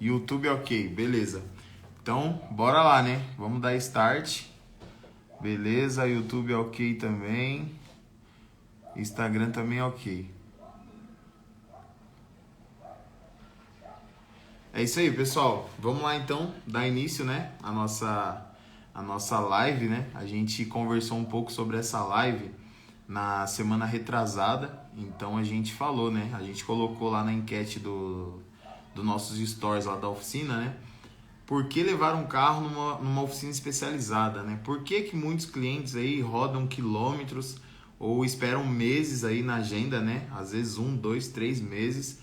YouTube ok, beleza. Então, bora lá, né? Vamos dar start. Beleza, YouTube ok também. Instagram também ok. É isso aí, pessoal. Vamos lá então, dar início, né? A nossa live, né? A gente conversou um pouco sobre essa live na semana retrasada. Então a gente falou, né? A gente colocou lá na enquete do nossos stories lá da oficina, né? Por que levar um carro numa oficina especializada, né? Por que muitos clientes aí rodam quilômetros ou esperam meses aí na agenda, né? Às vezes 1, 2, 3 meses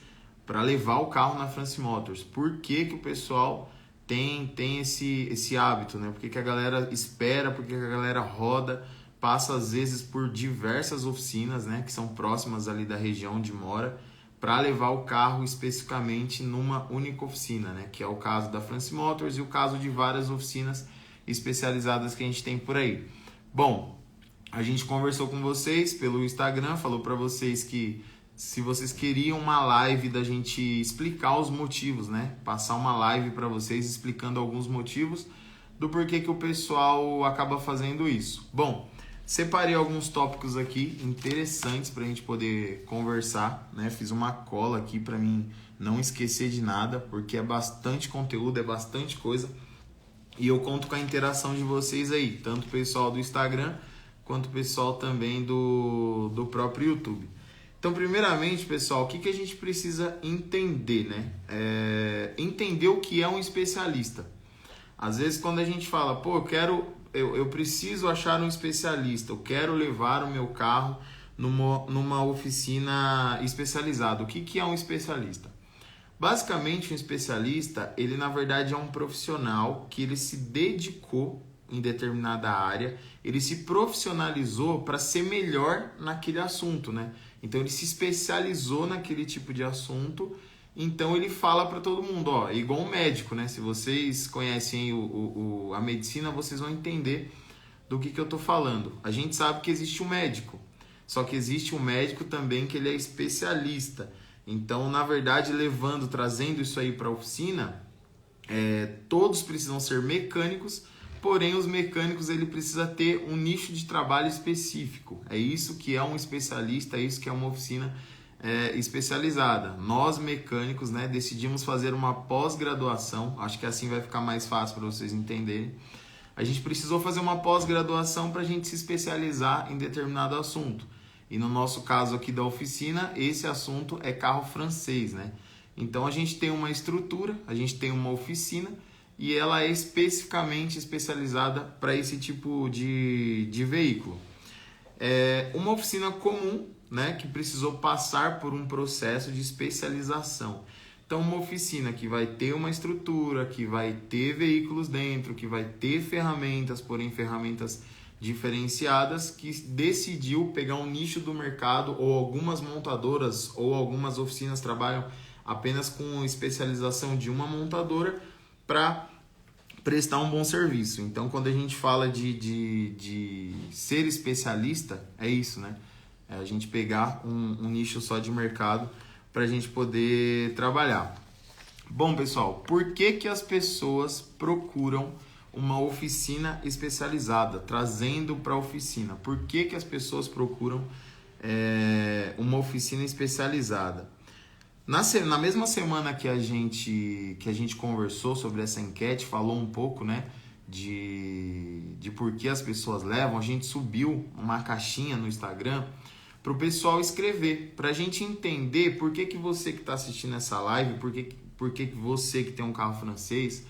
para levar o carro na France Motors. Por que o pessoal tem esse hábito, né? Por que a galera espera, por que a galera roda, passa às vezes por diversas oficinas, né? Que são próximas ali da região onde mora, para levar o carro especificamente numa única oficina, né? Que é o caso da France Motors e o caso de várias oficinas especializadas que a gente tem por aí. Bom, a gente conversou com vocês pelo Instagram, falou para vocês que se vocês queriam uma live da gente explicar os motivos, né? Passar uma live para vocês explicando alguns motivos do porquê que o pessoal acaba fazendo isso. Bom, separei alguns tópicos aqui interessantes para a gente poder conversar, né? Fiz uma cola aqui para mim não esquecer de nada, porque é bastante conteúdo, é bastante coisa. E eu conto com a interação de vocês aí, tanto o pessoal do Instagram quanto o pessoal também do próprio YouTube. Então, primeiramente, pessoal, o que a gente precisa entender, né? Entender o que é um especialista. Às vezes, quando a gente fala, pô, eu preciso achar um especialista, eu quero levar o meu carro numa oficina especializada. O que é um especialista? Basicamente, um especialista, ele na verdade é um profissional que ele se dedicou em determinada área, ele se profissionalizou para ser melhor naquele assunto, né? Então ele se especializou naquele tipo de assunto, então ele fala para todo mundo, ó, igual um médico, né? Se vocês conhecem a medicina, vocês vão entender do que eu tô falando. A gente sabe que existe um médico, só que existe um médico também que ele é especialista. Então, na verdade, trazendo isso aí para a oficina, todos precisam ser mecânicos, porém os mecânicos ele precisa ter um nicho de trabalho específico. É isso que é um especialista, é isso que é uma oficina especializada. Nós mecânicos, né, decidimos fazer uma pós-graduação, acho que assim vai ficar mais fácil para vocês entenderem. A gente precisou fazer uma pós-graduação para a gente se especializar em determinado assunto. E no nosso caso aqui da oficina, esse assunto é carro francês, né? Então a gente tem uma estrutura, a gente tem uma oficina e ela é especificamente especializada para esse tipo de veículo. É uma oficina comum, né, que precisou passar por um processo de especialização. Então, uma oficina que vai ter uma estrutura, que vai ter veículos dentro, que vai ter ferramentas, porém ferramentas diferenciadas, que decidiu pegar um nicho do mercado, ou algumas montadoras ou algumas oficinas trabalham apenas com especialização de uma montadora para prestar um bom serviço. Então, quando a gente fala de ser especialista, é isso, né? É a gente pegar um nicho só de mercado para a gente poder trabalhar. Bom, pessoal, por que as pessoas procuram uma oficina especializada, trazendo para a oficina? Por que as pessoas procuram uma oficina especializada? Na mesma semana que a gente conversou sobre essa enquete, falou um pouco, né, de por que as pessoas levam, a gente subiu uma caixinha no Instagram para o pessoal escrever, para a gente entender por que você que está assistindo essa live, por que você que tem um carro francês,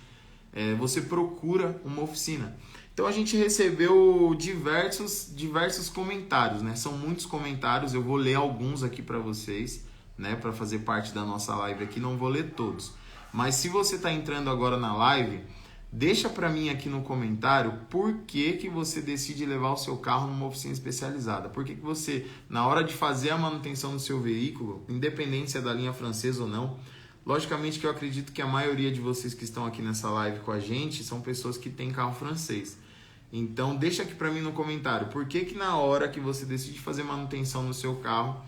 você procura uma oficina. Então a gente recebeu diversos comentários, né? São muitos comentários, eu vou ler alguns aqui para vocês, né? Para fazer parte da nossa live aqui, não vou ler todos. Mas se você está entrando agora na live, deixa para mim aqui no comentário por que você decide levar o seu carro numa oficina especializada. Por que você, na hora de fazer a manutenção do seu veículo, independente se é da linha francesa ou não, logicamente que eu acredito que a maioria de vocês que estão aqui nessa live com a gente são pessoas que têm carro francês. Então deixa aqui para mim no comentário por que na hora que você decide fazer manutenção no seu carro,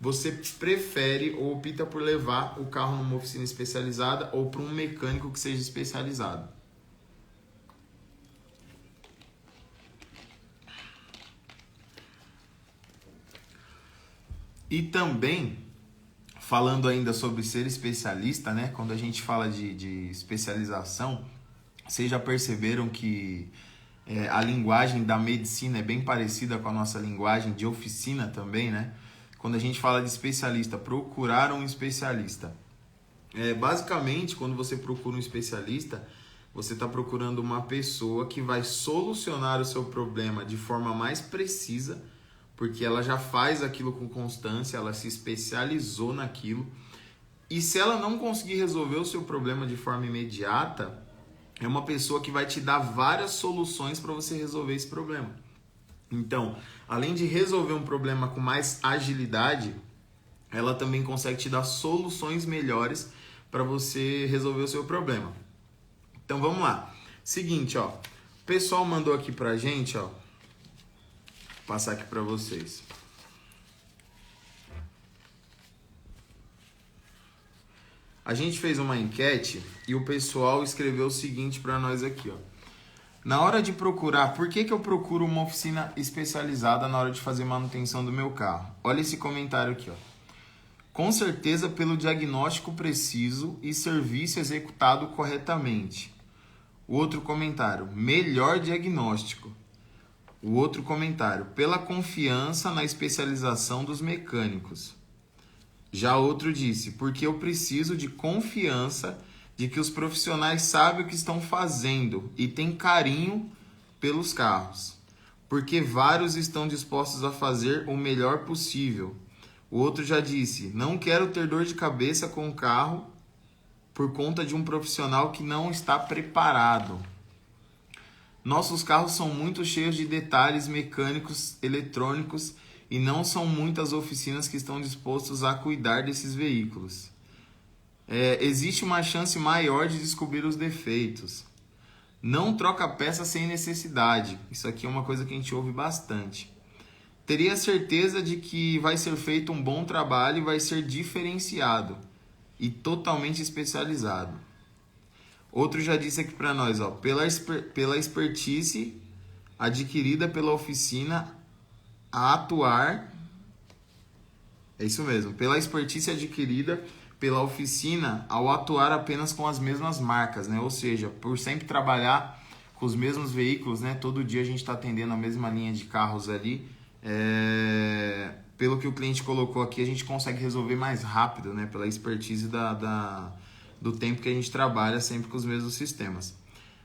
você prefere ou opta por levar o carro numa oficina especializada ou para um mecânico que seja especializado? E também, falando ainda sobre ser especialista, né? Quando a gente fala de especialização, vocês já perceberam que a linguagem da medicina é bem parecida com a nossa linguagem de oficina também, né? Quando a gente fala de especialista, procurar um especialista. Basicamente, quando você procura um especialista, você está procurando uma pessoa que vai solucionar o seu problema de forma mais precisa, porque ela já faz aquilo com constância, ela se especializou naquilo. E se ela não conseguir resolver o seu problema de forma imediata, é uma pessoa que vai te dar várias soluções para você resolver esse problema. Então, além de resolver um problema com mais agilidade, ela também consegue te dar soluções melhores para você resolver o seu problema. Então, vamos lá. Seguinte, ó. O pessoal mandou aqui pra gente, ó. Vou passar aqui para vocês. A gente fez uma enquete e o pessoal escreveu o seguinte para nós aqui, ó. Na hora de procurar, por que eu procuro uma oficina especializada na hora de fazer manutenção do meu carro? Olha esse comentário aqui, ó. Com certeza pelo diagnóstico preciso e serviço executado corretamente. O outro comentário, melhor diagnóstico. O outro comentário, pela confiança na especialização dos mecânicos. Já outro disse, porque eu preciso de confiança de que os profissionais sabem o que estão fazendo e têm carinho pelos carros. Porque vários estão dispostos a fazer o melhor possível. O outro já disse, não quero ter dor de cabeça com o carro por conta de um profissional que não está preparado. Nossos carros são muito cheios de detalhes mecânicos, eletrônicos e não são muitas oficinas que estão dispostas a cuidar desses veículos. Existe uma chance maior de descobrir os defeitos. Não troca peça sem necessidade. Isso aqui é uma coisa que a gente ouve bastante. Teria certeza de que vai ser feito um bom trabalho e vai ser diferenciado e totalmente especializado. Outro já disse aqui para nós, ó, pela expertise adquirida pela oficina a atuar. É isso mesmo, pela expertise adquirida pela oficina ao atuar apenas com as mesmas marcas, né? Ou seja, por sempre trabalhar com os mesmos veículos, né? Todo dia a gente está atendendo a mesma linha de carros ali. Pelo que o cliente colocou aqui, a gente consegue resolver mais rápido, né? Pela expertise do tempo que a gente trabalha sempre com os mesmos sistemas.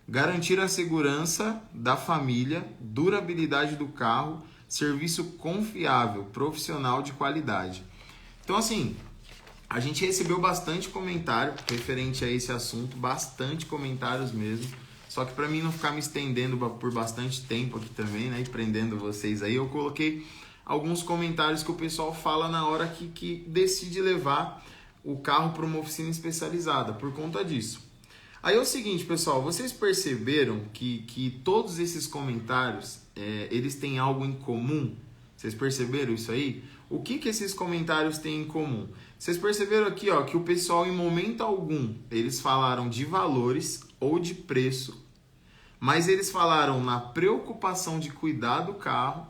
Garantir a segurança da família, durabilidade do carro, serviço confiável, profissional de qualidade. Então, assim, a gente recebeu bastante comentário referente a esse assunto, bastante comentários mesmo. Só que para mim não ficar me estendendo por bastante tempo aqui também, né, e prendendo vocês aí, eu coloquei alguns comentários que o pessoal fala na hora que decide levar o carro para uma oficina especializada, por conta disso. Aí é o seguinte, pessoal, vocês perceberam que todos esses comentários, eles têm algo em comum? Vocês perceberam isso aí? O que esses comentários têm em comum? Vocês perceberam aqui, ó, que o pessoal em momento algum, eles falaram de valores ou de preço, mas eles falaram na preocupação de cuidar do carro,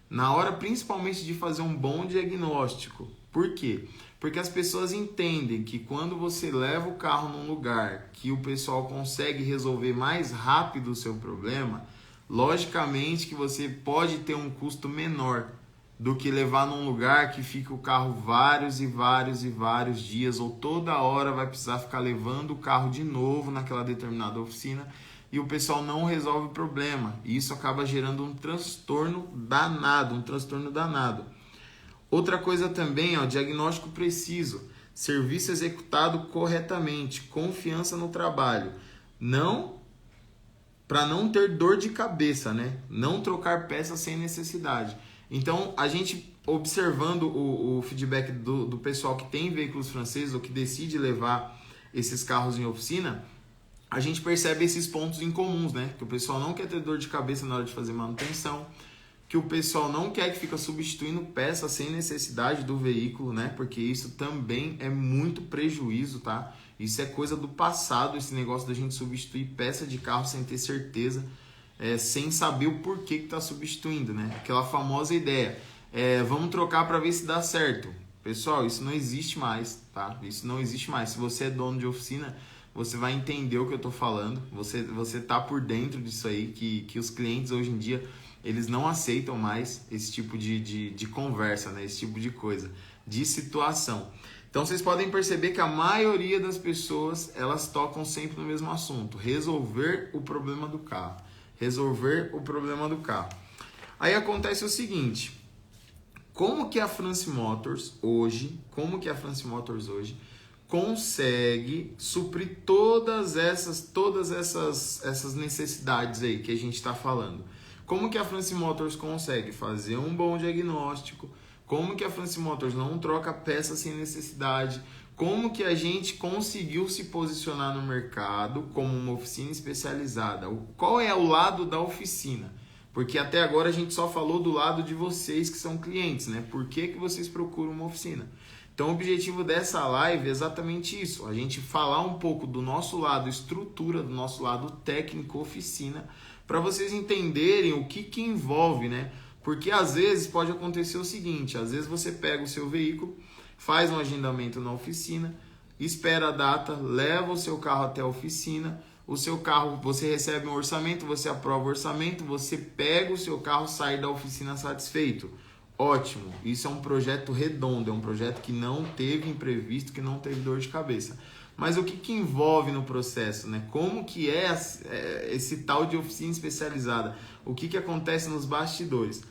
na hora principalmente de fazer um bom diagnóstico. Por quê? Porque as pessoas entendem que quando você leva o carro num lugar que o pessoal consegue resolver mais rápido o seu problema, logicamente que você pode ter um custo menor do que levar num lugar que fica o carro vários e vários dias, ou toda hora vai precisar ficar levando o carro de novo naquela determinada oficina e o pessoal não resolve o problema. E isso acaba gerando um transtorno danado, Outra coisa também, ó, diagnóstico preciso, serviço executado corretamente, confiança no trabalho. Para não ter dor de cabeça, né? Não trocar peças sem necessidade. Então, a gente observando o feedback do pessoal que tem veículos franceses ou que decide levar esses carros em oficina, a gente percebe esses pontos em comuns, né? Que o pessoal não quer ter dor de cabeça na hora de fazer manutenção, que o pessoal não quer, que fica substituindo peças sem necessidade do veículo, né? Porque isso também é muito prejuízo, tá? Isso é coisa do passado, esse negócio da gente substituir peça de carro sem ter certeza, sem saber o porquê que está substituindo, né? Aquela famosa ideia, vamos trocar para ver se dá certo. Pessoal, isso não existe mais, tá? Isso não existe mais. Se você é dono de oficina, você vai entender o que eu estou falando. Você tá por dentro disso aí, que os clientes hoje em dia, eles não aceitam mais esse tipo de conversa, né? Esse tipo de coisa, de situação. Então vocês podem perceber que a maioria das pessoas, elas tocam sempre no mesmo assunto: resolver o problema do carro. Resolver o problema do carro. Aí acontece o seguinte: como que a France Motors hoje consegue suprir todas essas necessidades aí que a gente está falando? Como que a France Motors consegue fazer um bom diagnóstico? Como que a France Motors não troca peça sem necessidade? Como que a gente conseguiu se posicionar no mercado como uma oficina especializada? Qual é o lado da oficina? Porque até agora a gente só falou do lado de vocês que são clientes, né? Por que vocês procuram uma oficina? Então o objetivo dessa live é exatamente isso: a gente falar um pouco do nosso lado estrutura, do nosso lado técnico oficina, para vocês entenderem o que envolve, né? Porque às vezes pode acontecer o seguinte: às vezes você pega o seu veículo, faz um agendamento na oficina, espera a data, leva o seu carro até a oficina, o seu carro, você recebe um orçamento, você aprova o orçamento, você pega o seu carro, sai da oficina satisfeito. Ótimo, isso é um projeto redondo, é um projeto que não teve imprevisto, que não teve dor de cabeça. Mas o que envolve no processo, né? Como que é esse tal de oficina especializada? O que acontece nos bastidores?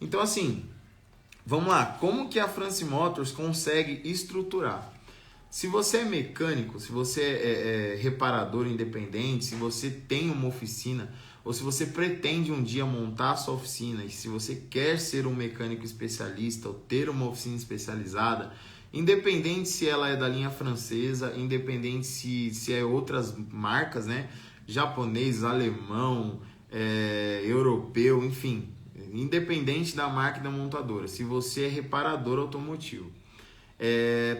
Então, assim, vamos lá. Como que a France Motors consegue estruturar? Se você é mecânico, se você é reparador independente, se você tem uma oficina, ou se você pretende um dia montar a sua oficina, e se você quer ser um mecânico especialista ou ter uma oficina especializada, independente se ela é da linha francesa, independente se é outras marcas, né? Japonês, alemão, europeu, enfim, independente da marca e da montadora, se você é reparador automotivo,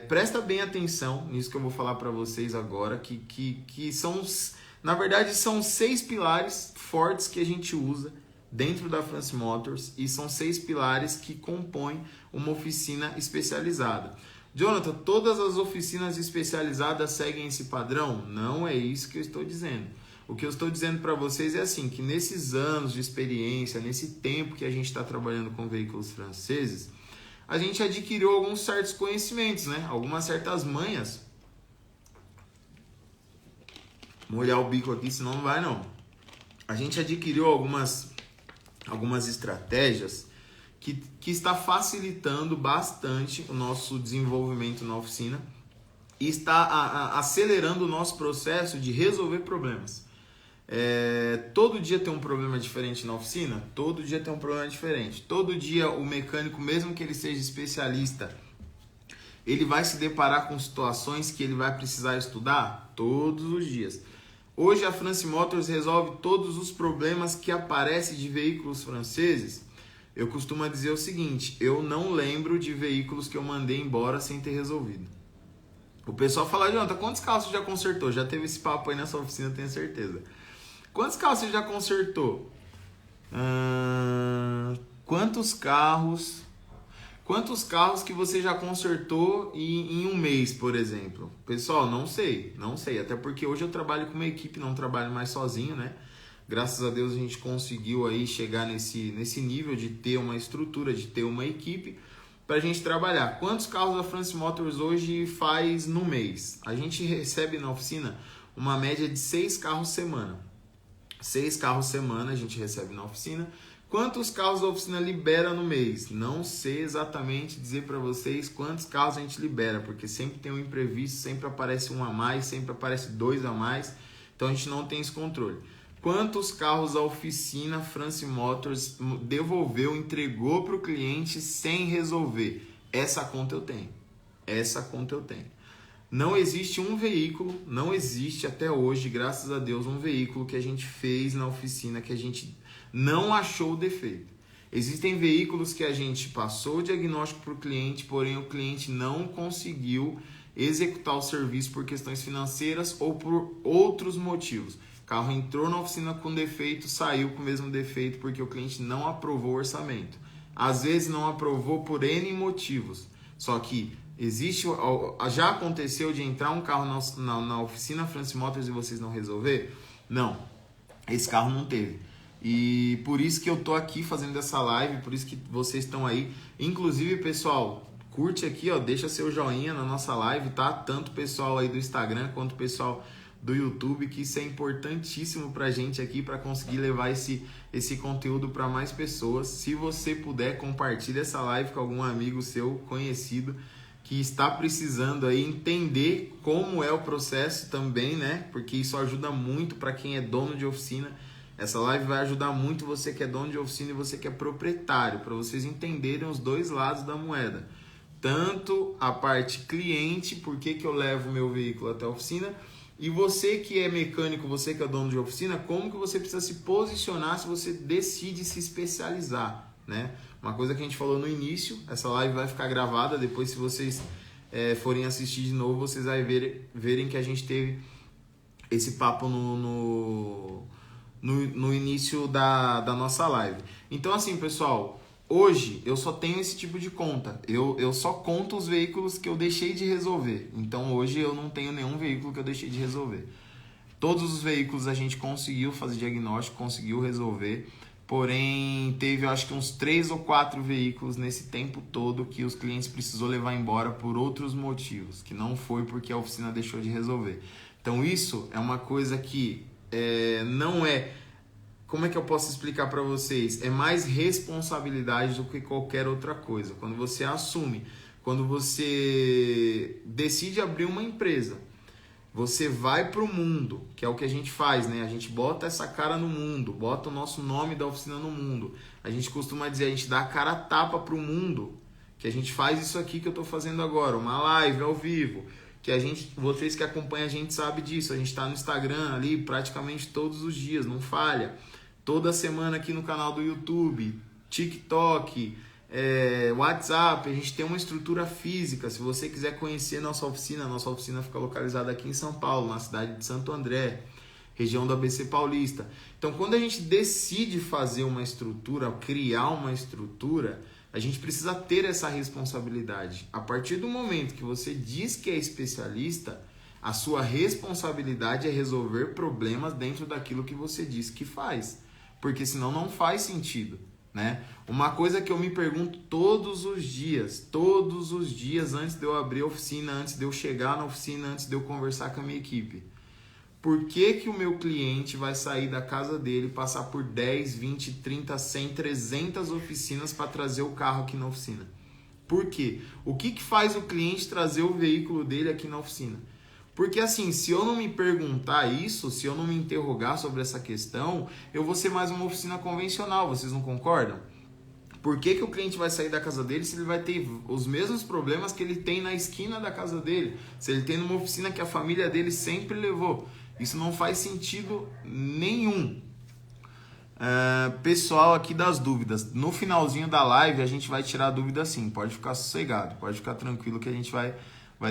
presta bem atenção nisso que eu vou falar para vocês agora, que são, na verdade, são 6 pilares fortes que a gente usa dentro da France Motors, e são 6 pilares que compõem uma oficina especializada. Jonathan, todas as oficinas especializadas seguem esse padrão? Não é isso que eu estou dizendo. O que eu estou dizendo para vocês é assim, que nesses anos de experiência, nesse tempo que a gente está trabalhando com veículos franceses, a gente adquiriu alguns certos conhecimentos, né? Algumas certas manhas. Molhar o bico aqui, senão não vai não. A gente adquiriu algumas estratégias que está facilitando bastante o nosso desenvolvimento na oficina e está acelerando o nosso processo de resolver problemas. Todo dia tem um problema diferente na oficina? Todo dia tem um problema diferente. Todo dia o mecânico, mesmo que ele seja especialista, ele vai se deparar com situações que ele vai precisar estudar todos os dias. Hoje a France Motors resolve todos os problemas que aparecem de veículos franceses. Eu costumo dizer o seguinte: eu não lembro de veículos que eu mandei embora sem ter resolvido. O pessoal fala: Jonathan, quantos carros você já consertou? Já teve esse papo aí nessa oficina, eu tenho certeza. Quantos carros você já consertou? Quantos carros que você já consertou em um mês, por exemplo? Pessoal, não sei. Até porque hoje eu trabalho com uma equipe, não trabalho mais sozinho, né? Graças a Deus a gente conseguiu aí chegar nesse nível de ter uma estrutura, de ter uma equipe para a gente trabalhar. Quantos carros a France Motors hoje faz no mês? A gente recebe na oficina uma média de 6 carros semana. 6 carros semana a gente recebe na oficina. Quantos carros a oficina libera no mês? Não sei exatamente dizer para vocês quantos carros a gente libera, porque sempre tem um imprevisto, sempre aparece um a mais, sempre aparece 2 a mais, então a gente não tem esse controle. Quantos carros a oficina France Motors devolveu, entregou para o cliente sem resolver? Essa conta eu tenho. Não existe um veículo, não existe até hoje, graças a Deus, um veículo que a gente fez na oficina que a gente não achou o defeito. Existem veículos que a gente passou o diagnóstico para o cliente, porém o cliente não conseguiu executar o serviço por questões financeiras ou por outros motivos. O carro entrou na oficina com defeito, saiu com o mesmo defeito porque o cliente não aprovou o orçamento. Às vezes não aprovou por N motivos. Só que já aconteceu de entrar um carro na oficina Francis Motors e vocês não resolver? Não, esse carro não teve. E por isso que eu tô aqui fazendo essa live, por isso que vocês estão aí. Inclusive, pessoal, curte aqui, ó, deixa seu joinha na nossa live, tá? Tanto o pessoal aí do Instagram quanto o pessoal do YouTube, que isso é importantíssimo pra gente aqui, para conseguir levar esse conteúdo para mais pessoas. Se você puder, compartilhe essa live com algum amigo seu conhecido que está precisando aí entender como é o processo também, né? Porque isso ajuda muito para quem é dono de oficina. Essa live vai ajudar muito você que é dono de oficina e você que é proprietário, para vocês entenderem os dois lados da moeda. Tanto a parte cliente, por que eu levo o meu veículo até a oficina, e você que é mecânico, você que é dono de oficina, como que você precisa se posicionar se você decide se especializar, né? Uma coisa que a gente falou no início, essa live vai ficar gravada, depois se vocês forem assistir de novo, vocês vão verem que a gente teve esse papo no início da nossa live. Então assim, pessoal, hoje eu só tenho esse tipo de conta. Eu só conto os veículos que eu deixei de resolver. Então hoje eu não tenho nenhum veículo que eu deixei de resolver. Todos os veículos a gente conseguiu fazer diagnóstico, conseguiu resolver. Porém, teve acho que uns 3 ou 4 veículos nesse tempo todo que os clientes precisou levar embora por outros motivos, que não foi porque a oficina deixou de resolver. Então isso é uma coisa que não é... Como é que eu posso explicar para vocês? É mais responsabilidade do que qualquer outra coisa. Quando você assume, quando você decide abrir uma empresa, você vai para o mundo, que é o que a gente faz, né? A gente bota essa cara no mundo, bota o nosso nome da oficina no mundo. A gente costuma dizer, a gente dá a cara a tapa para o mundo, que a gente faz isso aqui que eu estou fazendo agora, uma live ao vivo, que vocês que acompanham a gente sabem disso. A gente está no Instagram ali praticamente todos os dias, não falha. Toda semana aqui no canal do YouTube, TikTok, WhatsApp, a gente tem uma estrutura física. Se você quiser conhecer nossa oficina fica localizada aqui em São Paulo, na cidade de Santo André, região do ABC Paulista. Então, quando a gente decide fazer uma estrutura, criar uma estrutura, a gente precisa ter essa responsabilidade. A partir do momento que você diz que é especialista, a sua responsabilidade é resolver problemas dentro daquilo que você diz que faz. Porque senão não faz sentido, né? Uma coisa que eu me pergunto todos os dias antes de eu abrir a oficina, antes de eu chegar na oficina, antes de eu conversar com a minha equipe. Por que o meu cliente vai sair da casa dele, passar por 10, 20, 30, 100, 300 oficinas para trazer o carro aqui na oficina? Por quê? O que faz o cliente trazer o veículo dele aqui na oficina? Porque assim, se eu não me perguntar isso, se eu não me interrogar sobre essa questão, eu vou ser mais uma oficina convencional, vocês não concordam? Por que o cliente vai sair da casa dele se ele vai ter os mesmos problemas que ele tem na esquina da casa dele? Se ele tem numa oficina que a família dele sempre levou? Isso não faz sentido nenhum. Pessoal aqui das dúvidas, no finalzinho da live a gente vai tirar a dúvida sim, pode ficar sossegado, pode ficar tranquilo que a gente vai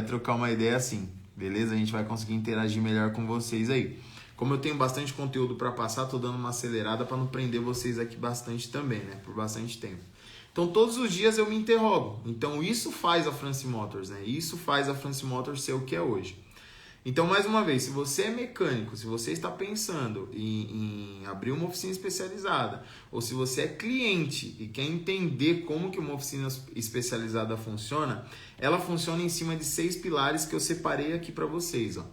trocar uma ideia assim. Beleza? A gente vai conseguir interagir melhor com vocês aí. Como eu tenho bastante conteúdo para passar, tô dando uma acelerada para não prender vocês aqui bastante também, né? Por bastante tempo. Então, todos os dias eu me interrogo. Então, isso faz a Francis Motors, né? Isso faz a Francis Motors ser o que é hoje. Então, mais uma vez, se você é mecânico, se você está pensando em abrir uma oficina especializada, ou se você é cliente e quer entender como que uma oficina especializada funciona, ela funciona em cima de 6 pilares que eu separei aqui para vocês, ó.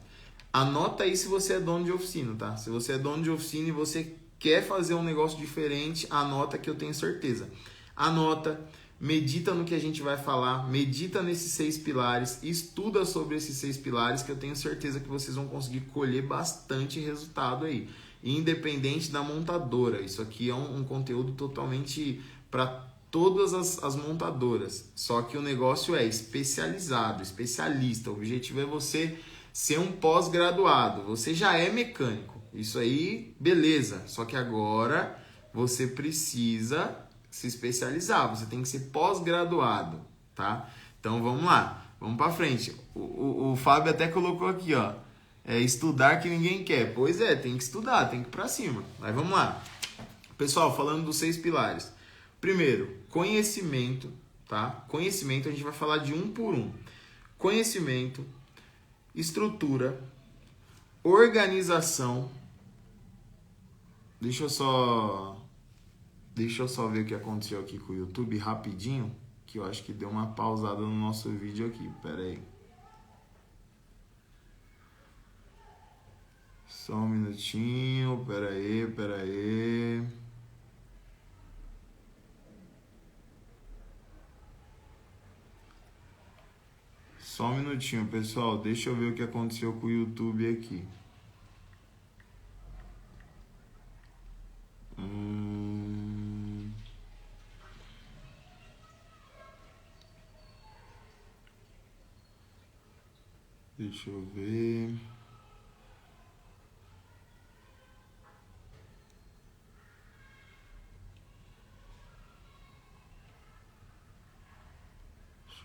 Anota aí se você é dono de oficina, tá? Se você é dono de oficina e você quer fazer um negócio diferente, anota que eu tenho certeza. Anota, medita no que a gente vai falar, medita nesses 6 pilares, estuda sobre esses 6 pilares que eu tenho certeza que vocês vão conseguir colher bastante resultado aí. Independente da montadora, isso aqui é um conteúdo totalmente para todas as montadoras. Só que o negócio é especializado, especialista. O objetivo é você ser um pós-graduado. Você já é mecânico. Isso aí, beleza. Só que agora você precisa se especializar, você tem que ser pós-graduado, tá? Então vamos lá, vamos para frente. O Fábio até colocou aqui, ó, estudar que ninguém quer. Pois é, tem que estudar, tem que ir para cima. Mas vamos lá. Pessoal, falando dos 6 pilares. Primeiro, conhecimento, tá? Conhecimento, a gente vai falar de um por um. Conhecimento, estrutura, organização. Deixa eu só ver o que aconteceu aqui com o YouTube rapidinho, que eu acho que deu uma pausada no nosso vídeo aqui. Pera aí. Só um minutinho. Pera aí. Só um minutinho, pessoal. Deixa eu ver o que aconteceu com o YouTube aqui. Deixa eu ver.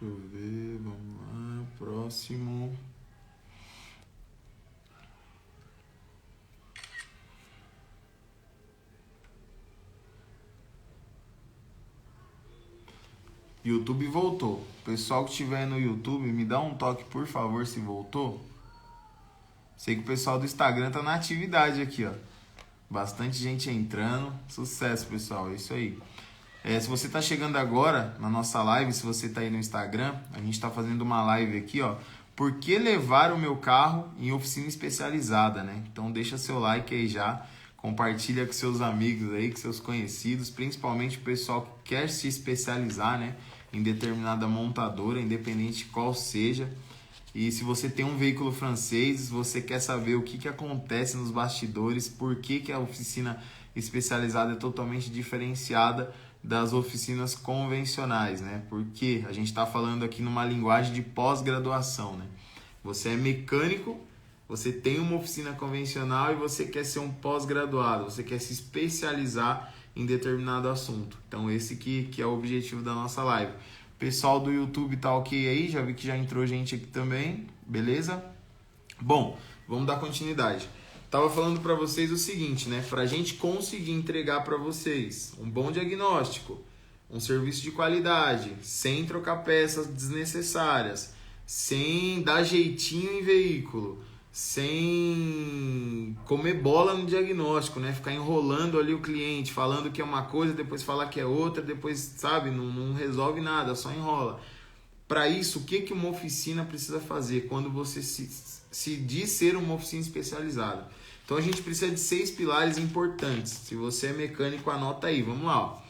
Vamos lá, próximo. YouTube voltou. Pessoal que estiver no YouTube, me dá um toque, por favor, se voltou. Sei que o pessoal do Instagram tá na atividade aqui, ó. Bastante gente entrando. Sucesso, pessoal. É isso aí. Se você tá chegando agora na nossa live, se você tá aí no Instagram, a gente tá fazendo uma live aqui, ó. Por que levar o meu carro em oficina especializada, né? Então deixa seu like aí já. Compartilha com seus amigos aí, com seus conhecidos, principalmente o pessoal que quer se especializar, né, em determinada montadora, independente de qual seja. E se você tem um veículo francês, você quer saber o que acontece nos bastidores, por que a oficina especializada é totalmente diferenciada das oficinas convencionais, né? Porque a gente está falando aqui numa linguagem de pós-graduação, né? Você é mecânico, você tem uma oficina convencional e você quer ser um pós-graduado, você quer se especializar em determinado assunto. Então esse que é o objetivo da nossa live. Pessoal do YouTube tá ok aí? Já vi que já entrou gente aqui também, beleza? Bom, vamos dar continuidade. Tava falando para vocês o seguinte, né? Para a gente conseguir entregar para vocês um bom diagnóstico, um serviço de qualidade, sem trocar peças desnecessárias, sem dar jeitinho em veículo, sem comer bola no diagnóstico, né? Ficar enrolando ali o cliente, falando que é uma coisa, depois falar que é outra, depois, sabe, não resolve nada, só enrola. Para isso, o que uma oficina precisa fazer quando você se diz ser uma oficina especializada? Então a gente precisa de 6 pilares importantes. Se você é mecânico, anota aí. Vamos lá. Ó.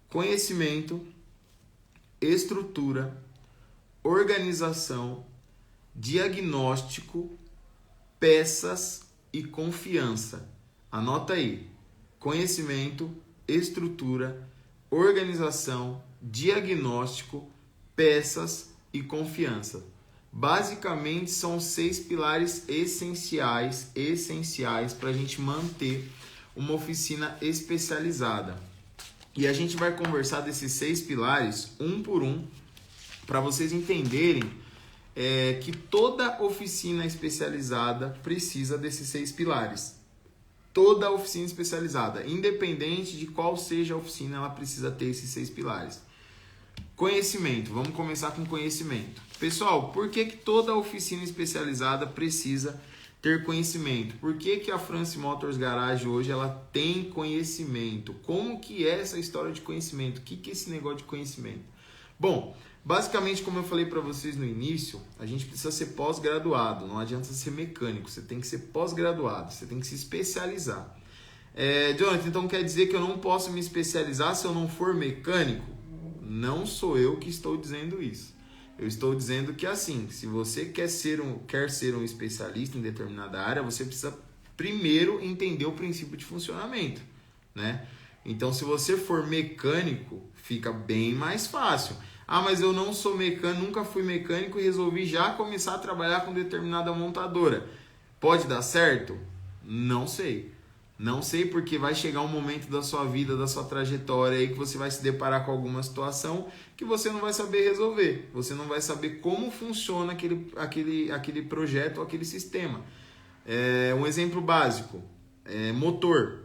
Conhecimento, estrutura, organização, diagnóstico, peças e confiança. Anota aí. Conhecimento, estrutura, organização, diagnóstico, peças e confiança. Basicamente são 6 pilares essenciais para a gente manter uma oficina especializada. E a gente vai conversar desses 6 pilares um por um para vocês entenderem que toda oficina especializada precisa desses 6 pilares. Toda oficina especializada, independente de qual seja a oficina, ela precisa ter esses 6 pilares. Conhecimento, vamos começar com conhecimento. Pessoal, por que toda oficina especializada precisa ter conhecimento? Por que a France Motors Garage hoje ela tem conhecimento? Como que é essa história de conhecimento? O que é esse negócio de conhecimento? Bom, basicamente, como eu falei para vocês no início, a gente precisa ser pós-graduado. Não adianta ser mecânico, você tem que ser pós-graduado, você tem que se especializar. Jonathan, então quer dizer que eu não posso me especializar se eu não for mecânico? Não sou eu que estou dizendo isso. Eu estou dizendo que assim, se você quer ser um especialista em determinada área, você precisa primeiro entender o princípio de funcionamento, né? Então, se você for mecânico, fica bem mais fácil. Ah, mas eu não sou mecânico, nunca fui mecânico e resolvi já começar a trabalhar com determinada montadora. Pode dar certo? Não sei. Não sei, porque vai chegar um momento da sua vida, da sua trajetória aí que você vai se deparar com alguma situação que você não vai saber resolver. Você não vai saber como funciona aquele projeto ou aquele sistema. Um exemplo básico, motor.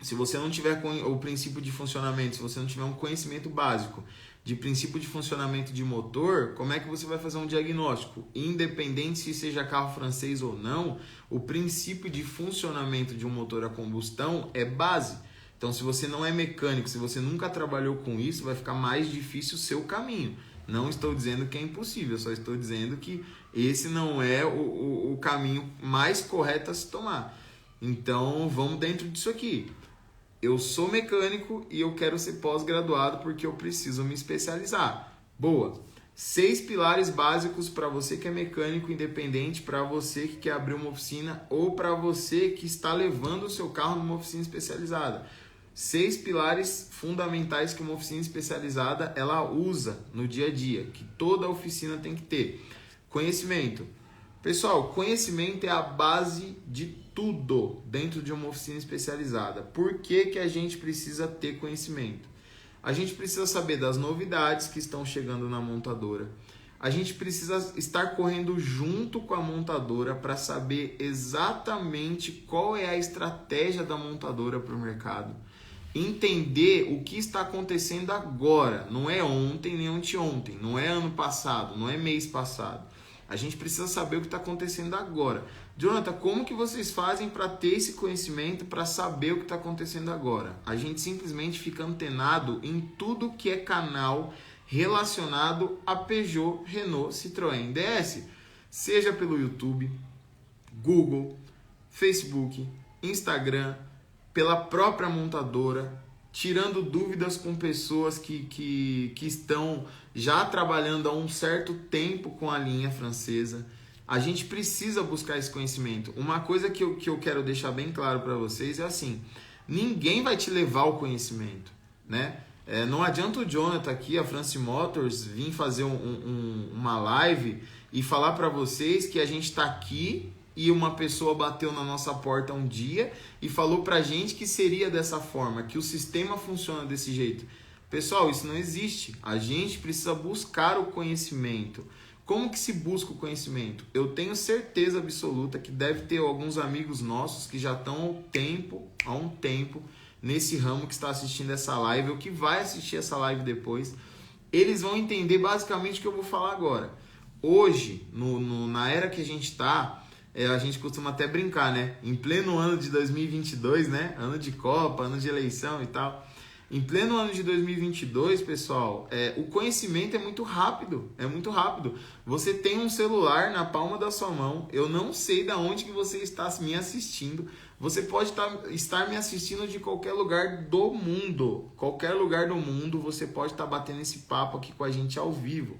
Se você não tiver o princípio de funcionamento, se você não tiver um conhecimento básico de princípio de funcionamento de motor, como é que você vai fazer um diagnóstico? Independente se seja carro francês ou não, o princípio de funcionamento de um motor a combustão é base. Então, se você não é mecânico, se você nunca trabalhou com isso, vai ficar mais difícil o seu caminho. Não estou dizendo que é impossível, só estou dizendo que esse não é o caminho mais correto a se tomar. Então, vamos dentro disso aqui. Eu sou mecânico e eu quero ser pós-graduado porque eu preciso me especializar. Boa! 6 pilares básicos para você que é mecânico independente, para você que quer abrir uma oficina ou para você que está levando o seu carro numa oficina especializada. 6 pilares fundamentais que uma oficina especializada ela usa no dia a dia, que toda oficina tem que ter. Conhecimento. Pessoal, conhecimento é a base de tudo dentro de uma oficina especializada. Por que a gente precisa ter conhecimento? A gente precisa saber das novidades que estão chegando na montadora. A gente precisa estar correndo junto com a montadora para saber exatamente qual é a estratégia da montadora para o mercado. Entender o que está acontecendo agora. Não é ontem nem anteontem, não é ano passado, não é mês passado. A gente precisa saber o que está acontecendo agora. Jonathan, como que vocês fazem para ter esse conhecimento, para saber o que está acontecendo agora? A gente simplesmente fica antenado em tudo que é canal relacionado a Peugeot, Renault, Citroën, DS. Seja pelo YouTube, Google, Facebook, Instagram, pela própria montadora, tirando dúvidas com pessoas que estão já trabalhando há um certo tempo com a linha francesa. A gente precisa buscar esse conhecimento. Uma coisa que eu quero deixar bem claro para vocês é assim, ninguém vai te levar ao conhecimento, né? Não adianta o Jonathan aqui, a France Motors, vir fazer uma live e falar para vocês que a gente está aqui e uma pessoa bateu na nossa porta um dia e falou pra gente que seria dessa forma, que o sistema funciona desse jeito. Pessoal, isso não existe. A gente precisa buscar o conhecimento. Como que se busca o conhecimento? Eu tenho certeza absoluta que deve ter alguns amigos nossos que já estão há um tempo nesse ramo, que está assistindo essa live ou que vai assistir essa live depois. Eles vão entender basicamente o que eu vou falar agora. Hoje, na era que a gente está, a gente costuma até brincar, né? Em pleno ano de 2022, né? Ano de Copa, ano de eleição e tal. Em pleno ano de 2022, pessoal, o conhecimento é muito rápido. É muito rápido. Você tem um celular na palma da sua mão. Eu não sei de onde que você está me assistindo. Você pode estar me assistindo de qualquer lugar do mundo. Qualquer lugar do mundo você pode estar batendo esse papo aqui com a gente ao vivo.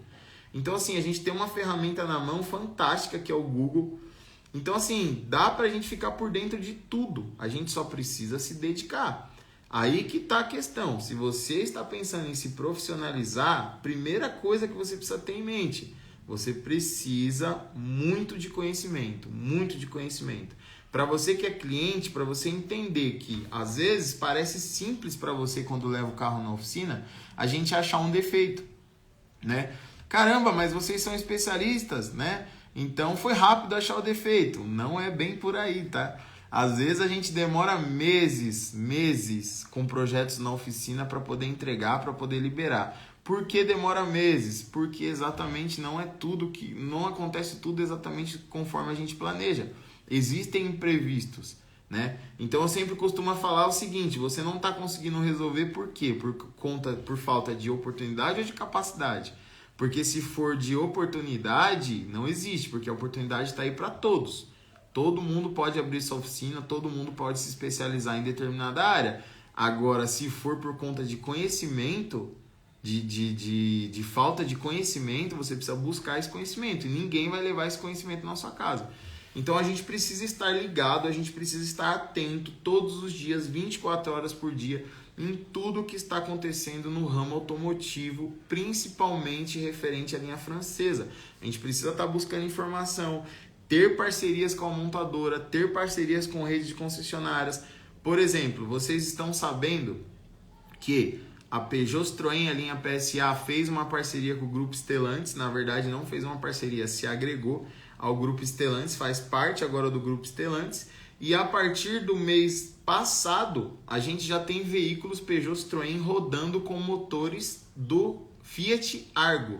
Então, assim, a gente tem uma ferramenta na mão fantástica que é o Google. Então, assim, dá pra gente ficar por dentro de tudo. A gente só precisa se dedicar. Aí que tá a questão. Se você está pensando em se profissionalizar, primeira coisa que você precisa ter em mente, você precisa muito de conhecimento, muito de conhecimento. Para você que é cliente, para você entender que às vezes parece simples para você quando leva o carro na oficina, a gente achar um defeito, né? Caramba, mas vocês são especialistas, né? Então foi rápido achar o defeito. Não é bem por aí, tá? Às vezes a gente demora meses com projetos na oficina para poder entregar, para poder liberar. Por que demora meses? Porque exatamente não acontece tudo exatamente conforme a gente planeja. Existem imprevistos, né? Então eu sempre costumo falar o seguinte: você não está conseguindo resolver por quê? Por falta de oportunidade ou de capacidade? Porque se for de oportunidade, não existe, porque a oportunidade está aí para todos. Todo mundo pode abrir sua oficina, todo mundo pode se especializar em determinada área. Agora, se for por conta de conhecimento, de falta de conhecimento, você precisa buscar esse conhecimento. E ninguém vai levar esse conhecimento na sua casa. Então, a gente precisa estar ligado, a gente precisa estar atento todos os dias, 24 horas por dia, em tudo que está acontecendo no ramo automotivo, principalmente referente à linha francesa. A gente precisa estar buscando informação, ter parcerias com a montadora, ter parcerias com redes de concessionárias, Por exemplo, vocês estão sabendo que a Peugeot Citroën, a linha PSA, fez uma parceria com o Grupo Stellantis. Na verdade, não fez uma parceria, se agregou ao Grupo Stellantis, faz parte agora do Grupo Stellantis. E a partir do mês passado, a gente já tem veículos Peugeot Citroën rodando com motores do Fiat Argo.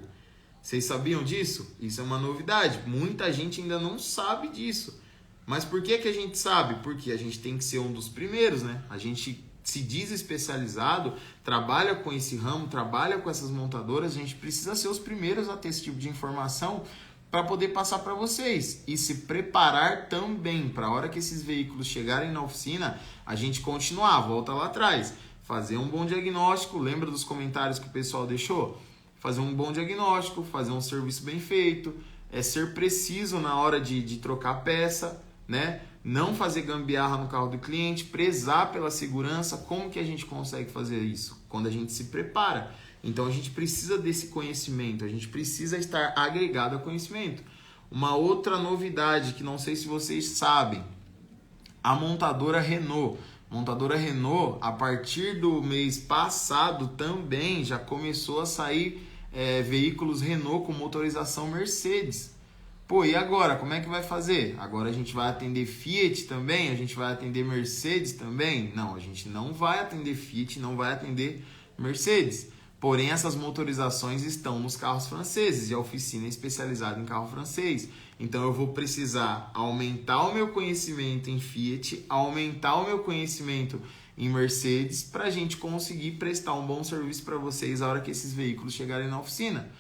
Vocês sabiam disso? Isso é uma novidade. Muita gente ainda não sabe disso. Mas por que a gente sabe? Porque a gente tem que ser um dos primeiros, né? A gente se diz especializado, trabalha com esse ramo, trabalha com essas montadoras, a gente precisa ser os primeiros a ter esse tipo de informação para poder passar para vocês e se preparar também para a hora que esses veículos chegarem na oficina, a gente continuar, volta lá atrás, fazer um bom diagnóstico, lembra dos comentários que o pessoal deixou? Fazer um bom diagnóstico, fazer um serviço bem feito, ser preciso na hora de trocar peça, né? Não fazer gambiarra no carro do cliente, prezar pela segurança. Como que a gente consegue fazer isso? Quando a gente se prepara. Então a gente precisa desse conhecimento, a gente precisa estar agregado a conhecimento. Uma outra novidade que não sei se vocês sabem, a montadora Renault. Montadora Renault, a partir do mês passado também já começou a sair veículos Renault com motorização Mercedes. Pô, e agora? Como é que vai fazer? Agora a gente vai atender Fiat também? A gente vai atender Mercedes também? Não, a gente não vai atender Fiat, não vai atender Mercedes. Porém, essas motorizações estão nos carros franceses e a oficina é especializada em carro francês. Então, eu vou precisar aumentar o meu conhecimento em Fiat, aumentar o meu conhecimento em Mercedes para a gente conseguir prestar um bom serviço para vocês na hora que esses veículos chegarem na oficina.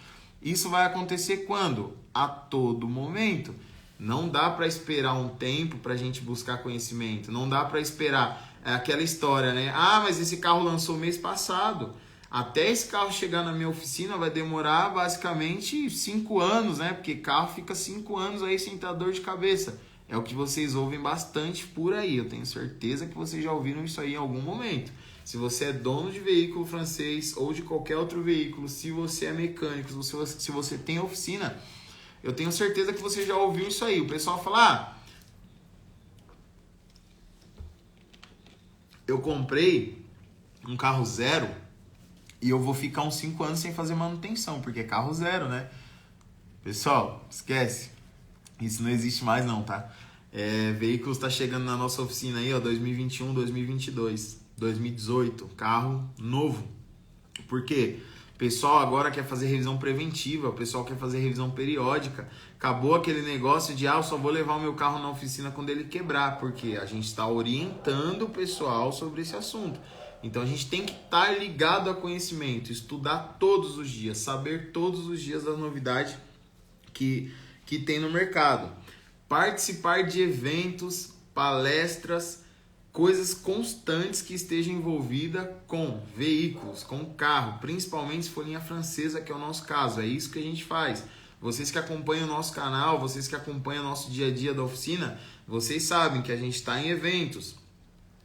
Isso vai acontecer quando? A todo momento. Não dá para esperar um tempo para a gente buscar conhecimento. Não dá para esperar aquela história, né? Ah, mas esse carro lançou mês passado. Até esse carro chegar na minha oficina vai demorar basicamente 5 anos, né? Porque carro fica 5 anos aí sem ter dor de cabeça. É o que vocês ouvem bastante por aí. Eu tenho certeza que vocês já ouviram isso aí em algum momento. Se você é dono de veículo francês ou de qualquer outro veículo, se você é mecânico, se você tem oficina, eu tenho certeza que você já ouviu isso aí. O pessoal fala, eu comprei um carro zero e eu vou ficar uns 5 anos sem fazer manutenção, porque é carro zero, né? Pessoal, esquece. Isso não existe mais não, tá? Veículos tá chegando na nossa oficina aí, ó, 2021, 2022. 2018, carro novo. Por quê? O pessoal agora quer fazer revisão preventiva, o pessoal quer fazer revisão periódica. Acabou aquele negócio de, eu só vou levar o meu carro na oficina quando ele quebrar, porque a gente está orientando o pessoal sobre esse assunto. Então a gente tem que estar ligado a conhecimento, estudar todos os dias, saber todos os dias das novidades que tem no mercado. Participar de eventos, palestras, coisas constantes que estejam envolvidas com veículos, com carro, principalmente se for linha francesa, que é o nosso caso. É isso que a gente faz. Vocês que acompanham o nosso canal, vocês que acompanham o nosso dia a dia da oficina, vocês sabem que a gente está em eventos.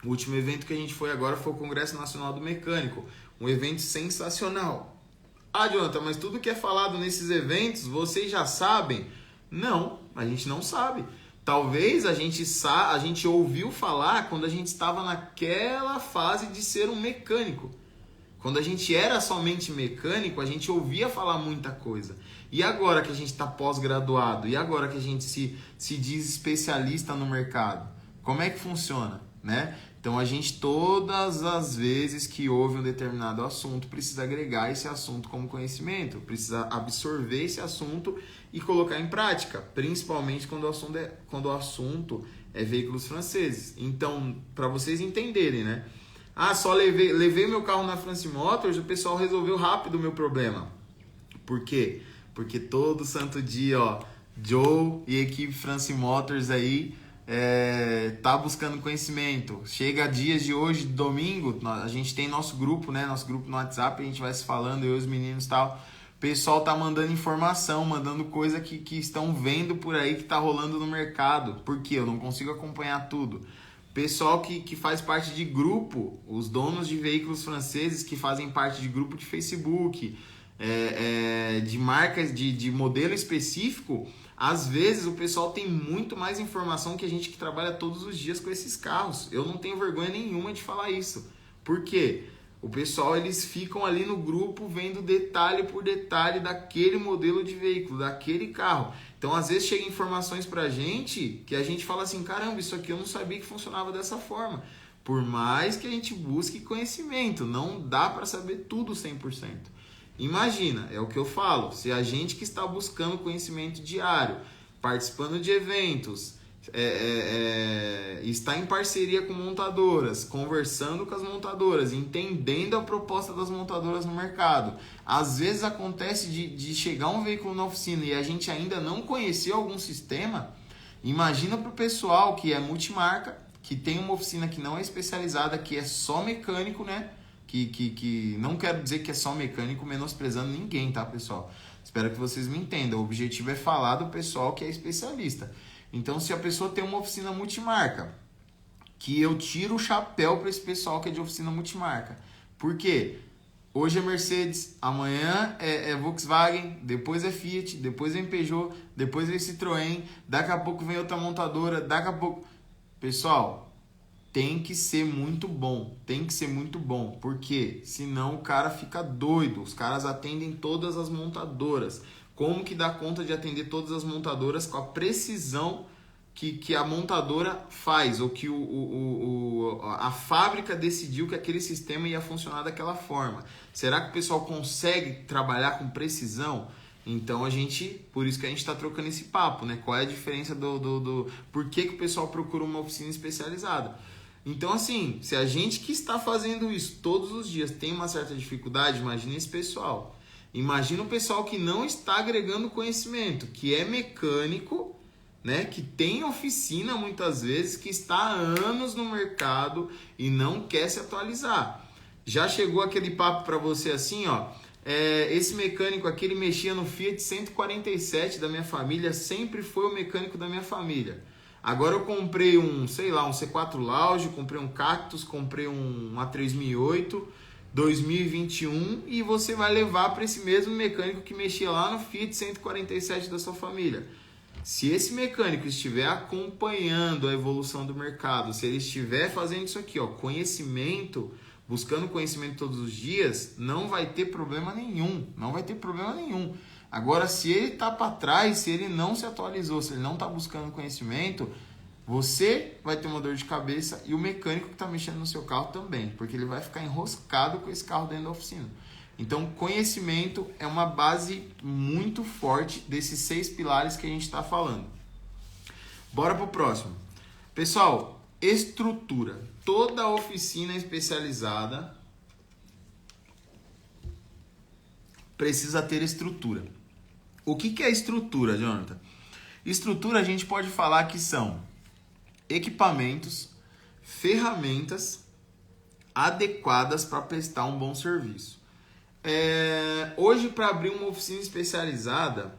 O último evento que a gente foi agora foi o Congresso Nacional do Mecânico. Um evento sensacional. Jonathan, mas tudo que é falado nesses eventos, vocês já sabem? Não, a gente não sabe. Talvez a gente ouviu falar quando a gente estava naquela fase de ser um mecânico. Quando a gente era somente mecânico, a gente ouvia falar muita coisa. E agora que a gente está pós-graduado? E agora que a gente se diz especialista no mercado? Como é que funciona, né? Então a gente, todas as vezes que ouve um determinado assunto, precisa agregar esse assunto como conhecimento, precisa absorver esse assunto e colocar em prática, principalmente quando o assunto é veículos franceses. Então, para vocês entenderem, né? Só levei meu carro na France Motors, o pessoal resolveu rápido o meu problema. Por quê? Porque todo santo dia, Joe e equipe France Motors aí tá buscando conhecimento. Chega dias de hoje, domingo, a gente tem nosso grupo, né? Nosso grupo no WhatsApp, a gente vai se falando, eu e os meninos e tal. O pessoal tá mandando informação, mandando coisa que estão vendo por aí, que tá rolando no mercado. Por quê? Eu não consigo acompanhar tudo. Pessoal que faz parte de grupo, os donos de veículos franceses que fazem parte de grupo de Facebook, de marcas, de modelo específico, às vezes o pessoal tem muito mais informação que a gente que trabalha todos os dias com esses carros. Eu não tenho vergonha nenhuma de falar isso. Por quê? O pessoal, eles ficam ali no grupo vendo detalhe por detalhe daquele modelo de veículo, daquele carro. Então, às vezes, chegam informações pra gente que a gente fala assim, caramba, isso aqui eu não sabia que funcionava dessa forma. Por mais que a gente busque conhecimento, não dá para saber tudo 100%. Imagina, é o que eu falo, se a gente que está buscando conhecimento diário, participando de eventos, está em parceria com montadoras, conversando com as montadoras, entendendo a proposta das montadoras no mercado. Às vezes acontece de chegar um veículo na oficina e a gente ainda não conheceu algum sistema. Imagina para o pessoal que é multimarca, que tem uma oficina que não é especializada, que é só mecânico, né? Que não quero dizer que é só mecânico, menosprezando ninguém, tá, pessoal? Espero que vocês me entendam. O objetivo é falar do pessoal que é especialista. Então, se a pessoa tem uma oficina multimarca, que eu tiro o chapéu para esse pessoal que é de oficina multimarca. Por quê? Hoje é Mercedes, amanhã é Volkswagen, depois é Fiat, depois vem Peugeot, depois vem Citroën, daqui a pouco vem outra montadora, daqui a pouco... Pessoal, tem que ser muito bom, porque senão o cara fica doido. Os caras atendem todas as montadoras. Como que dá conta de atender todas as montadoras com a precisão que a montadora faz, ou que a fábrica decidiu que aquele sistema ia funcionar daquela forma? Será que o pessoal consegue trabalhar com precisão? Então por isso que a gente está trocando esse papo, né? Qual é a diferença por que o pessoal procura uma oficina especializada? Então, assim, se a gente que está fazendo isso todos os dias tem uma certa dificuldade, imagina esse pessoal. Imagina o pessoal que não está agregando conhecimento, que é mecânico, né? Que tem oficina muitas vezes, que está há anos no mercado e não quer se atualizar. Já chegou aquele papo para você assim, ó, esse mecânico aqui, ele mexia no Fiat 147 da minha família, sempre foi o mecânico da minha família. Agora eu comprei um C4 Lounge, comprei um Cactus, comprei um A3008, 2021, e você vai levar para esse mesmo mecânico que mexia lá no Fiat 147 da sua família. Se esse mecânico estiver acompanhando a evolução do mercado, se ele estiver fazendo isso aqui, ó, conhecimento, buscando conhecimento todos os dias, não vai ter problema nenhum, Agora, se ele está para trás, se ele não se atualizou, se ele não está buscando conhecimento, você vai ter uma dor de cabeça e o mecânico que está mexendo no seu carro também, porque ele vai ficar enroscado com esse carro dentro da oficina. Então, conhecimento é uma base muito forte desses 6 pilares que a gente está falando. Bora para o próximo. Pessoal, estrutura. Toda oficina especializada precisa ter estrutura. O que é estrutura, Jonathan? Estrutura a gente pode falar que são equipamentos, ferramentas adequadas para prestar um bom serviço. Hoje, para abrir uma oficina especializada,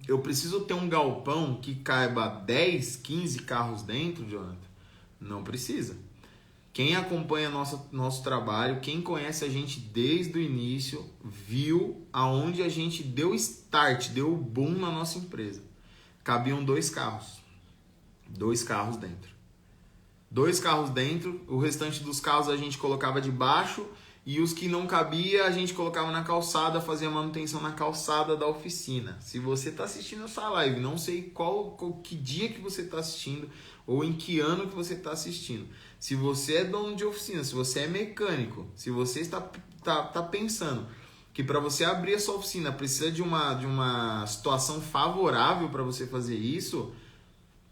eu preciso ter um galpão que caiba 10, 15 carros dentro, Jonathan? Não precisa. Quem acompanha nosso trabalho, quem conhece a gente desde o início, viu aonde a gente deu start, deu boom na nossa empresa. Cabiam 2 carros. 2 carros dentro. 2 carros dentro, o restante dos carros a gente colocava debaixo e os que não cabia a gente colocava na calçada, fazia manutenção na calçada da oficina. Se você está assistindo essa live, não sei que dia que você está assistindo ou em que ano que você está assistindo. Se você é dono de oficina, se você é mecânico, se você está pensando que para você abrir a sua oficina precisa de uma situação favorável para você fazer isso,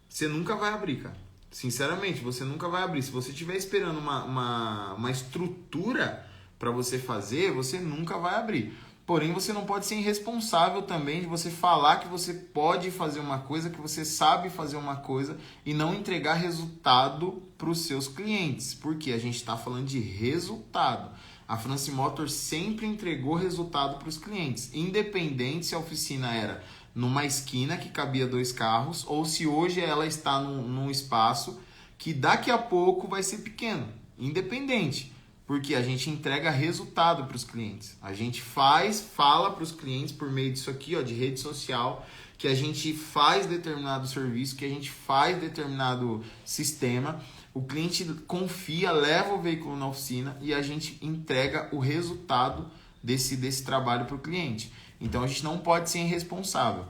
você nunca vai abrir, cara. Sinceramente, você nunca vai abrir. Se você estiver esperando uma estrutura para você fazer, você nunca vai abrir. Porém, você não pode ser irresponsável também de você falar que você pode fazer uma coisa, que você sabe fazer uma coisa e não entregar resultado para os seus clientes. Porque a gente está falando de resultado. A France Motors sempre entregou resultado para os clientes, independente se a oficina era numa esquina que cabia 2 carros ou se hoje ela está num espaço que daqui a pouco vai ser pequeno, independente. Porque a gente entrega resultado para os clientes. A gente fala para os clientes por meio disso aqui, ó, de rede social, que a gente faz determinado serviço, que a gente faz determinado sistema. O cliente confia, leva o veículo na oficina e a gente entrega o resultado desse trabalho para o cliente. Então a gente não pode ser irresponsável.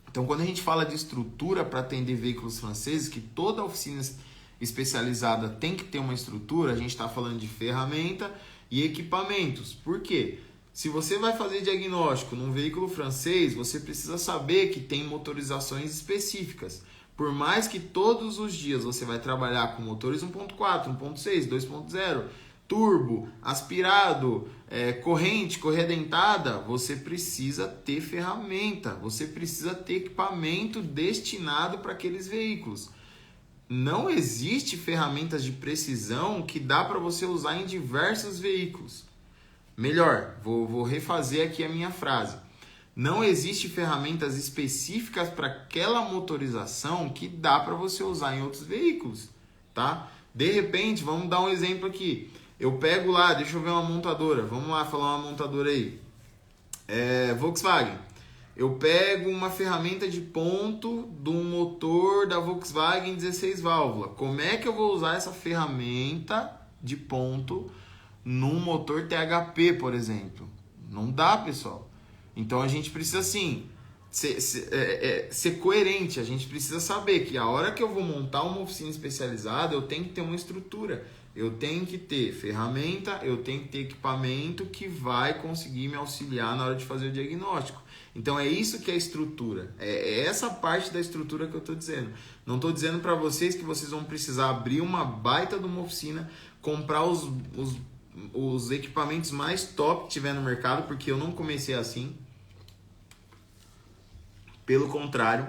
Então quando a gente fala de estrutura para atender veículos franceses, que toda oficina especializada tem que ter uma estrutura, a gente está falando de ferramenta e equipamentos. Por quê? Se você vai fazer diagnóstico num veículo francês, você precisa saber que tem motorizações específicas. Por mais que todos os dias você vai trabalhar com motores 1.4, 1.6, 2.0, turbo, aspirado, corrente, correia dentada, você precisa ter ferramenta, você precisa ter equipamento destinado para aqueles veículos. Não existe ferramentas de precisão que dá para você usar em diversos veículos. Melhor, vou refazer aqui a minha frase. Não existe ferramentas específicas para aquela motorização que dá para você usar em outros veículos, tá? De repente, vamos dar um exemplo aqui. Eu pego lá, deixa eu ver uma montadora. Vamos lá falar uma montadora aí. Volkswagen. Eu pego uma ferramenta de ponto de um motor da Volkswagen 16 válvula. Como é que eu vou usar essa ferramenta de ponto num motor THP, por exemplo? Não dá, pessoal. Então a gente precisa assim ser coerente. A gente precisa saber que a hora que eu vou montar uma oficina especializada, eu tenho que ter uma estrutura. Eu tenho que ter ferramenta, eu tenho que ter equipamento que vai conseguir me auxiliar na hora de fazer o diagnóstico. Então é isso que é a estrutura. É essa parte da estrutura que eu estou dizendo. Não estou dizendo para vocês que vocês vão precisar abrir uma baita de uma oficina, comprar os equipamentos mais top que tiver no mercado, porque eu não comecei assim. Pelo contrário,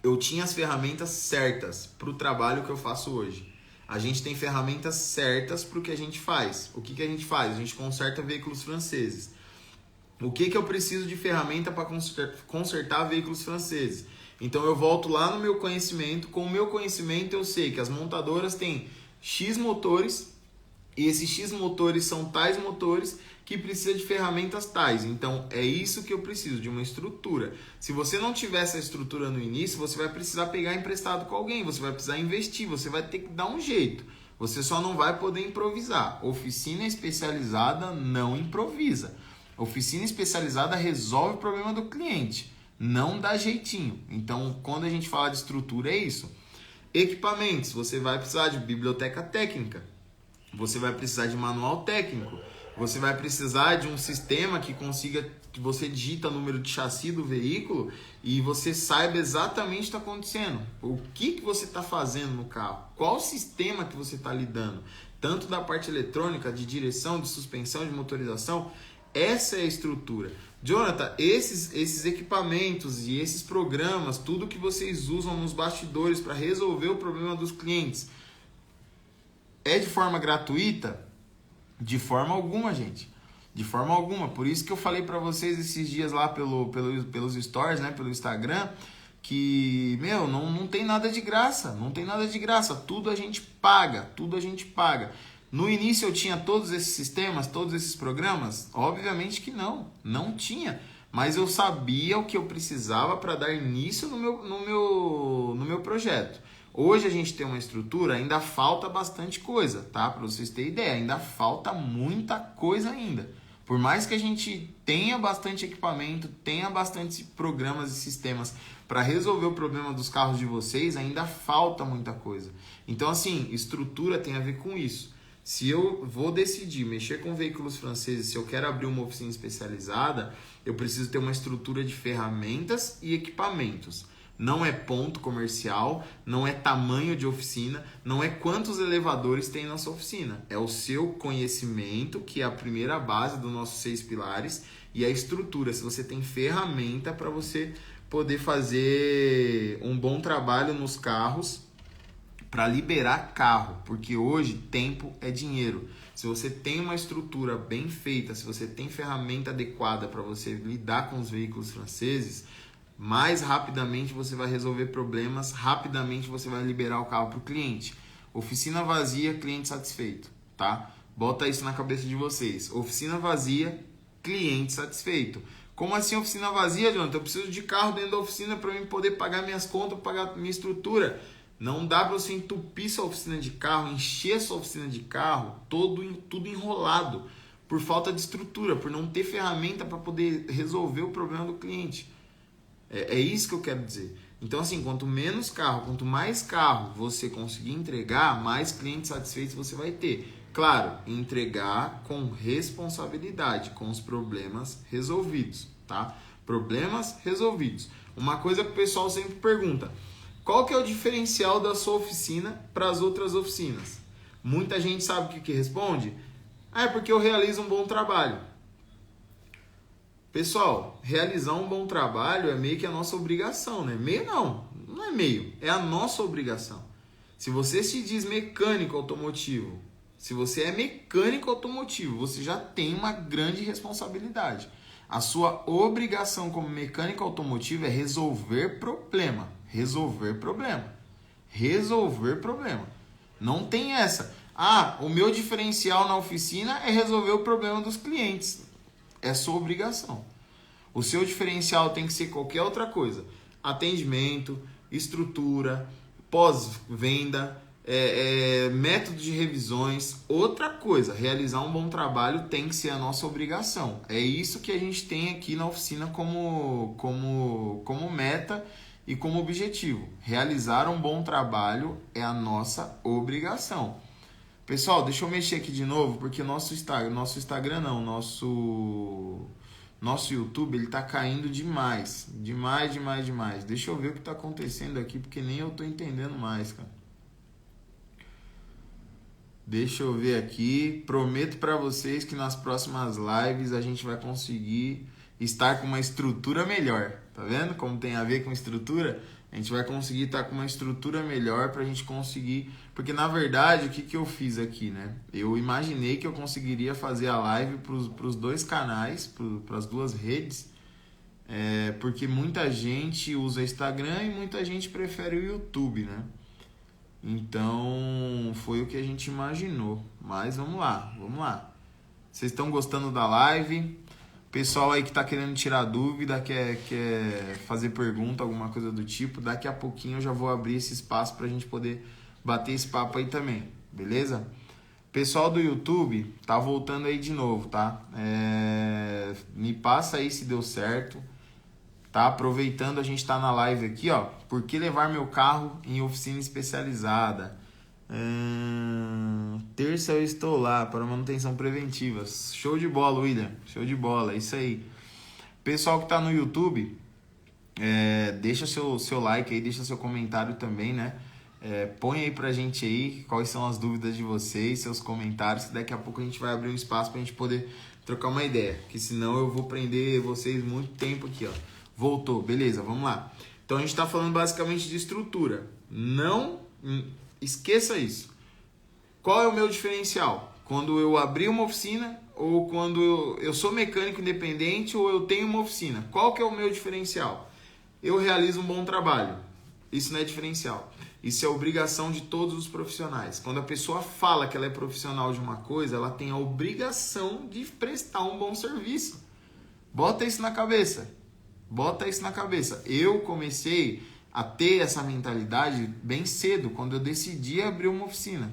eu tinha as ferramentas certas para o trabalho que eu faço hoje. A gente tem ferramentas certas para o que a gente faz. O que a gente faz? A gente conserta veículos franceses. O que eu preciso de ferramenta para consertar veículos franceses? Então eu volto lá no meu conhecimento. Com o meu conhecimento eu sei que as montadoras têm X motores e esses X motores são tais motores que precisam de ferramentas tais. Então é isso que eu preciso, de uma estrutura. Se você não tiver essa estrutura no início, você vai precisar pegar emprestado com alguém, você vai precisar investir, você vai ter que dar um jeito. Você só não vai poder improvisar. Oficina especializada não improvisa. Oficina especializada resolve o problema do cliente, não dá jeitinho. Então, quando a gente fala de estrutura, é isso. Equipamentos, você vai precisar de biblioteca técnica, você vai precisar de manual técnico, você vai precisar de um sistema que consiga, que você digita o número de chassi do veículo e você saiba exatamente o que está acontecendo. O que você está fazendo no carro, qual sistema que você está lidando, tanto da parte eletrônica, de direção, de suspensão, de motorização. Essa é a estrutura. Jonathan, esses equipamentos e esses programas, tudo que vocês usam nos bastidores para resolver o problema dos clientes, é de forma gratuita? De forma alguma, gente. De forma alguma. Por isso que eu falei para vocês esses dias lá pelos stories, né, pelo Instagram, que, não tem nada de graça. Não tem nada de graça. Tudo a gente paga. Tudo a gente paga. No início eu tinha todos esses sistemas, todos esses programas? Obviamente que não tinha. Mas eu sabia o que eu precisava para dar início no meu projeto. Hoje a gente tem uma estrutura, ainda falta bastante coisa, tá? Para vocês terem ideia, ainda falta muita coisa ainda. Por mais que a gente tenha bastante equipamento, tenha bastante programas e sistemas para resolver o problema dos carros de vocês, ainda falta muita coisa. Então, assim, estrutura tem a ver com isso. Se eu vou decidir mexer com veículos franceses, se eu quero abrir uma oficina especializada, eu preciso ter uma estrutura de ferramentas e equipamentos. Não é ponto comercial, não é tamanho de oficina, não é quantos elevadores tem na sua oficina. É o seu conhecimento, que é a primeira base dos nossos 6 pilares, e a estrutura, se você tem ferramenta para você poder fazer um bom trabalho nos carros, para liberar carro, porque hoje tempo é dinheiro. Se você tem uma estrutura bem feita, se você tem ferramenta adequada para você lidar com os veículos franceses, mais rapidamente você vai resolver problemas, rapidamente você vai liberar o carro para o cliente. Oficina vazia, cliente satisfeito, tá? Bota isso na cabeça de vocês. Oficina vazia, cliente satisfeito. Como assim oficina vazia, Jonathan? Eu preciso de carro dentro da oficina para eu poder pagar minhas contas, pagar minha estrutura. Não dá para você entupir sua oficina de carro, encher sua oficina de carro, tudo enrolado, por falta de estrutura, por não ter ferramenta para poder resolver o problema do cliente. É isso que eu quero dizer. Então, assim, quanto menos carro, quanto mais carro você conseguir entregar, mais clientes satisfeitos você vai ter. Claro, entregar com responsabilidade, com os problemas resolvidos, tá? Problemas resolvidos. Uma coisa que o pessoal sempre pergunta: qual que é o diferencial da sua oficina para as outras oficinas? Muita gente sabe o que responde? É porque eu realizo um bom trabalho. Pessoal, realizar um bom trabalho é meio que a nossa obrigação, né? Meio não é meio, é a nossa obrigação. Se você se diz mecânico automotivo, se você é mecânico automotivo, você já tem uma grande responsabilidade. A sua obrigação como mecânico automotivo é resolver problema. Resolver problema. Resolver problema. Não tem essa. Ah, o meu diferencial na oficina é resolver o problema dos clientes. É sua obrigação. O seu diferencial tem que ser qualquer outra coisa. Atendimento, estrutura, pós-venda, método de revisões. Outra coisa, realizar um bom trabalho tem que ser a nossa obrigação. É isso que a gente tem aqui na oficina como meta e como objetivo. Realizar um bom trabalho é a nossa obrigação. Pessoal, deixa eu mexer aqui de novo, porque nosso YouTube, ele tá caindo demais. Demais. Deixa eu ver o que tá acontecendo aqui, porque nem eu tô entendendo mais, cara. Deixa eu ver aqui. Prometo pra vocês que nas próximas lives a gente vai conseguir estar com uma estrutura melhor. Tá vendo como tem a ver com estrutura? A gente vai conseguir estar com uma estrutura melhor pra gente conseguir... Porque, na verdade, o que eu fiz aqui, né? Eu imaginei que eu conseguiria fazer a live pros dois canais, pras duas redes, porque muita gente usa Instagram e muita gente prefere o YouTube, né? Então, foi o que a gente imaginou. Mas vamos lá. Vocês estão gostando da live? Pessoal aí que tá querendo tirar dúvida, quer fazer pergunta, alguma coisa do tipo, daqui a pouquinho eu já vou abrir esse espaço pra gente poder bater esse papo aí também, beleza? Pessoal do YouTube, tá voltando aí de novo, tá? Me passa aí se deu certo, tá? Aproveitando a gente tá na live aqui, ó. Por que levar meu carro em oficina especializada? Terça eu estou lá para manutenção preventiva. Show de bola, William. Show de bola, é isso aí. Pessoal que tá no YouTube, deixa seu like aí, deixa seu comentário também, né? Põe aí pra gente aí quais são as dúvidas de vocês, seus comentários, que daqui a pouco a gente vai abrir um espaço pra gente poder trocar uma ideia, que senão eu vou prender vocês muito tempo aqui, ó. Voltou, beleza, vamos lá. Então a gente tá falando basicamente de estrutura. Não esqueça isso. Qual é o meu diferencial? Quando eu abrir uma oficina ou quando eu sou mecânico independente ou eu tenho uma oficina? Qual que é o meu diferencial? Eu realizo um bom trabalho. Isso não é diferencial. Isso é obrigação de todos os profissionais. Quando a pessoa fala que ela é profissional de uma coisa, ela tem a obrigação de prestar um bom serviço. Bota isso na cabeça. Eu comecei a ter essa mentalidade bem cedo, quando eu decidi abrir uma oficina.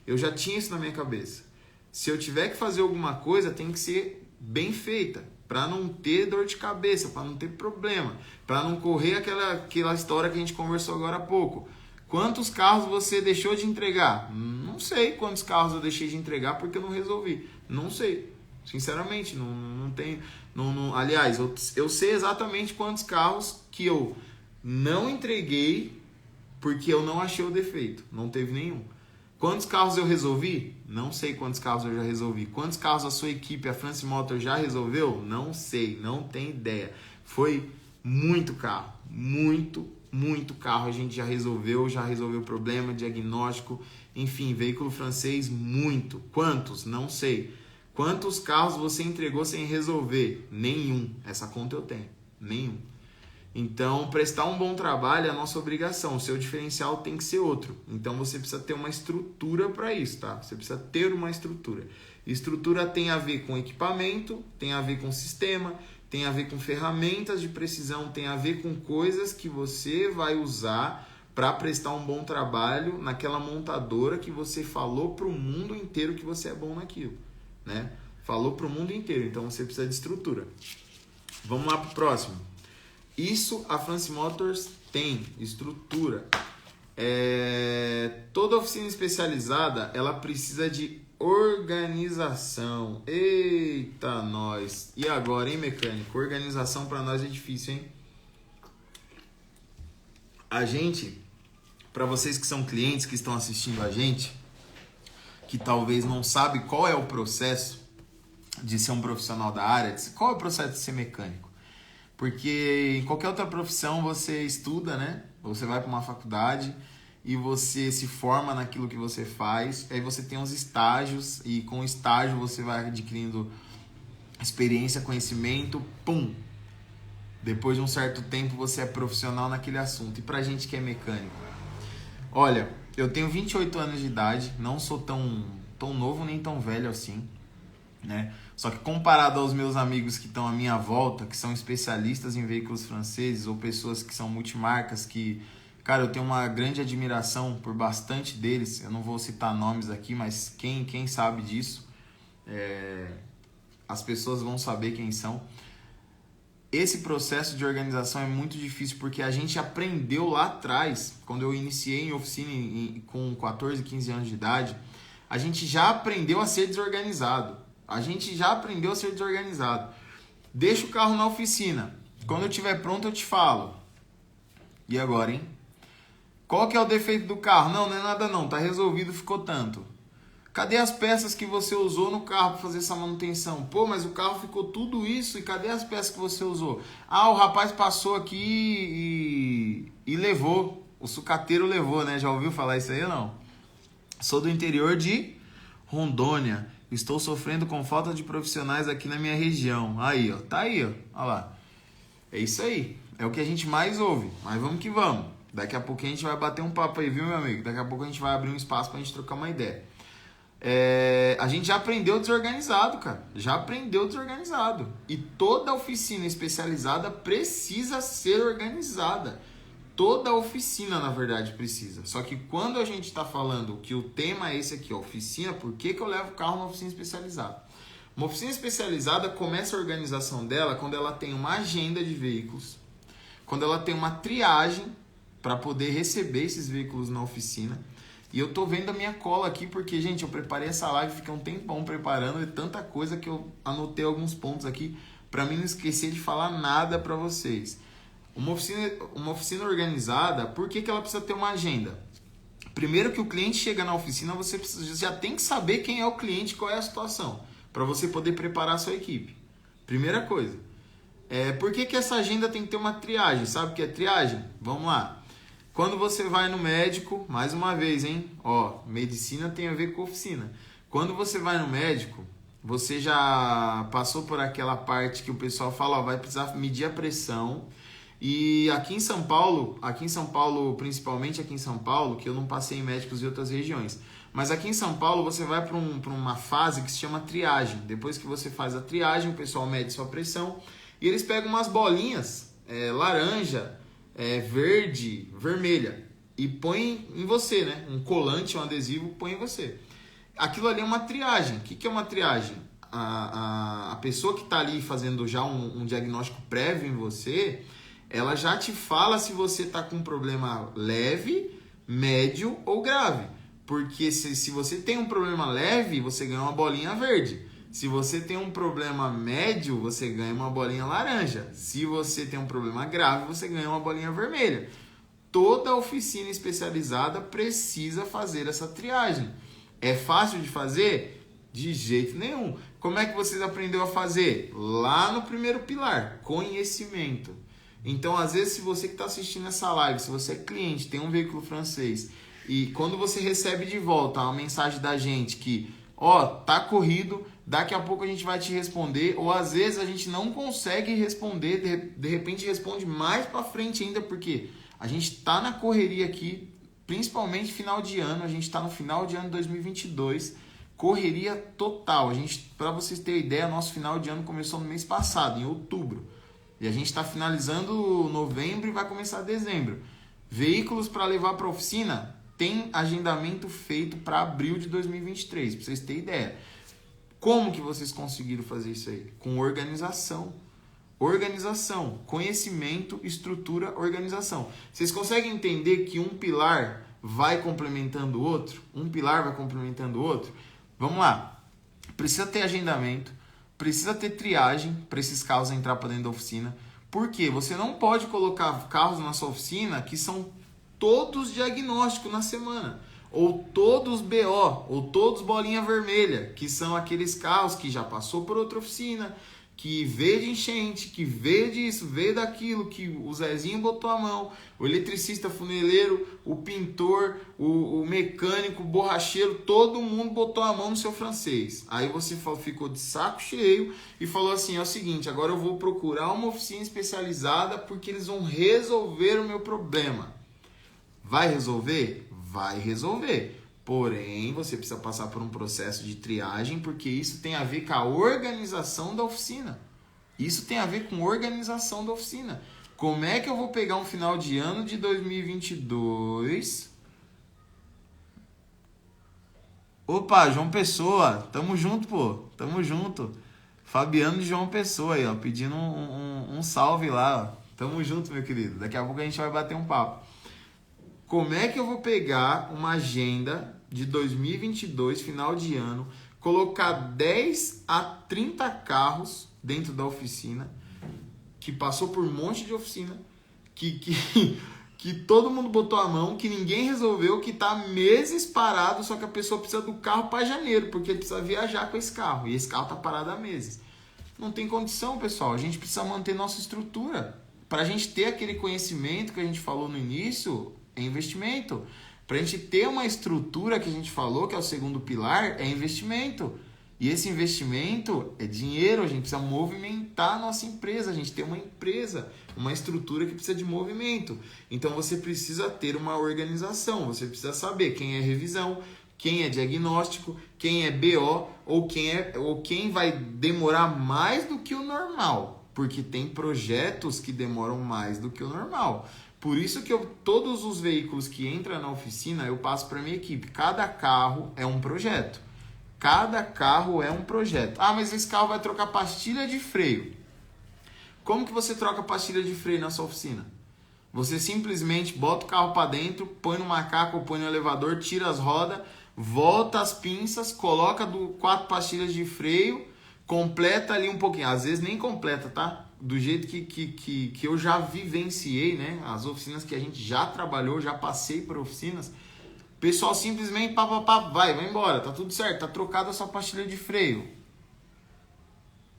Eu já tinha isso na minha cabeça. Se eu tiver que fazer alguma coisa, tem que ser bem feita, para não ter dor de cabeça, para não ter problema, para não correr aquela história que a gente conversou agora há pouco. Quantos carros você deixou de entregar? Não sei quantos carros eu deixei de entregar porque eu não resolvi. Não sei. Sinceramente, não tenho... Aliás, eu sei exatamente quantos carros que eu não entreguei porque eu não achei o defeito. Não teve nenhum. Quantos carros eu resolvi? Não sei quantos carros eu já resolvi. Quantos carros a sua equipe, a France Motor, já resolveu? Não sei, não tenho ideia. Foi muito carro, muito carro a gente já resolveu problema, diagnóstico, enfim, veículo francês, muito. Quantos? Não sei. Quantos carros você entregou sem resolver? Nenhum. Essa conta eu tenho. Nenhum. Então, prestar um bom trabalho é a nossa obrigação. O seu diferencial tem que ser outro. Então, você precisa ter uma estrutura para isso, tá? Você precisa ter uma estrutura. Estrutura tem a ver com equipamento, tem a ver com sistema, tem a ver com ferramentas de precisão, tem a ver com coisas que você vai usar para prestar um bom trabalho naquela montadora que você falou para o mundo inteiro que você é bom naquilo, né? Falou para o mundo inteiro. Então, você precisa de estrutura. Vamos lá para o próximo. Isso a France Motors tem, estrutura. Toda oficina especializada, ela precisa de organização. Eita, nós. E agora, hein, mecânico? Organização para nós é difícil, hein? A gente, para vocês que são clientes, que estão assistindo a gente, que talvez não sabe qual é o processo de ser um profissional da área, qual é o processo de ser mecânico? Porque em qualquer outra profissão você estuda, né? Você vai para uma faculdade e você se forma naquilo que você faz. Aí você tem uns estágios e com o estágio você vai adquirindo experiência, conhecimento, pum! Depois de um certo tempo você é profissional naquele assunto. E pra gente que é mecânico? Olha, eu tenho 28 anos de idade, não sou tão novo nem tão velho assim, né? Só que comparado aos meus amigos que estão à minha volta, que são especialistas em veículos franceses ou pessoas que são multimarcas, que, cara, eu tenho uma grande admiração por bastante deles, eu não vou citar nomes aqui, mas quem sabe disso, as pessoas vão saber quem são. Esse processo de organização é muito difícil porque a gente aprendeu lá atrás, quando eu iniciei em oficina com 14, 15 anos de idade, a gente já aprendeu a ser desorganizado. Deixa o carro na oficina. Quando eu estiver pronto, eu te falo. E agora, hein? Qual que é o defeito do carro? Não é nada não. Tá resolvido, ficou tanto. Cadê as peças que você usou no carro para fazer essa manutenção? Pô, mas o carro ficou tudo isso. E cadê as peças que você usou? Ah, o rapaz passou aqui e levou. O sucateiro levou, né? Já ouviu falar isso aí ou não? Sou do interior de Rondônia. Estou sofrendo com falta de profissionais aqui na minha região. Aí, ó. Tá aí, ó. Olha lá. É isso aí. É o que a gente mais ouve. Mas vamos que vamos. Daqui a pouco a gente vai bater um papo aí, viu, meu amigo? Daqui a pouco a gente vai abrir um espaço pra gente trocar uma ideia. A gente já aprendeu desorganizado, cara. Já aprendeu desorganizado. E toda oficina especializada precisa ser organizada. Toda oficina, na verdade, precisa. Só que quando a gente está falando que o tema é esse aqui, ó, oficina, por que eu levo o carro numa oficina especializada? Uma oficina especializada começa a organização dela quando ela tem uma agenda de veículos, quando ela tem uma triagem para poder receber esses veículos na oficina. E eu tô vendo a minha cola aqui porque, gente, eu preparei essa live, fiquei um tempão preparando, e tanta coisa que eu anotei alguns pontos aqui para mim não esquecer de falar nada para vocês. Uma oficina organizada, por que ela precisa ter uma agenda? Primeiro que o cliente chega na oficina, você já tem que saber quem é o cliente, qual é a situação, para você poder preparar a sua equipe. Primeira coisa. Por que essa agenda tem que ter uma triagem? Sabe o que é triagem? Vamos lá. Quando você vai no médico, mais uma vez, hein? Ó, medicina tem a ver com oficina. Quando você vai no médico, você já passou por aquela parte que o pessoal fala, ó, vai precisar medir a pressão. E aqui em São Paulo, principalmente aqui em São Paulo, que eu não passei em médicos de outras regiões, mas aqui em São Paulo você vai para uma fase que se chama triagem. Depois que você faz a triagem, o pessoal mede sua pressão e eles pegam umas bolinhas laranja, verde, vermelha e põem em você, né? Um colante, um adesivo, põe em você. Aquilo ali é uma triagem. O que é uma triagem? A pessoa que está ali fazendo já um diagnóstico prévio em você, ela já te fala se você está com um problema leve, médio ou grave. Porque se você tem um problema leve, você ganha uma bolinha verde. Se você tem um problema médio, você ganha uma bolinha laranja. Se você tem um problema grave, você ganha uma bolinha vermelha. Toda oficina especializada precisa fazer essa triagem. É fácil de fazer? De jeito nenhum. Como é que vocês aprenderam a fazer? Lá no primeiro pilar, conhecimento. Então, às vezes, se você que está assistindo essa live, se você é cliente, tem um veículo francês, e quando você recebe de volta uma mensagem da gente que, ó, tá corrido, daqui a pouco a gente vai te responder, ou às vezes a gente não consegue responder, de repente responde mais para frente ainda, porque a gente tá na correria aqui, principalmente final de ano, a gente tá no final de ano de 2022, correria total. A gente, para vocês terem ideia, nosso final de ano começou no mês passado, em outubro, e a gente está finalizando novembro e vai começar dezembro. Veículos para levar para oficina tem agendamento feito para abril de 2023, para vocês terem ideia. Como que vocês conseguiram fazer isso aí? Com organização. Organização, conhecimento, estrutura, organização. Vocês conseguem entender que um pilar vai complementando o outro? Um pilar vai complementando o outro? Vamos lá. Precisa ter agendamento, precisa ter triagem para esses carros entrar para dentro da oficina. Por quê? Você não pode colocar carros na sua oficina que são todos diagnósticos na semana. Ou todos BO, ou todos bolinha vermelha, que são aqueles carros que já passou por outra oficina, que veio de enchente, que veio disso, veio daquilo, que o Zezinho botou a mão, o eletricista, funeleiro, o pintor, o mecânico, o borracheiro, todo mundo botou a mão no seu francês. Aí você ficou de saco cheio e falou assim, é o seguinte, agora eu vou procurar uma oficina especializada porque eles vão resolver o meu problema. Vai resolver? Vai resolver. Porém, você precisa passar por um processo de triagem, porque isso tem a ver com a organização da oficina. Isso tem a ver com organização da oficina. Como é que eu vou pegar um final de ano de 2022? Opa, João Pessoa, tamo junto, pô, tamo junto. Fabiano de João Pessoa aí, ó, pedindo um salve lá, ó. Tamo junto, meu querido. Daqui a pouco a gente vai bater um papo. Como é que eu vou pegar uma agenda de 2022, final de ano, colocar 10 a 30 carros dentro da oficina, que passou por um monte de oficina, que todo mundo botou a mão, que ninguém resolveu, que está meses parado, só que a pessoa precisa do carro para janeiro, porque precisa viajar com esse carro, e esse carro está parado há meses. Não tem condição, pessoal. A gente precisa manter nossa estrutura. Para a gente ter aquele conhecimento que a gente falou no início, é investimento. Para a gente ter uma estrutura que a gente falou, que é o segundo pilar, é investimento. E esse investimento é dinheiro, a gente precisa movimentar a nossa empresa. A gente tem uma empresa, uma estrutura que precisa de movimento. Então você precisa ter uma organização, você precisa saber quem é revisão, quem é diagnóstico, quem é BO ou quem vai demorar mais do que o normal. Porque tem projetos que demoram mais do que o normal. Por isso que todos os veículos que entram na oficina, eu passo para a minha equipe. Cada carro é um projeto. Cada carro é um projeto. Ah, mas esse carro vai trocar pastilha de freio. Como que você troca pastilha de freio na sua oficina? Você simplesmente bota o carro para dentro, põe no macaco ou põe no elevador, tira as rodas, volta as pinças, coloca 4 pastilhas de freio, completa ali um pouquinho. Às vezes nem completa, tá? Do jeito que eu já vivenciei, né? As oficinas que a gente já trabalhou, já passei por oficinas. O pessoal simplesmente vai embora, tá tudo certo, tá trocada a sua pastilha de freio.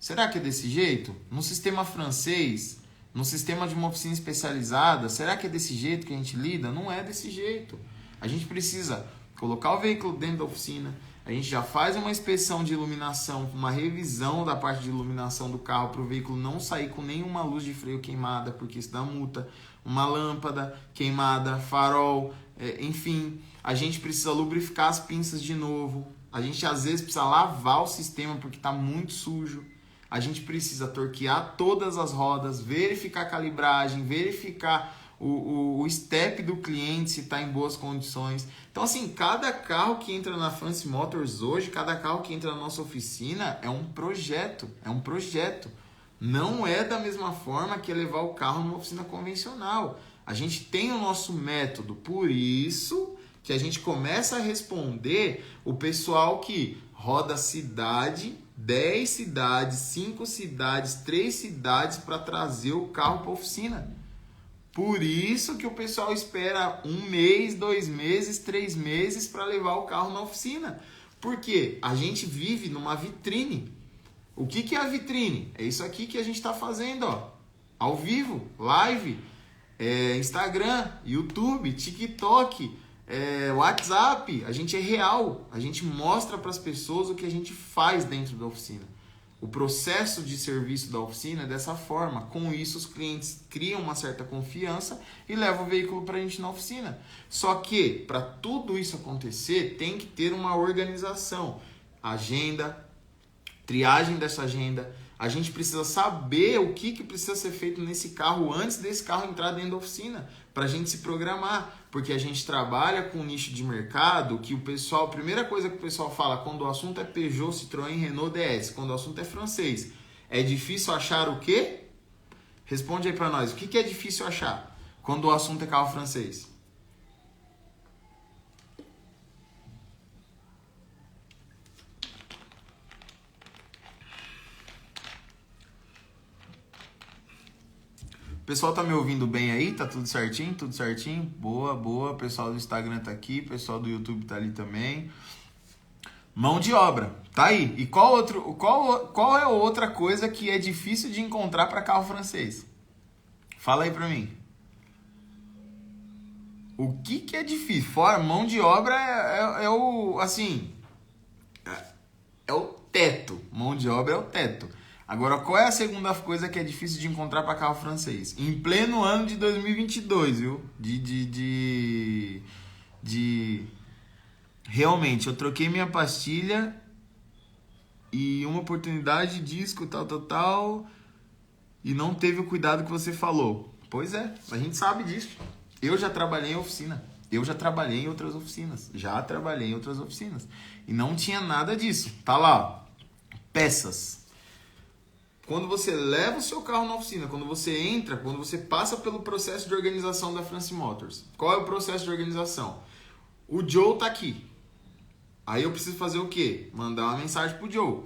Será que é desse jeito? No sistema francês, no sistema de uma oficina especializada, será que é desse jeito que a gente lida? Não é desse jeito. A gente precisa colocar o veículo dentro da oficina, a gente já faz uma inspeção de iluminação, uma revisão da parte de iluminação do carro para o veículo não sair com nenhuma luz de freio queimada, porque isso dá multa, uma lâmpada queimada, farol, enfim. A gente precisa lubrificar as pinças de novo, a gente às vezes precisa lavar o sistema porque está muito sujo, a gente precisa torquear todas as rodas, verificar a calibragem, verificar o step do cliente, se está em boas condições. Então, assim, cada carro que entra na France Motors hoje, cada carro que entra na nossa oficina é um projeto, Não é da mesma forma que levar o carro numa oficina convencional. A gente tem o nosso método, por isso que a gente começa a responder o pessoal que roda cidade, 10 cidades, 5 cidades, 3 cidades para trazer o carro para a oficina. Por isso que o pessoal espera 1 mês, 2 meses, 3 meses para levar o carro na oficina. Porque a gente vive numa vitrine. O que é a vitrine? É isso aqui que a gente está fazendo, ó, ao vivo, live, Instagram, YouTube, TikTok, WhatsApp, a gente é real, a gente mostra para as pessoas o que a gente faz dentro da oficina. O processo de serviço da oficina é dessa forma. Com isso, os clientes criam uma certa confiança e levam o veículo para a gente na oficina. Só que, para tudo isso acontecer, tem que ter uma organização. Agenda, triagem dessa agenda. A gente precisa saber o que precisa ser feito nesse carro antes desse carro entrar dentro da oficina, para a gente se programar. Porque a gente trabalha com um nicho de mercado que o pessoal, a primeira coisa que o pessoal fala quando o assunto é Peugeot, Citroën, Renault, DS, quando o assunto é francês, é difícil achar o quê? Responde aí para nós, o que é difícil achar quando o assunto é carro francês? O pessoal tá me ouvindo bem aí? Tá tudo certinho? Tudo certinho? Boa, boa. O pessoal do Instagram tá aqui, o pessoal do YouTube tá ali também. Mão de obra, tá aí. E qual é a outra coisa que é difícil de encontrar para carro francês? Fala aí pra mim. O que é difícil? Fora mão de obra é o, assim, é o teto. Mão de obra é o teto. Agora, qual é a segunda coisa que é difícil de encontrar para carro francês? Em pleno ano de 2022, viu? Realmente, eu troquei minha pastilha e uma oportunidade, disco, tal, e não teve o cuidado que você falou. Pois é, a gente sabe disso. Eu já trabalhei em oficina. Eu já trabalhei em outras oficinas. E não tinha nada disso. Tá lá, peças. Quando você leva o seu carro na oficina, quando você entra, quando você passa pelo processo de organização da France Motors. Qual é o processo de organização? O Joe tá aqui. Aí eu preciso fazer o quê? Mandar uma mensagem pro Joe.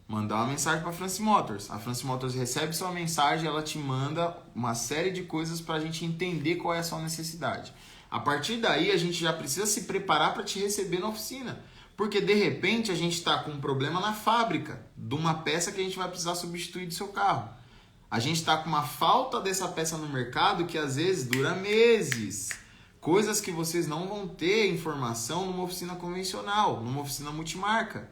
Mandar uma mensagem para a France Motors. A France Motors recebe sua mensagem, ela te manda uma série de coisas para a gente entender qual é a sua necessidade. A partir daí, a gente já precisa se preparar para te receber na oficina. Porque, de repente, a gente está com um problema na fábrica de uma peça que a gente vai precisar substituir do seu carro. A gente está com uma falta dessa peça no mercado que, às vezes, dura meses. Coisas que vocês não vão ter informação numa oficina convencional, numa oficina multimarca.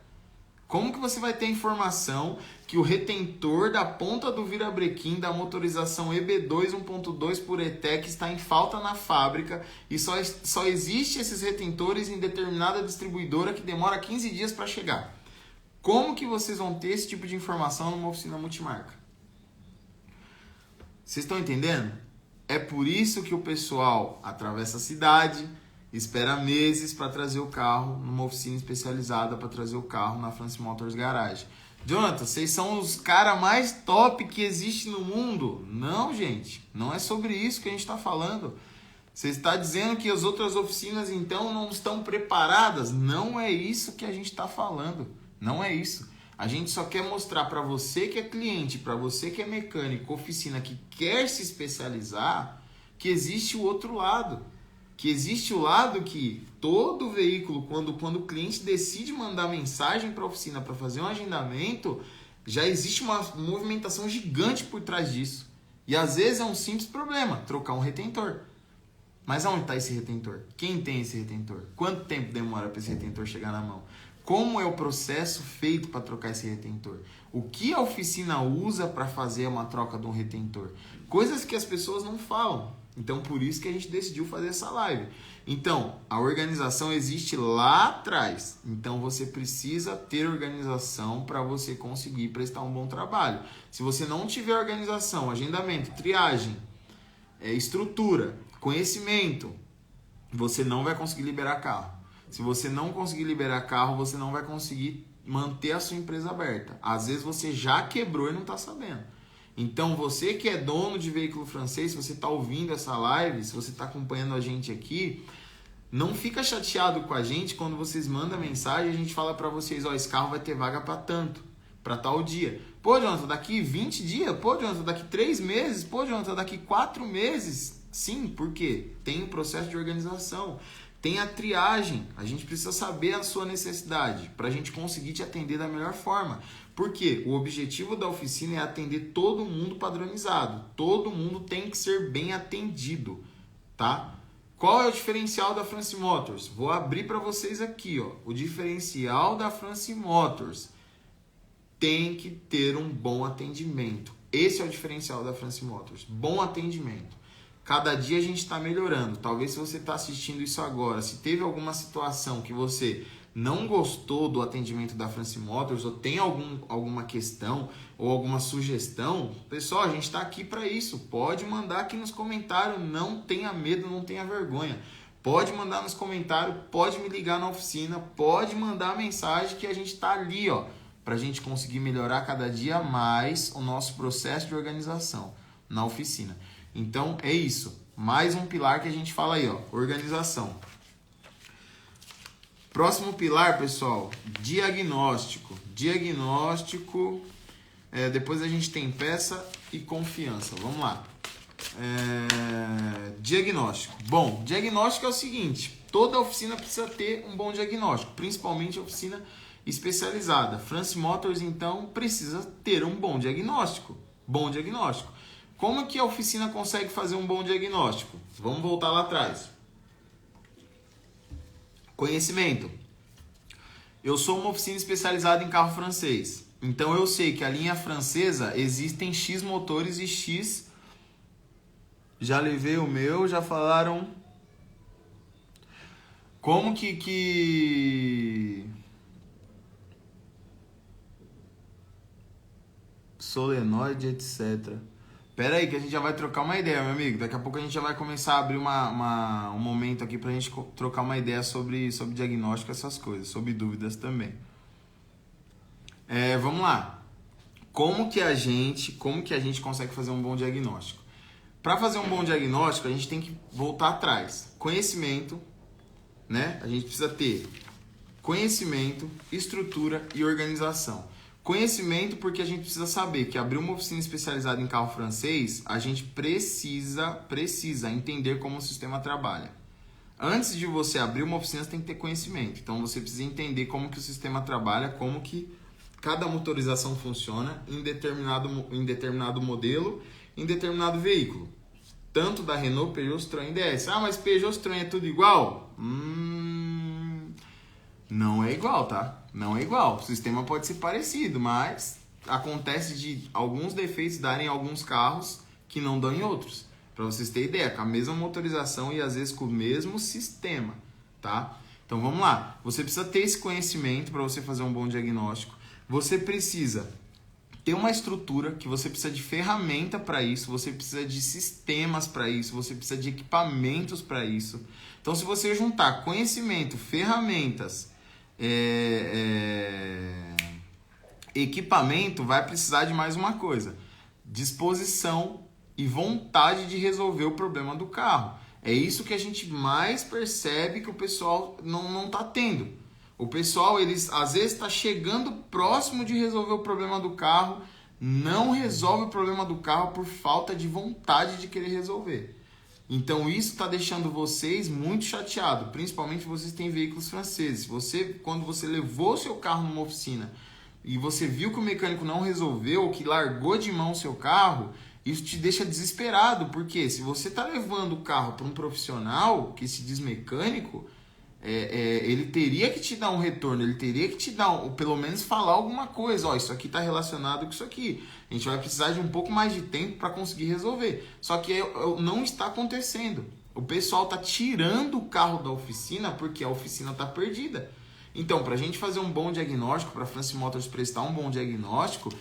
Como que você vai ter informação que o retentor da ponta do virabrequim da motorização EB2 1.2 por ETEC está em falta na fábrica e só existe esses retentores em determinada distribuidora que demora 15 dias para chegar? Como que vocês vão ter esse tipo de informação numa oficina multimarca? Vocês estão entendendo? É por isso que o pessoal atravessa a cidade, espera meses para trazer o carro numa oficina especializada, para trazer o carro na France Motors Garage. Jonathan, vocês são os caras mais top que existe no mundo? Não, gente. Não é sobre isso que a gente está falando. Você está dizendo que as outras oficinas, então, não estão preparadas? Não é isso que a gente está falando. Não é isso. A gente só quer mostrar para você que é cliente, para você que é mecânico, oficina, que quer se especializar, que existe o outro lado. Que existe o lado que todo veículo, quando o cliente decide mandar mensagem para a oficina para fazer um agendamento, já existe uma movimentação gigante por trás disso. E às vezes é um simples problema, trocar um retentor. Mas aonde está esse retentor? Quem tem esse retentor? Quanto tempo demora para esse retentor chegar na mão? Como é o processo feito para trocar esse retentor? O que a oficina usa para fazer uma troca de um retentor? Coisas que as pessoas não falam. Então, por isso que a gente decidiu fazer essa live. Então, a organização existe lá atrás. Então, você precisa ter organização para você conseguir prestar um bom trabalho. Se você não tiver organização, agendamento, triagem, estrutura, conhecimento, você não vai conseguir liberar carro. Se você não conseguir liberar carro, você não vai conseguir manter a sua empresa aberta. Às vezes, você já quebrou e não está sabendo. Então, você que é dono de veículo francês, se você está ouvindo essa live, se você está acompanhando a gente aqui, não fica chateado com a gente quando vocês mandam mensagem e a gente fala para vocês, ó, esse carro vai ter vaga para tanto, para tal dia. Pô, Jonathan, daqui 20 dias? Pô, Jonathan, daqui 3 meses? Pô, Jonathan, daqui 4 meses? Sim, por quê? Tem um processo de organização. Tem a triagem, a gente precisa saber a sua necessidade para a gente conseguir te atender da melhor forma. Porque o objetivo da oficina é atender todo mundo padronizado. Todo mundo tem que ser bem atendido, tá? Qual é o diferencial da France Motors? Vou abrir para vocês aqui, ó. O diferencial da France Motors tem que ter um bom atendimento. Esse é o diferencial da France Motors. Bom atendimento. Cada dia a gente está melhorando. Talvez se você está assistindo isso agora, se teve alguma situação que você não gostou do atendimento da France Motors ou tem alguma questão ou alguma sugestão, pessoal, a gente está aqui para isso. Pode mandar aqui nos comentários, não tenha medo, não tenha vergonha. Pode mandar nos comentários, pode me ligar na oficina, pode mandar mensagem que a gente está ali, ó, para a gente conseguir melhorar cada dia mais o nosso processo de organização na oficina. Então é isso, mais um pilar que a gente fala aí, ó, organização. Próximo pilar, pessoal, diagnóstico. Diagnóstico, depois a gente tem peça e confiança. Vamos lá. Diagnóstico. Bom, diagnóstico é o seguinte, toda oficina precisa ter um bom diagnóstico, principalmente a oficina especializada. France Motors, então, precisa ter um bom diagnóstico. Bom diagnóstico. Como que a oficina consegue fazer um bom diagnóstico? Vamos voltar lá atrás. Conhecimento. Eu sou uma oficina especializada em carro francês. Então eu sei que a linha francesa existem X motores e X... Já levei o meu, já falaram... Como que... Solenoide, etc. Pera aí que a gente já vai trocar uma ideia, meu amigo. Daqui a pouco a gente já vai começar a abrir um momento aqui pra gente trocar uma ideia sobre diagnóstico, essas coisas, sobre dúvidas também. Vamos lá. Como que a gente consegue fazer um bom diagnóstico? Para fazer um bom diagnóstico, a gente tem que voltar atrás. Conhecimento, né? A gente precisa ter conhecimento, estrutura e organização. Conhecimento porque a gente precisa saber que abrir uma oficina especializada em carro francês, a gente precisa entender como o sistema trabalha. Antes de você abrir uma oficina, você tem que ter conhecimento. Então você precisa entender como que o sistema trabalha, como que cada motorização funciona em determinado modelo, em determinado veículo. Tanto da Renault, Peugeot, Citroën, DS. Ah, mas Peugeot, Citroën é tudo igual? Não é igual, tá? Não é igual. O sistema pode ser parecido, mas acontece de alguns defeitos darem em alguns carros que não dão em outros. Para vocês terem ideia, com a mesma motorização e às vezes com o mesmo sistema, tá? Então vamos lá. Você precisa ter esse conhecimento para você fazer um bom diagnóstico. Você precisa ter uma estrutura, que você precisa de ferramenta para isso, você precisa de sistemas para isso, você precisa de equipamentos para isso. Então se você juntar conhecimento, ferramentas, equipamento, vai precisar de mais uma coisa: disposição e vontade de resolver o problema do carro. É isso que a gente mais percebe que o pessoal não está tendo. O pessoal, eles às vezes está chegando próximo de resolver o problema do carro, não resolve o problema do carro por falta de vontade de querer resolver. Então isso está deixando vocês muito chateados, principalmente vocês que têm veículos franceses. Quando você levou seu carro numa oficina e você viu que o mecânico não resolveu, ou que largou de mão o seu carro, isso te deixa desesperado, porque se você está levando o carro para um profissional que se diz mecânico, ele teria que te dar um retorno, ele teria que te dar, ou pelo menos falar alguma coisa, ó, isso aqui está relacionado com isso aqui, a gente vai precisar de um pouco mais de tempo para conseguir resolver. Só que não está acontecendo. O pessoal está tirando o carro da oficina porque a oficina está perdida. Então, para a gente fazer um bom diagnóstico, para a France Motors prestar um bom diagnóstico,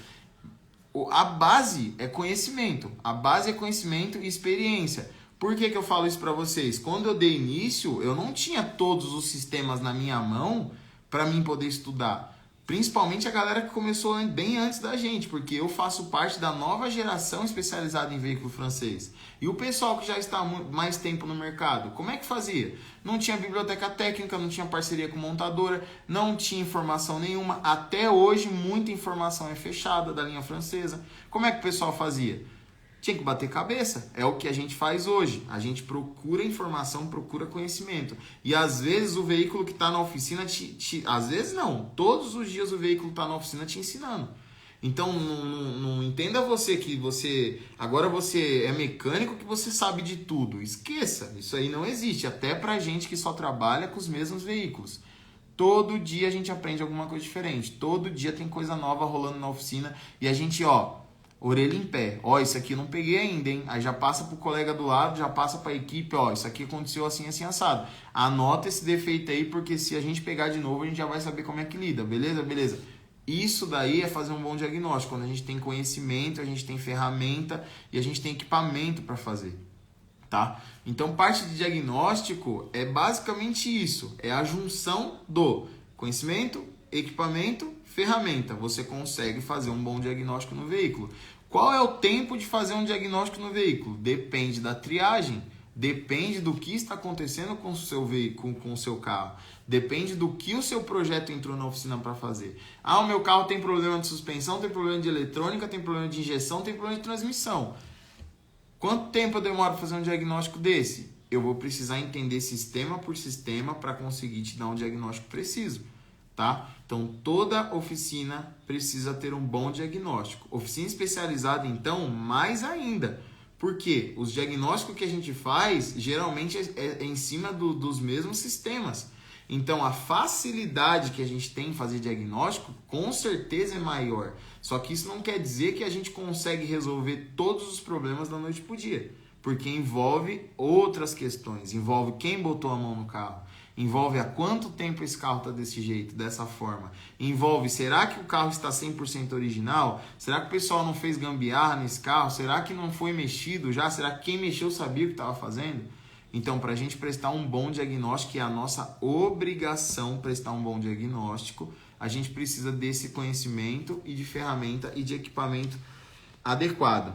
a base é conhecimento. A base é conhecimento e experiência. Por que eu falo isso para vocês? Quando eu dei início, eu não tinha todos os sistemas na minha mão para mim poder estudar. Principalmente a galera que começou bem antes da gente, porque eu faço parte da nova geração especializada em veículo francês. E o pessoal que já está há mais tempo no mercado, como é que fazia? Não tinha biblioteca técnica, não tinha parceria com montadora, não tinha informação nenhuma. Até hoje, muita informação é fechada da linha francesa. Como é que o pessoal fazia? Tinha que bater cabeça. É o que a gente faz hoje. A gente procura informação, procura conhecimento. E às vezes o veículo que está na oficina, às vezes não, todos os dias o veículo está na oficina te ensinando. Então não entenda você que agora você é mecânico, que você sabe de tudo. Esqueça, isso aí não existe, até pra gente que só trabalha com os mesmos veículos. Todo dia a gente aprende alguma coisa diferente, todo dia tem coisa nova rolando na oficina e a gente, orelha em pé. Isso aqui eu não peguei ainda, hein? Aí já passa pro colega do lado, já passa pra equipe, isso aqui aconteceu assim, assim, assado. Anota esse defeito aí, porque se a gente pegar de novo, a gente já vai saber como é que lida, beleza? Beleza. Isso daí é fazer um bom diagnóstico, quando a gente tem conhecimento, a gente tem ferramenta e a gente tem equipamento para fazer, tá? Então, parte de diagnóstico é basicamente isso, é a junção do conhecimento, equipamento, ferramenta. Você consegue fazer um bom diagnóstico no veículo. Qual é o tempo de fazer um diagnóstico no veículo? Depende da triagem, depende do que está acontecendo com o seu veículo, com o seu carro. Depende do que o seu projeto entrou na oficina para fazer. O meu carro tem problema de suspensão, tem problema de eletrônica, tem problema de injeção, tem problema de transmissão. Quanto tempo eu demoro para fazer um diagnóstico desse? Eu vou precisar entender sistema por sistema para conseguir te dar um diagnóstico preciso, tá? Então, toda oficina precisa ter um bom diagnóstico. Oficina especializada, então, mais ainda. Porque os diagnósticos que a gente faz, geralmente, é em cima dos mesmos sistemas. Então, a facilidade que a gente tem em fazer diagnóstico, com certeza é maior. Só que isso não quer dizer que a gente consegue resolver todos os problemas da noite para o dia. Porque envolve outras questões. Envolve quem botou a mão no carro. Envolve há quanto tempo esse carro está desse jeito, dessa forma. Envolve, será que o carro está 100% original? Será que o pessoal não fez gambiarra nesse carro? Será que não foi mexido já? Será que quem mexeu sabia o que estava fazendo? Então, para a gente prestar um bom diagnóstico, que é a nossa obrigação prestar um bom diagnóstico, a gente precisa desse conhecimento e de ferramenta e de equipamento adequado.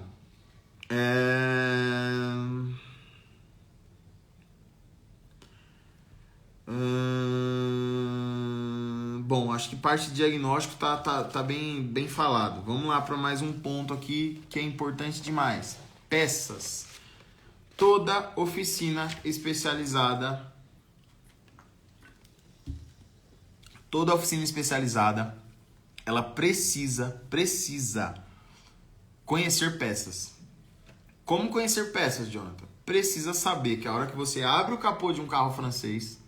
Bom, acho que parte de diagnóstico tá bem falado. Vamos lá para mais um ponto aqui que é importante demais. Peças. Toda oficina especializada, ela precisa conhecer peças. Como conhecer peças, Jonathan? Precisa saber que a hora que você abre o capô de um carro francês,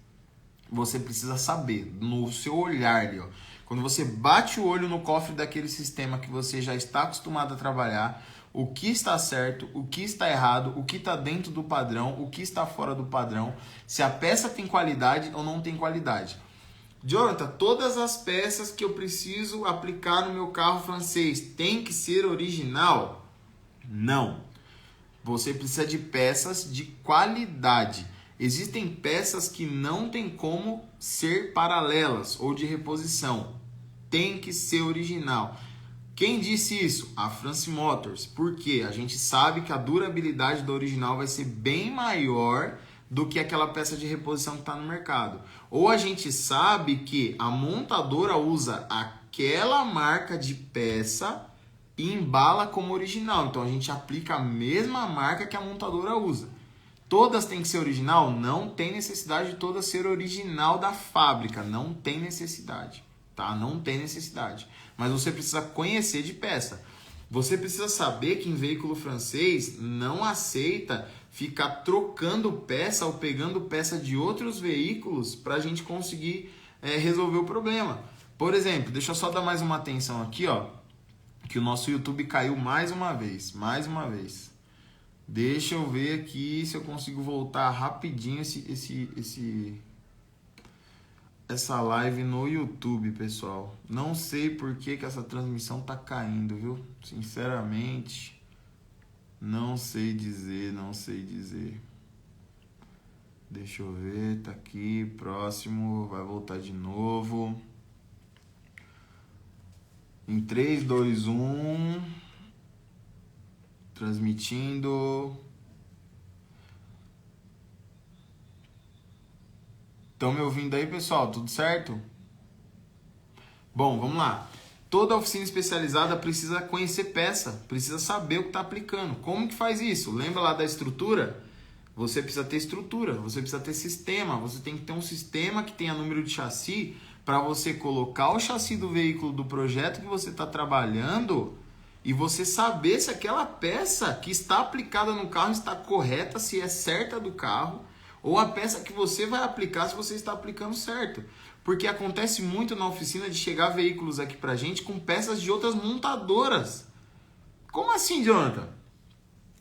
você precisa saber, no seu olhar ali, quando você bate o olho no cofre daquele sistema que você já está acostumado a trabalhar, o que está certo, o que está errado, o que está dentro do padrão, o que está fora do padrão, se a peça tem qualidade ou não tem qualidade. Jonathan, todas as peças que eu preciso aplicar no meu carro francês tem que ser original? Não. Você precisa de peças de qualidade. Existem peças que não tem como ser paralelas ou de reposição. Tem que ser original. Quem disse isso? A France Motors. Por quê? A gente sabe que a durabilidade do original vai ser bem maior do que aquela peça de reposição que está no mercado. Ou a gente sabe que a montadora usa aquela marca de peça e embala como original. Então a gente aplica a mesma marca que a montadora usa. Todas têm que ser original? Não tem necessidade de todas ser original da fábrica. Não tem necessidade. Tá? Não tem necessidade. Mas você precisa conhecer de peça. Você precisa saber que em veículo francês não aceita ficar trocando peça ou pegando peça de outros veículos para a gente conseguir resolver o problema. Por exemplo, deixa eu só dar mais uma atenção aqui, que o nosso YouTube caiu mais uma vez. Deixa eu ver aqui se eu consigo voltar rapidinho essa live no YouTube, pessoal. Não sei por que essa transmissão tá caindo, viu? Sinceramente, não sei dizer. Deixa eu ver, tá aqui, próximo, vai voltar de novo. Em 3, 2, 1, transmitindo. Estão me ouvindo aí, pessoal? Tudo certo? Bom, vamos lá. Toda oficina especializada precisa conhecer peça, precisa saber o que está aplicando. Como que faz isso? Lembra lá da estrutura? Você precisa ter estrutura, você precisa ter sistema, você tem que ter um sistema que tenha número de chassi para você colocar o chassi do veículo do projeto que você está trabalhando e você saber se aquela peça que está aplicada no carro está correta, se é certa do carro, ou a peça que você vai aplicar se você está aplicando certo. Porque acontece muito na oficina de chegar veículos aqui pra gente com peças de outras montadoras. Como assim, Jonathan?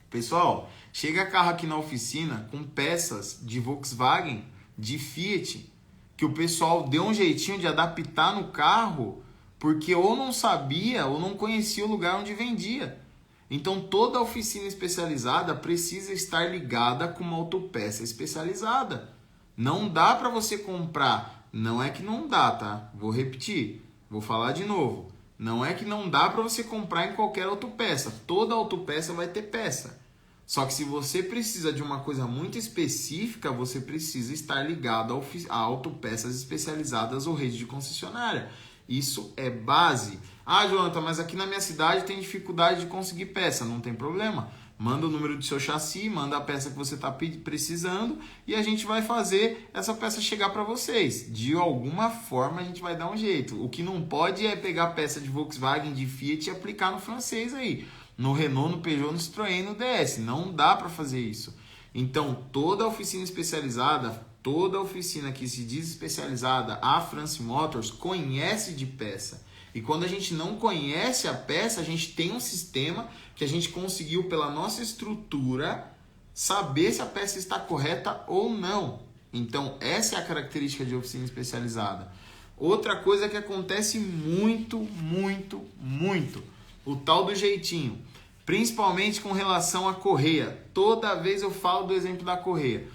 Pessoal, chega carro aqui na oficina com peças de Volkswagen, de Fiat, que o pessoal deu um jeitinho de adaptar no carro, porque ou não sabia ou não conhecia o lugar onde vendia. Então toda oficina especializada precisa estar ligada com uma autopeça especializada. Não dá para você comprar, não é que não dá, tá? Vou repetir, vou falar de novo. Não é que não dá para você comprar em qualquer autopeça. Toda autopeça vai ter peça. Só que se você precisa de uma coisa muito específica, você precisa estar ligado a autopeças especializadas ou rede de concessionária. Isso é base. Ah, Jonathan, mas aqui na minha cidade tem dificuldade de conseguir peça. Não tem problema. Manda o número do seu chassi, manda a peça que você está precisando e a gente vai fazer essa peça chegar para vocês. De alguma forma a gente vai dar um jeito. O que não pode é pegar peça de Volkswagen, de Fiat e aplicar no francês aí. No Renault, no Peugeot, no Citroën, no DS. Não dá para fazer isso. Então, toda oficina especializada, toda oficina que se diz especializada, a France Motors, conhece de peça. E quando a gente não conhece a peça, a gente tem um sistema que a gente conseguiu, pela nossa estrutura, saber se a peça está correta ou não. Então, essa é a característica de oficina especializada. Outra coisa que acontece muito, o tal do jeitinho. Principalmente com relação à correia. Toda vez eu falo do exemplo da correia.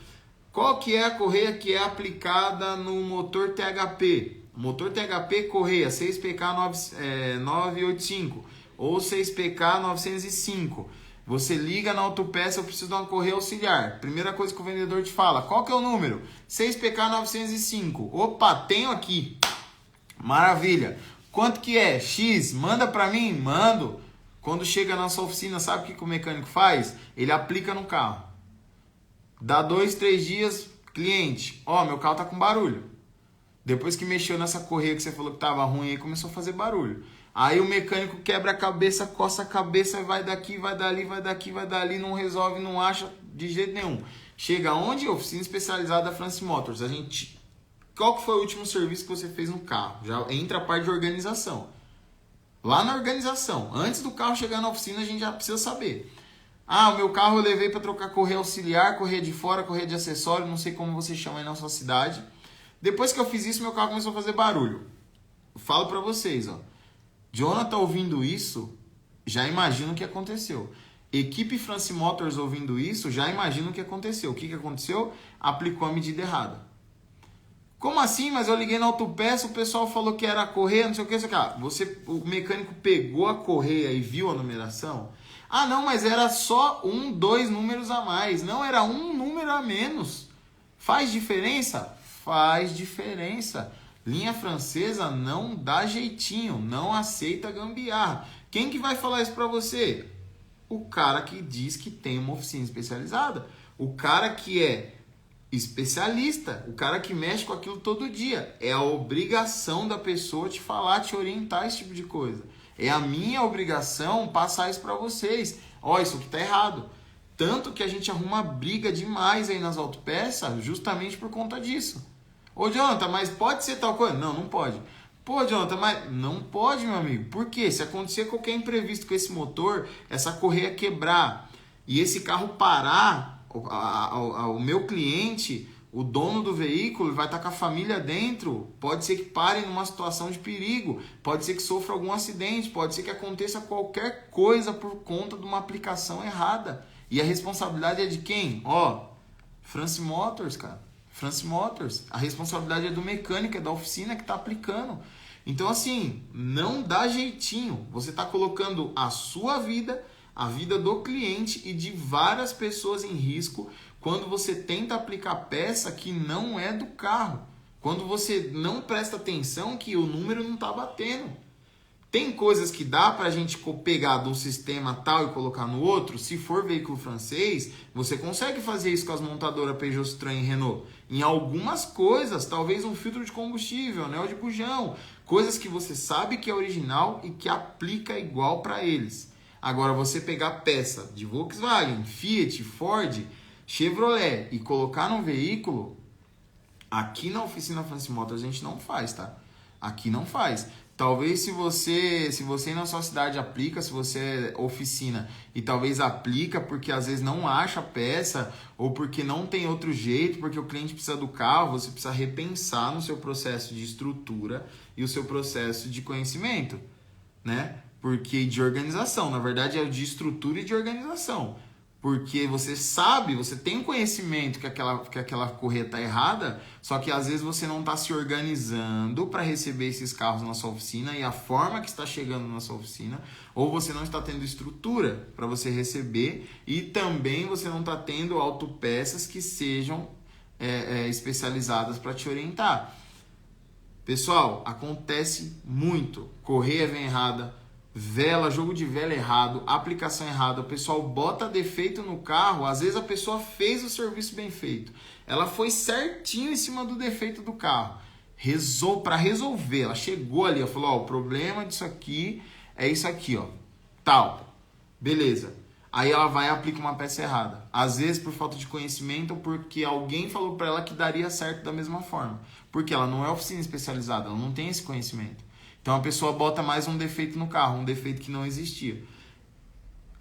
Qual que é a correia que é aplicada no motor THP? Motor THP correia 6PK 985 ou 6PK 905. Você liga na autopeça, eu preciso de uma correia auxiliar. Primeira coisa que o vendedor te fala, qual que é o número? 6PK 905. Opa, tenho aqui. Maravilha. Quanto que é? X, manda para mim? Mando. Quando chega na sua oficina, sabe o que o mecânico faz? Ele aplica no carro. Dá 2, 3 dias, cliente, meu carro tá com barulho. Depois que mexeu nessa correia que você falou que tava ruim, aí começou a fazer barulho. Aí o mecânico quebra a cabeça, coça a cabeça, vai daqui, vai dali, vai daqui, vai dali, não resolve, não acha de jeito nenhum. Chega onde? Oficina especializada da France Motors. Qual que foi o último serviço que você fez no carro? Já entra a parte de organização. Lá na organização, antes do carro chegar na oficina, a gente já precisa saber. O meu carro eu levei para trocar correia auxiliar, correia de fora, correia de acessório, não sei como você chama aí na sua cidade. Depois que eu fiz isso, meu carro começou a fazer barulho. Eu falo para vocês, Jonathan ouvindo isso, já imagina o que aconteceu. Equipe France Motors ouvindo isso, já imagina o que aconteceu. O que aconteceu? Aplicou a medida errada. Como assim? Mas eu liguei na autopeça, o pessoal falou que era a correia, não sei o que, o mecânico pegou a correia e viu a numeração? Não, mas era só 1, 2 números a mais. Não, era um número a menos. Faz diferença? Faz diferença. Linha francesa não dá jeitinho, não aceita gambiarra. Quem que vai falar isso pra você? O cara que diz que tem uma oficina especializada. O cara que é especialista, o cara que mexe com aquilo todo dia. É a obrigação da pessoa te falar, te orientar esse tipo de coisa. É a minha obrigação passar isso para vocês. Isso aqui tá errado. Tanto que a gente arruma briga demais aí nas autopeças justamente por conta disso. Ô, Jonathan, mas pode ser tal coisa? Não, não pode. Pô, Jonathan, mas não pode, meu amigo. Por quê? Se acontecer qualquer imprevisto com esse motor, essa correia quebrar e esse carro parar, o meu cliente, o dono do veículo, vai estar com a família dentro, pode ser que pare numa situação de perigo, pode ser que sofra algum acidente, pode ser que aconteça qualquer coisa por conta de uma aplicação errada. E a responsabilidade é de quem? France Motors, cara. France Motors. A responsabilidade é do mecânico, é da oficina que está aplicando. Então, assim, não dá jeitinho. Você está colocando a sua vida, a vida do cliente e de várias pessoas em risco quando você tenta aplicar peça que não é do carro. Quando você não presta atenção que o número não está batendo. Tem coisas que dá pra gente pegar de um sistema tal e colocar no outro. Se for veículo francês, você consegue fazer isso com as montadoras Peugeot, Citroën e Renault. Em algumas coisas, talvez um filtro de combustível, anel de bujão, coisas que você sabe que é original e que aplica igual para eles. Agora, você pegar peça de Volkswagen, Fiat, Ford, Chevrolet e colocar num veículo, aqui na oficina France Motors a gente não faz, tá? Aqui não faz. Talvez se você na sua cidade aplica, se você é oficina e talvez aplica porque às vezes não acha peça ou porque não tem outro jeito, porque o cliente precisa do carro, você precisa repensar no seu processo de estrutura e o seu processo de conhecimento, né? Porque de organização, na verdade é de estrutura e de organização. Porque você sabe, você tem conhecimento que aquela correia está errada, só que às vezes você não está se organizando para receber esses carros na sua oficina e a forma que está chegando na sua oficina, ou você não está tendo estrutura para você receber e também você não está tendo autopeças que sejam especializadas para te orientar. Pessoal, acontece muito, correia vem errada, vela, jogo de vela errado, aplicação errada, o pessoal bota defeito no carro, às vezes a pessoa fez o serviço bem feito, ela foi certinho em cima do defeito do carro, para resolver, ela chegou ali, ela falou, ó, o problema disso aqui é isso aqui, ó, tal, beleza, aí ela vai e aplica uma peça errada, às vezes por falta de conhecimento ou porque alguém falou para ela que daria certo da mesma forma, porque ela não é oficina especializada, ela não tem esse conhecimento. Então a pessoa bota mais um defeito no carro, um defeito que não existia.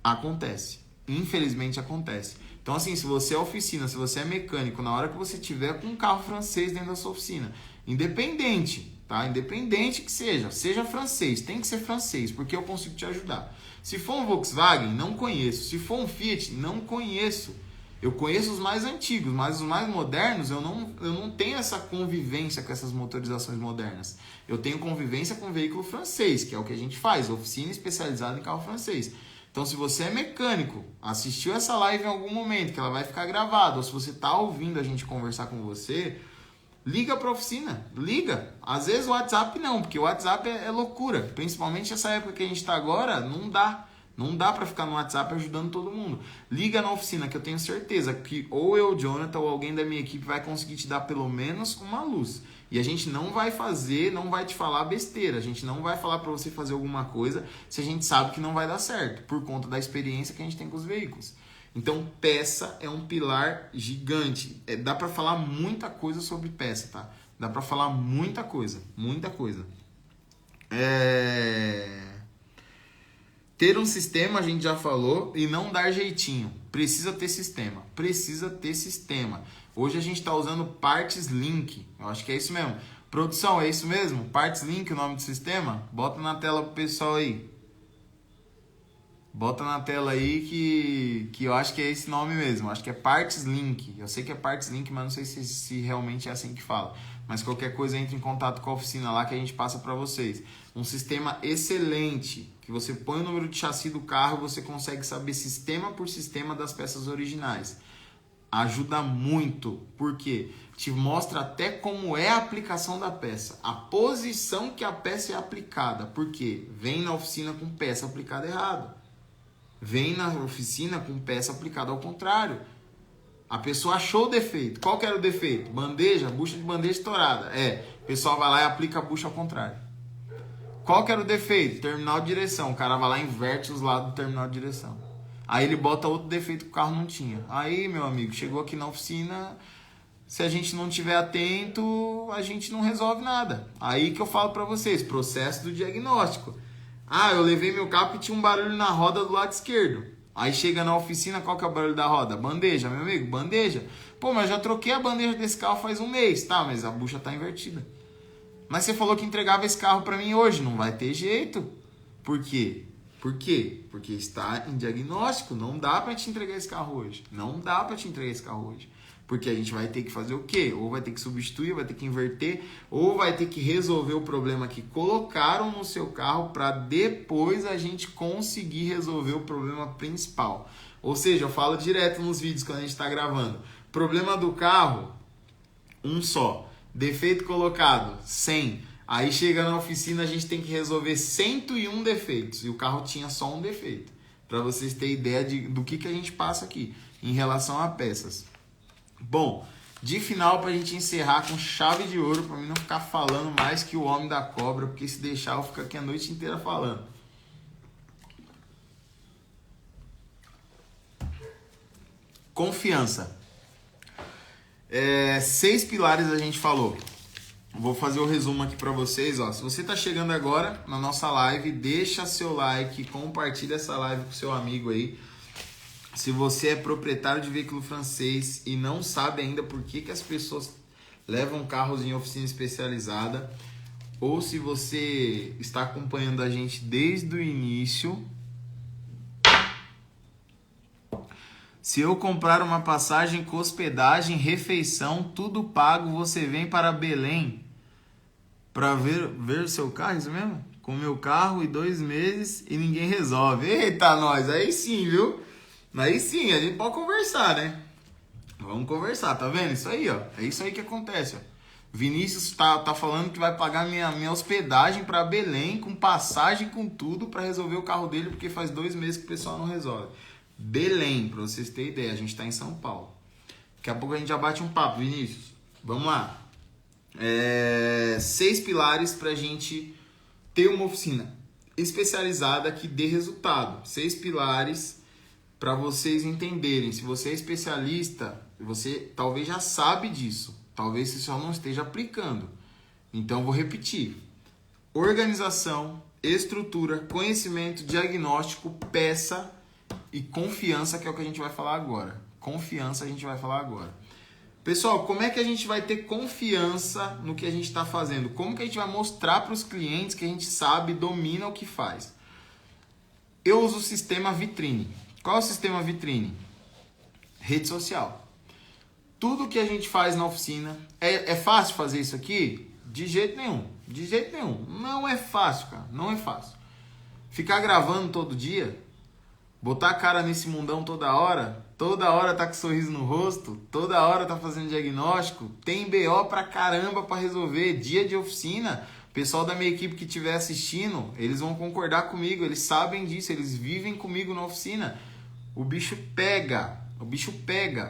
Acontece. Infelizmente acontece. Então assim, se você é oficina, se você é mecânico, na hora que você tiver com um carro francês dentro da sua oficina, independente, tá? Independente que seja francês, tem que ser francês, porque eu consigo te ajudar. Se for um Volkswagen, não conheço. Se for um Fiat, não conheço. Eu conheço os mais antigos, mas os mais modernos eu não tenho essa convivência com essas motorizações modernas. Eu tenho convivência com veículo francês, que é o que a gente faz, oficina especializada em carro francês. Então, se você é mecânico, assistiu essa live em algum momento, que ela vai ficar gravada, ou se você está ouvindo a gente conversar com você, liga para a oficina, liga. Às vezes o WhatsApp não, porque o WhatsApp é loucura. Principalmente nessa época que a gente está agora, não dá. Não dá para ficar no WhatsApp ajudando todo mundo. Liga na oficina que eu tenho certeza que ou eu, Jonathan, ou alguém da minha equipe vai conseguir te dar pelo menos uma luz. E a gente não vai te falar besteira. A gente não vai falar para você fazer alguma coisa se a gente sabe que não vai dar certo, por conta da experiência que a gente tem com os veículos. Então, peça é um pilar gigante. Dá para falar muita coisa sobre peça, tá? Dá para falar muita coisa, muita coisa. Ter um sistema, a gente já falou, e não dar jeitinho. Precisa ter sistema. Precisa ter sistema. Hoje a gente está usando Parts Link. Eu acho que é isso mesmo. Produção, é isso mesmo? Parts Link, o nome do sistema? Bota na tela pro pessoal aí. Bota na tela aí que eu acho que é esse nome mesmo. Eu acho que é Parts Link. Eu sei que é Parts Link, mas não sei se realmente é assim que fala. Mas qualquer coisa, entre em contato com a oficina lá que a gente passa para vocês. Um sistema excelente, que você põe o número de chassi do carro, você consegue saber sistema por sistema das peças originais. Ajuda muito, porque te mostra até como é a aplicação da peça, a posição que a peça é aplicada, porque vem na oficina com peça aplicada errado, vem na oficina com peça aplicada ao contrário. A pessoa achou o defeito. Qual que era o defeito? Bandeja, bucha de bandeja estourada. O pessoal vai lá e aplica a bucha ao contrário. Qual que era o defeito? Terminal de direção. O cara vai lá e inverte os lados do terminal de direção. Aí ele bota outro defeito que o carro não tinha. Aí, meu amigo, chegou aqui na oficina, se a gente não estiver atento, a gente não resolve nada. Aí que eu falo pra vocês, processo do diagnóstico. Eu levei meu carro e tinha um barulho na roda do lado esquerdo. Aí chega na oficina, qual que é o barulho da roda? Bandeja, meu amigo, bandeja. Pô, mas já troquei a bandeja desse carro faz um mês. Tá, mas a bucha tá invertida. Mas você falou que entregava esse carro pra mim hoje. Não vai ter jeito. Por quê? Por quê? Porque está em diagnóstico. Não dá pra te entregar esse carro hoje. Não dá pra te entregar esse carro hoje. Porque a gente vai ter que fazer o quê? Ou vai ter que substituir, vai ter que inverter, ou vai ter que resolver o problema que colocaram no seu carro para depois a gente conseguir resolver o problema principal. Ou seja, eu falo direto nos vídeos quando a gente está gravando. Problema do carro, um só. Defeito colocado, 100. Aí chega na oficina, a gente tem que resolver 101 defeitos. E o carro tinha só um defeito. Para vocês terem ideia do que a gente passa aqui em relação a peças. Bom, de final, para a gente encerrar com chave de ouro, para mim não ficar falando mais que o homem da cobra, porque se deixar eu fico aqui a noite inteira falando. Confiança. 6 pilares a gente falou. Vou fazer o resumo aqui para vocês. Ó. Se você está chegando agora na nossa live, deixa seu like, compartilha essa live com seu amigo aí. Se você é proprietário de veículo francês e não sabe ainda por que as pessoas levam carros em oficina especializada, ou se você está acompanhando a gente desde o início, se eu comprar uma passagem com hospedagem, refeição, tudo pago, você vem para Belém para ver o seu carro, isso mesmo? Com o meu carro e 2 meses e ninguém resolve. Eita, nós, aí sim, viu? Aí sim, a gente pode conversar, né? Vamos conversar, tá vendo? Isso aí, ó. É isso aí que acontece, ó. Vinícius tá falando que vai pagar minha hospedagem para Belém, com passagem, com tudo, para resolver o carro dele, porque faz 2 meses que o pessoal não resolve. Belém, para vocês terem ideia, a gente tá em São Paulo. Daqui a pouco a gente já bate um papo, Vinícius. Vamos lá. 6 pilares pra gente ter uma oficina especializada que dê resultado. 6 pilares para vocês entenderem. Se você é especialista, você talvez já sabe disso. Talvez você só não esteja aplicando. Então, vou repetir. Organização, estrutura, conhecimento, diagnóstico, peça e confiança, que é o que a gente vai falar agora. Confiança a gente vai falar agora. Pessoal, como é que a gente vai ter confiança no que a gente está fazendo? Como que a gente vai mostrar para os clientes que a gente sabe, domina o que faz? Eu uso o sistema vitrine. Qual é o sistema vitrine? Rede social. Tudo que a gente faz na oficina, é fácil fazer isso aqui? De jeito nenhum. De jeito nenhum. Não é fácil, cara. Não é fácil. Ficar gravando todo dia, botar a cara nesse mundão toda hora tá com sorriso no rosto, toda hora tá fazendo diagnóstico, tem BO pra caramba pra resolver, dia de oficina, o pessoal da minha equipe que estiver assistindo, eles vão concordar comigo, eles sabem disso, eles vivem comigo na oficina, o bicho pega,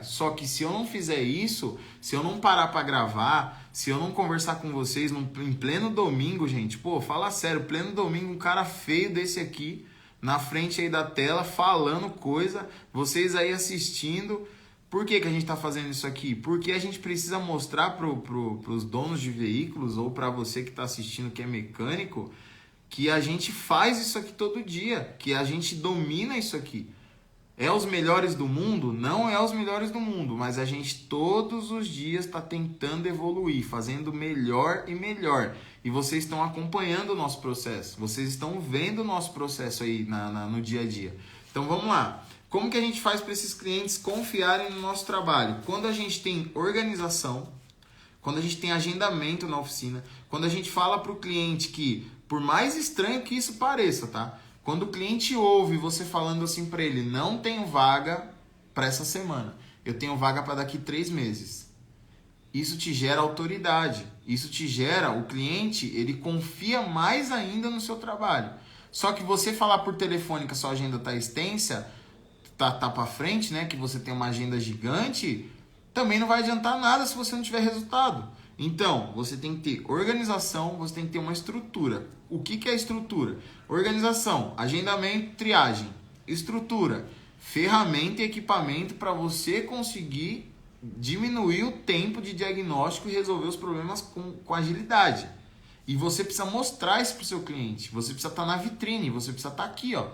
só que se eu não fizer isso, se eu não parar pra gravar, se eu não conversar com vocês em pleno domingo, gente, pô, fala sério, pleno domingo, um cara feio desse aqui, na frente aí da tela, falando coisa, vocês aí assistindo. Por que a gente está fazendo isso aqui? Porque a gente precisa mostrar pros donos de veículos, ou para você que está assistindo que é mecânico, que a gente faz isso aqui todo dia, que a gente domina isso aqui. É os melhores do mundo? Não é os melhores do mundo, mas a gente todos os dias está tentando evoluir, fazendo melhor e melhor. E vocês estão acompanhando o nosso processo, vocês estão vendo o nosso processo aí no dia a dia. Então vamos lá. Como que a gente faz para esses clientes confiarem no nosso trabalho? Quando a gente tem organização, quando a gente tem agendamento na oficina, quando a gente fala para o cliente que, por mais estranho que isso pareça, tá? Quando o cliente ouve você falando assim para ele, não tenho vaga para essa semana, eu tenho vaga para daqui 3 meses. Isso te gera autoridade, isso te gera, o cliente, ele confia mais ainda no seu trabalho. Só que você falar por telefone que a sua agenda tá extensa, tá para frente, né, que você tem uma agenda gigante, também não vai adiantar nada se você não tiver resultado. Então, você tem que ter organização, você tem que ter uma estrutura. O que é estrutura? Organização, agendamento, triagem. Estrutura, ferramenta e equipamento para você conseguir diminuir o tempo de diagnóstico e resolver os problemas com agilidade. E você precisa mostrar isso para o seu cliente. Você precisa estar na vitrine, você precisa estar aqui, ó.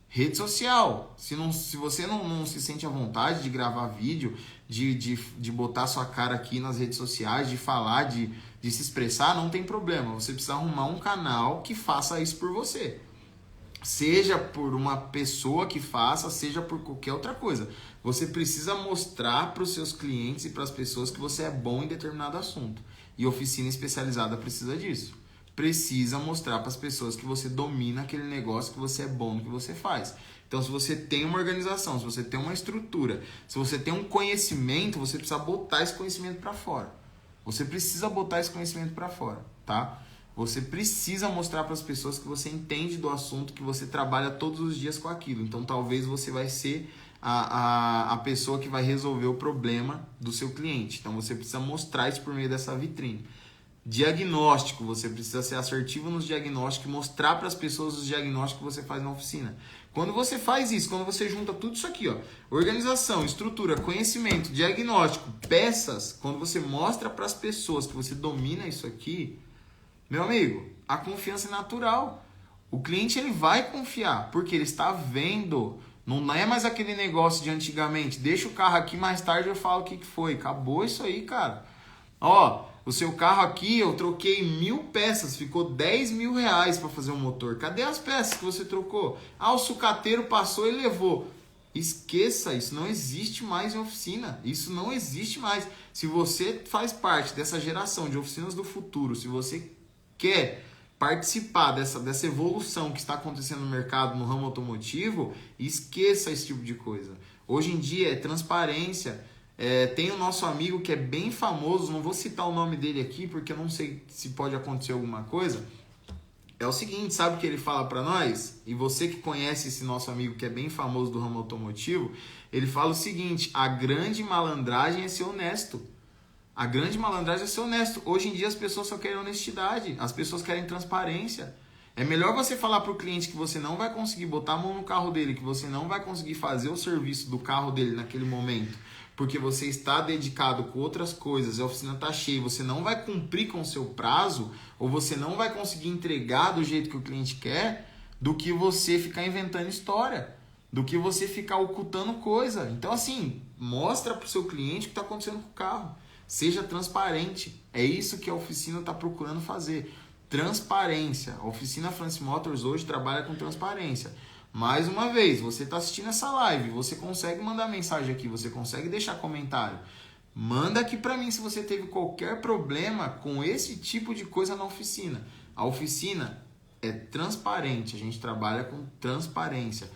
Rede social. Se você não se sente à vontade de gravar vídeo, de botar sua cara aqui nas redes sociais, de falar, de se expressar, não tem problema. Você precisa arrumar um canal que faça isso por você. Seja por uma pessoa que faça, seja por qualquer outra coisa. Você precisa mostrar para os seus clientes e para as pessoas que você é bom em determinado assunto. E oficina especializada precisa disso. Precisa mostrar para as pessoas que você domina aquele negócio, que você é bom no que você faz. Então, se você tem uma organização, se você tem uma estrutura, se você tem um conhecimento, você precisa botar esse conhecimento para fora. Você precisa botar esse conhecimento para fora, tá? Você precisa mostrar para as pessoas que você entende do assunto, que você trabalha todos os dias com aquilo. Então, talvez você vai ser a pessoa que vai resolver o problema do seu cliente. Então, você precisa mostrar isso por meio dessa vitrine. Diagnóstico, você precisa ser assertivo nos diagnósticos e mostrar para as pessoas os diagnósticos que você faz na oficina. Quando você faz isso, quando você junta tudo isso aqui, ó, organização, estrutura, conhecimento, diagnóstico, peças, quando você mostra para as pessoas que você domina isso aqui, meu amigo, a confiança é natural. O cliente ele vai confiar, porque ele está vendo. Não é mais aquele negócio de antigamente, deixa o carro aqui, mais tarde eu falo o que foi. Acabou isso aí, cara. Ó, o seu carro aqui, eu troquei 1000 peças, ficou 10 mil reais para fazer o motor. Cadê as peças que você trocou? Ah, o sucateiro passou e levou. Esqueça, isso não existe mais em oficina. Isso não existe mais. Se você faz parte dessa geração de oficinas do futuro, se você quer participar dessa evolução que está acontecendo no mercado, no ramo automotivo, esqueça esse tipo de coisa. Hoje em dia é transparência. Tem o nosso amigo que é bem famoso, não vou citar o nome dele aqui porque eu não sei se pode acontecer alguma coisa. É o seguinte, sabe o que ele fala para nós? E você que conhece esse nosso amigo que é bem famoso do ramo automotivo, ele fala o seguinte: a grande malandragem é ser honesto. A grande malandragem é ser honesto. Hoje em dia as pessoas só querem honestidade, as pessoas querem transparência. É melhor você falar para o cliente que você não vai conseguir botar a mão no carro dele, que você não vai conseguir fazer o serviço do carro dele naquele momento, porque você está dedicado com outras coisas, a oficina está cheia, você não vai cumprir com o seu prazo, ou você não vai conseguir entregar do jeito que o cliente quer, do que você ficar inventando história, do que você ficar ocultando coisa. Então, assim, mostra para o seu cliente o que está acontecendo com o carro. Seja transparente. É isso que a oficina está procurando fazer. Transparência. A oficina France Motors hoje trabalha com transparência. Mais uma vez, você está assistindo essa live, você consegue mandar mensagem aqui, você consegue deixar comentário. Manda aqui para mim se você teve qualquer problema com esse tipo de coisa na oficina. A oficina é transparente, a gente trabalha com transparência.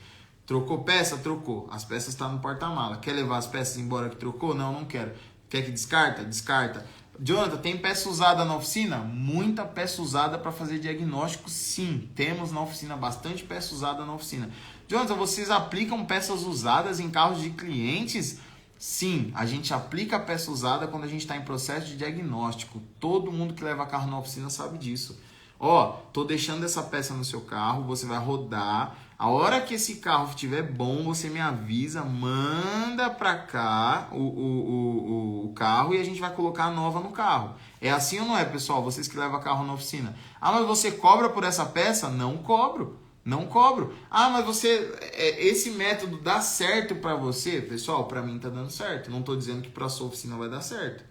Trocou peça? Trocou. As peças estão no porta-mala. Quer levar as peças embora que trocou? Não, não quero. Quer que descarta? Descarta. Jonathan, tem peça usada na oficina? Muita peça usada para fazer diagnóstico, sim. Temos na oficina bastante peça usada na oficina. Jonathan, vocês aplicam peças usadas em carros de clientes? Sim, a gente aplica peça usada quando a gente está em processo de diagnóstico. Todo mundo que leva carro na oficina sabe disso. Ó, tô deixando essa peça no seu carro, você vai rodar. A hora que esse carro estiver bom, você me avisa, manda pra cá o carro e a gente vai colocar a nova no carro. É assim ou não é, pessoal? Vocês que levam carro na oficina. Ah, mas você cobra por essa peça? Não cobro. Não cobro. Ah, mas esse método dá certo pra você? Pessoal, pra mim tá dando certo. Não tô dizendo que pra sua oficina vai dar certo.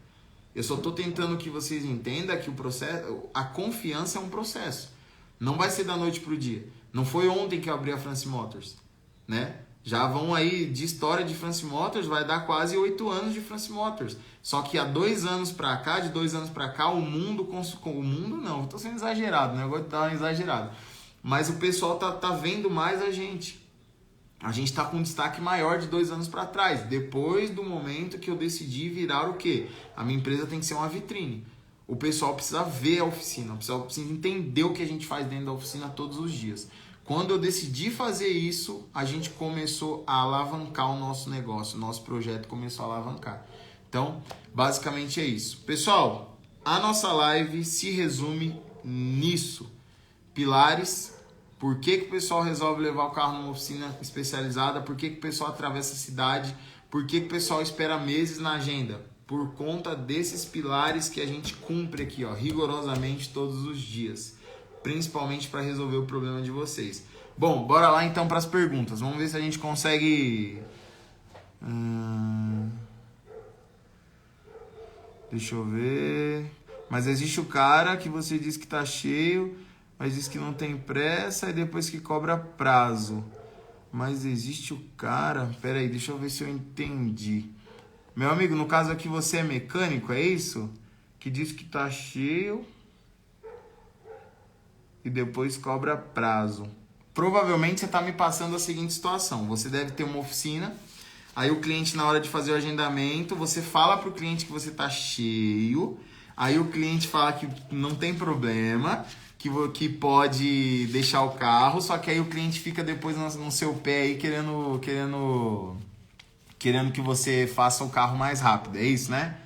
Eu só tô tentando que vocês entendam que o processo, a confiança é um processo. Não vai ser da noite pro dia. Não foi ontem que eu abri a France Motors, né? Já vão aí de história de France Motors, vai dar quase 8 anos de France Motors. Só que há 2 anos pra cá, de 2 anos pra cá, o mundo não, eu tô sendo exagerado, né? Eu vou dar uma exagerada. Mas o pessoal tá vendo mais a gente. A gente tá com um destaque maior de 2 anos para trás. Depois do momento que eu decidi virar o quê? A minha empresa tem que ser uma vitrine. O pessoal precisa ver a oficina, o pessoal precisa entender o que a gente faz dentro da oficina todos os dias. Quando eu decidi fazer isso, a gente começou a alavancar o nosso negócio, o nosso projeto começou a alavancar. Então, basicamente é isso. Pessoal, a nossa live se resume nisso. Pilares, por que o pessoal resolve levar o carro numa oficina especializada, por que o pessoal atravessa a cidade, por que o pessoal espera meses na agenda? Por conta desses pilares que a gente cumpre aqui, ó, rigorosamente todos os dias, principalmente para resolver o problema de vocês. Bom, bora lá então para as perguntas. Vamos ver se a gente consegue. Deixa eu ver. Mas existe o cara que você diz que tá cheio, mas diz que não tem pressa e depois que cobra prazo. Mas existe o cara. Pera aí, deixa eu ver se eu entendi. Meu amigo, no caso aqui você é mecânico, é isso? Que diz que tá cheio e depois cobra prazo. Provavelmente você está me passando a seguinte situação. Você deve ter uma oficina, aí o cliente na hora de fazer o agendamento, você fala para o cliente que você tá cheio, Aí o cliente fala que não tem problema, que pode deixar o carro, só que aí o cliente fica depois no seu pé aí querendo que você faça o carro mais rápido, é isso, né?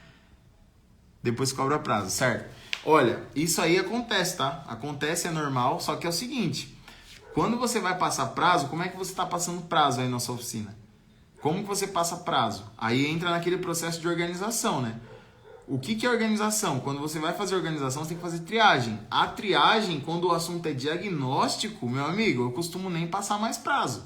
Depois cobra prazo, certo? Olha, isso aí acontece, tá? Acontece, é normal, só que é o seguinte, quando você vai passar prazo, como é que você está passando prazo aí na sua oficina? Como que você passa prazo? Aí entra naquele processo de organização, né? O que é organização? Quando você vai fazer organização, você tem que fazer triagem. A triagem, quando o assunto é diagnóstico, meu amigo, eu costumo nem passar mais prazo.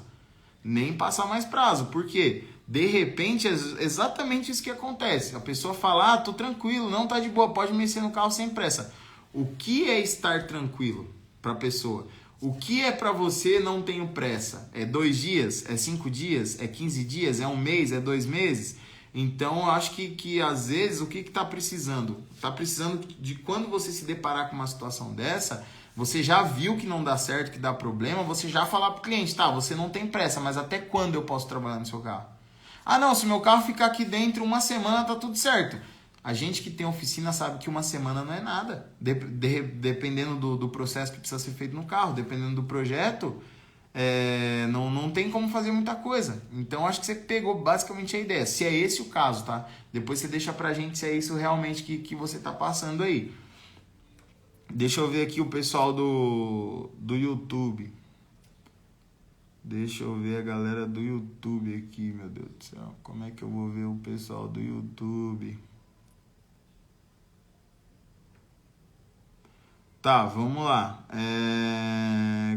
Nem passar mais prazo. Por quê? De repente, é exatamente isso que acontece. A pessoa fala, tô tranquilo, não tá de boa, pode mexer no carro sem pressa. O que é estar tranquilo para a pessoa? O que é para você não tenho pressa? É 2 dias? É 5 dias? É 15 dias? É 1 mês? É 2 meses? Então, eu acho que às vezes, o que está precisando? Está precisando de quando você se deparar com uma situação dessa, você já viu que não dá certo, que dá problema, você já falar para o cliente, tá, você não tem pressa, mas até quando eu posso trabalhar no seu carro? Ah, não, se meu carro ficar aqui dentro 1 semana, tá tudo certo. A gente que tem oficina sabe que 1 semana não é nada. Dependendo do processo que precisa ser feito no carro, dependendo do projeto, não tem como fazer muita coisa. Então acho que você pegou basicamente a ideia. Se é esse o caso, tá? Depois você deixa pra gente se é isso realmente que você tá passando aí. Deixa eu ver aqui o pessoal do YouTube. Deixa eu ver a galera do YouTube aqui, meu Deus do céu. Como é que eu vou ver o pessoal do YouTube? Tá, vamos lá.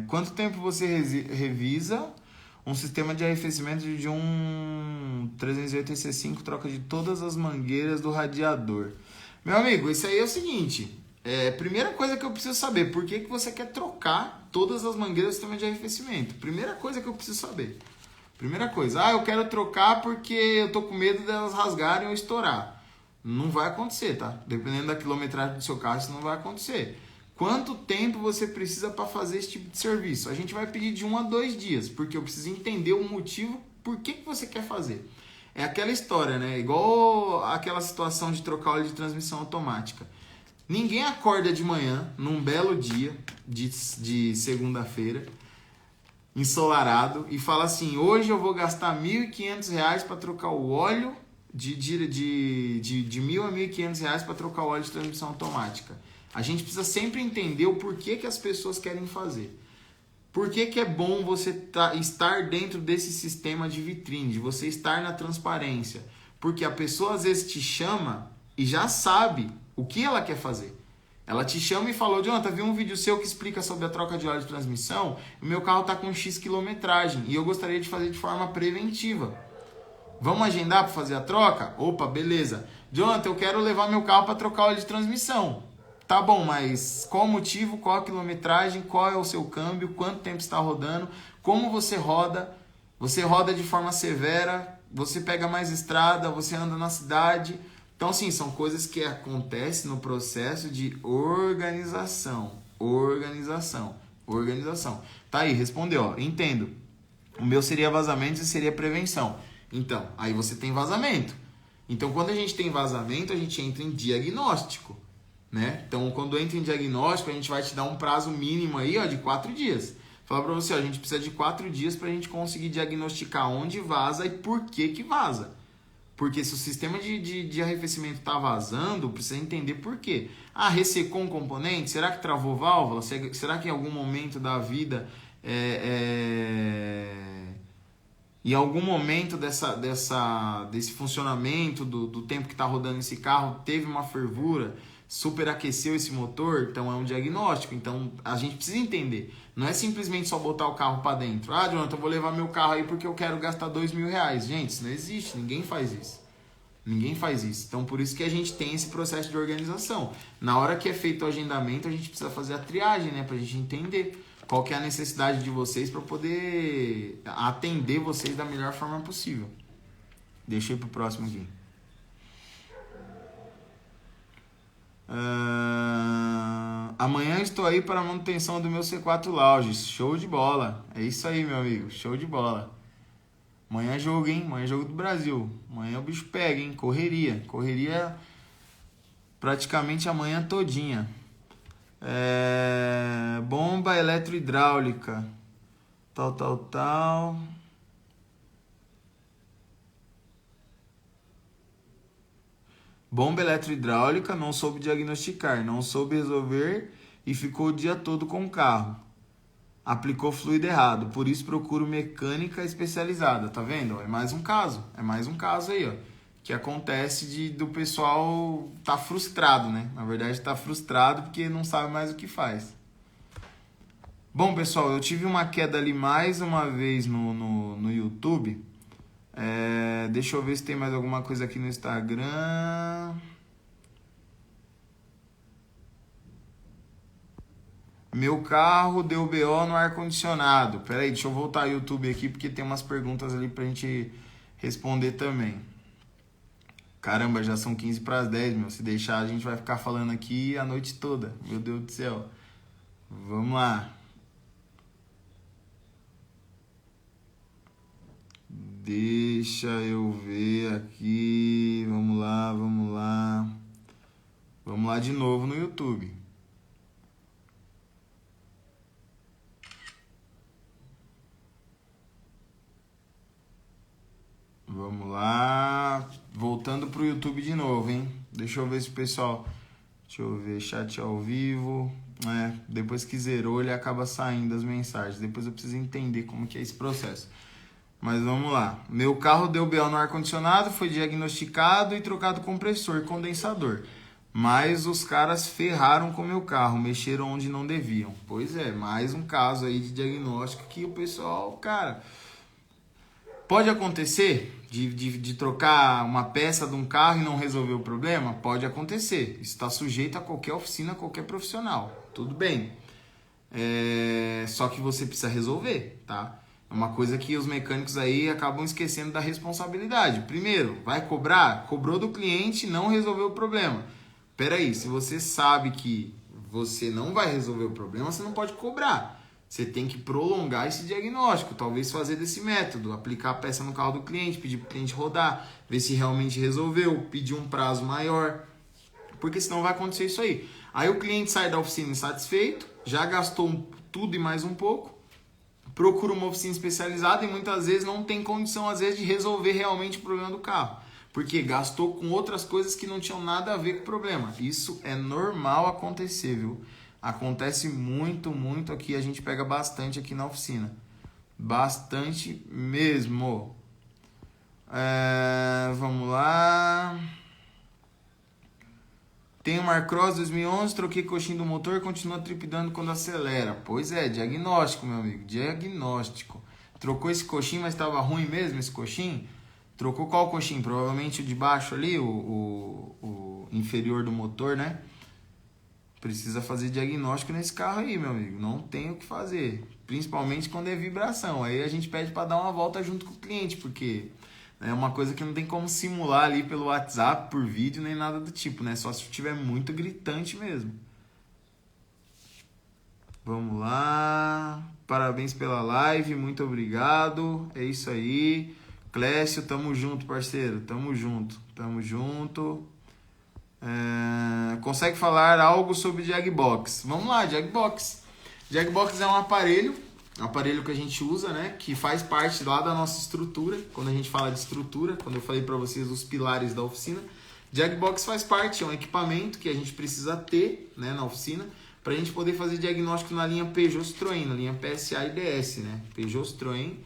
Quanto tempo você revisa um sistema de arrefecimento de um 308 EC5 troca de todas as mangueiras do radiador? Meu amigo, isso aí é o seguinte. Primeira coisa que eu preciso saber, por que você quer trocar todas as mangueiras do sistema de arrefecimento? Primeira coisa que eu preciso saber. Primeira coisa, eu quero trocar porque eu tô com medo delas rasgarem ou estourar. Não vai acontecer, tá? Dependendo da quilometragem do seu carro, isso não vai acontecer. Quanto tempo você precisa para fazer esse tipo de serviço? A gente vai pedir de 1 a 2 dias, porque eu preciso entender o motivo por que você quer fazer. É aquela história, né? Igual aquela situação de trocar óleo de transmissão automática. Ninguém acorda de manhã, num belo dia de segunda-feira, ensolarado, e fala assim, hoje eu vou gastar R$1.500 para trocar o óleo, de R$1.000 a R$1.500 para trocar o óleo de transmissão automática. A gente precisa sempre entender o porquê que as pessoas querem fazer. Por que é bom você estar dentro desse sistema de vitrine, de você estar na transparência? Porque a pessoa às vezes te chama e já sabe o que ela quer fazer. Ela te chama e falou, Jonathan, vi um vídeo seu que explica sobre a troca de óleo de transmissão, o meu carro está com X quilometragem e eu gostaria de fazer de forma preventiva. Vamos agendar para fazer a troca? Opa, beleza. Jonathan, eu quero levar meu carro para trocar óleo de transmissão. Tá bom, mas qual o motivo, qual a quilometragem, qual é o seu câmbio, quanto tempo está rodando, como você roda de forma severa, você pega mais estrada, você anda na cidade. Então, assim, são coisas que acontecem no processo de organização. Tá aí, respondeu, ó, entendo. O meu seria vazamento e seria prevenção. Então, aí você tem vazamento. Então, quando a gente tem vazamento, a gente entra em diagnóstico. Né? Então, quando entra em diagnóstico, a gente vai te dar um prazo mínimo aí, ó, de 4 dias. Falar para você, ó, a gente precisa de 4 dias para a gente conseguir diagnosticar onde vaza e por que vaza. Porque se o sistema de arrefecimento está vazando, precisa entender por quê. Ressecou um componente? Será que travou válvula? Será que em algum momento da vida, em algum momento desse funcionamento do tempo que está rodando esse carro, teve uma fervura? Superaqueceu esse motor, então é um diagnóstico. Então a gente precisa entender. Não é simplesmente só botar o carro para dentro. Jonathan, eu vou levar meu carro aí porque eu quero gastar R$2.000. Gente, isso não existe, ninguém faz isso. Então por isso que a gente tem esse processo de organização. Na hora que é feito o agendamento, a gente precisa fazer a triagem, né? Pra gente entender qual que é a necessidade de vocês para poder atender vocês da melhor forma possível. Deixa eu ir pro próximo aqui. Amanhã estou aí para a manutenção do meu C4 Lounge. Show de bola. É isso aí, meu amigo. Show de bola. Amanhã é jogo, hein? Amanhã é jogo do Brasil. Amanhã o bicho pega, hein? Correria. praticamente a manhã todinha. Bomba eletrohidráulica. Tal. Bomba eletrohidráulica, não soube diagnosticar, não soube resolver e ficou o dia todo com o carro. Aplicou fluido errado, por isso procuro mecânica especializada, tá vendo? É mais um caso aí, ó, que acontece do pessoal tá frustrado, né? Na verdade tá frustrado porque não sabe mais o que faz. Bom, pessoal, eu tive uma queda ali mais uma vez no YouTube. Deixa eu ver se tem mais alguma coisa aqui no Instagram. Meu carro deu BO no ar-condicionado. Pera aí, deixa eu voltar ao YouTube aqui, porque tem umas perguntas ali pra gente responder também. Caramba, já são 15 para as 10, meu. Se deixar, a gente vai ficar falando aqui a noite toda. Meu Deus do céu. Vamos lá. Deixa eu ver aqui. Vamos lá. Vamos lá de novo no YouTube. Vamos lá. Voltando pro YouTube de novo, hein? Deixa eu ver se o pessoal... Deixa eu ver, chat ao vivo. Depois que zerou, ele acaba saindo as mensagens. Depois eu preciso entender como que é esse processo. Mas vamos lá. Meu carro deu BO no ar-condicionado, foi diagnosticado e trocado compressor e condensador. Mas os caras ferraram com o meu carro, mexeram onde não deviam. Pois é, mais um caso aí de diagnóstico que o pessoal, cara... Pode acontecer de trocar uma peça de um carro e não resolver o problema? Pode acontecer. Isso está sujeito a qualquer oficina, a qualquer profissional. Tudo bem. Só que você precisa resolver, tá? É uma coisa que os mecânicos aí acabam esquecendo da responsabilidade. Primeiro, vai cobrar? Cobrou do cliente, não resolveu o problema. Peraí, se você sabe que você não vai resolver o problema, você não pode cobrar. Você tem que prolongar esse diagnóstico, talvez fazer desse método, aplicar a peça no carro do cliente, pedir para o cliente rodar, ver se realmente resolveu, pedir um prazo maior, porque senão vai acontecer isso aí. Aí o cliente sai da oficina insatisfeito, já gastou tudo e mais um pouco, procura uma oficina especializada e muitas vezes não tem condição, às vezes, de resolver realmente o problema do carro, porque gastou com outras coisas que não tinham nada a ver com o problema. Isso é normal acontecer, viu? Acontece muito aqui, a gente pega bastante aqui na oficina. Bastante mesmo. Vamos lá. Tenho Marcross 2011, troquei coxinha do motor, continua tripidando quando acelera. Pois é, diagnóstico, meu amigo, diagnóstico. Trocou esse coxinho, mas estava ruim mesmo esse coxinho? Trocou qual coxinho? Provavelmente o de baixo ali, o inferior do motor, né? Precisa fazer diagnóstico nesse carro aí, meu amigo. Não tem o que fazer. Principalmente quando é vibração. Aí a gente pede para dar uma volta junto com o cliente, porque é uma coisa que não tem como simular ali pelo WhatsApp, por vídeo, nem nada do tipo, né? Só se estiver muito gritante mesmo. Vamos lá. Parabéns pela live, muito obrigado. É isso aí. Clécio, tamo junto, parceiro. Tamo junto. Consegue falar algo sobre Jagbox? Vamos lá, Jagbox. Jagbox é um aparelho que a gente usa, né? Que faz parte lá da nossa estrutura. Quando a gente fala de estrutura, quando eu falei para vocês os pilares da oficina, Jagbox faz parte, é um equipamento que a gente precisa ter, né, na oficina, para a gente poder fazer diagnóstico na linha Peugeot Citroën, na linha PSA e DS, né? Peugeot Citroën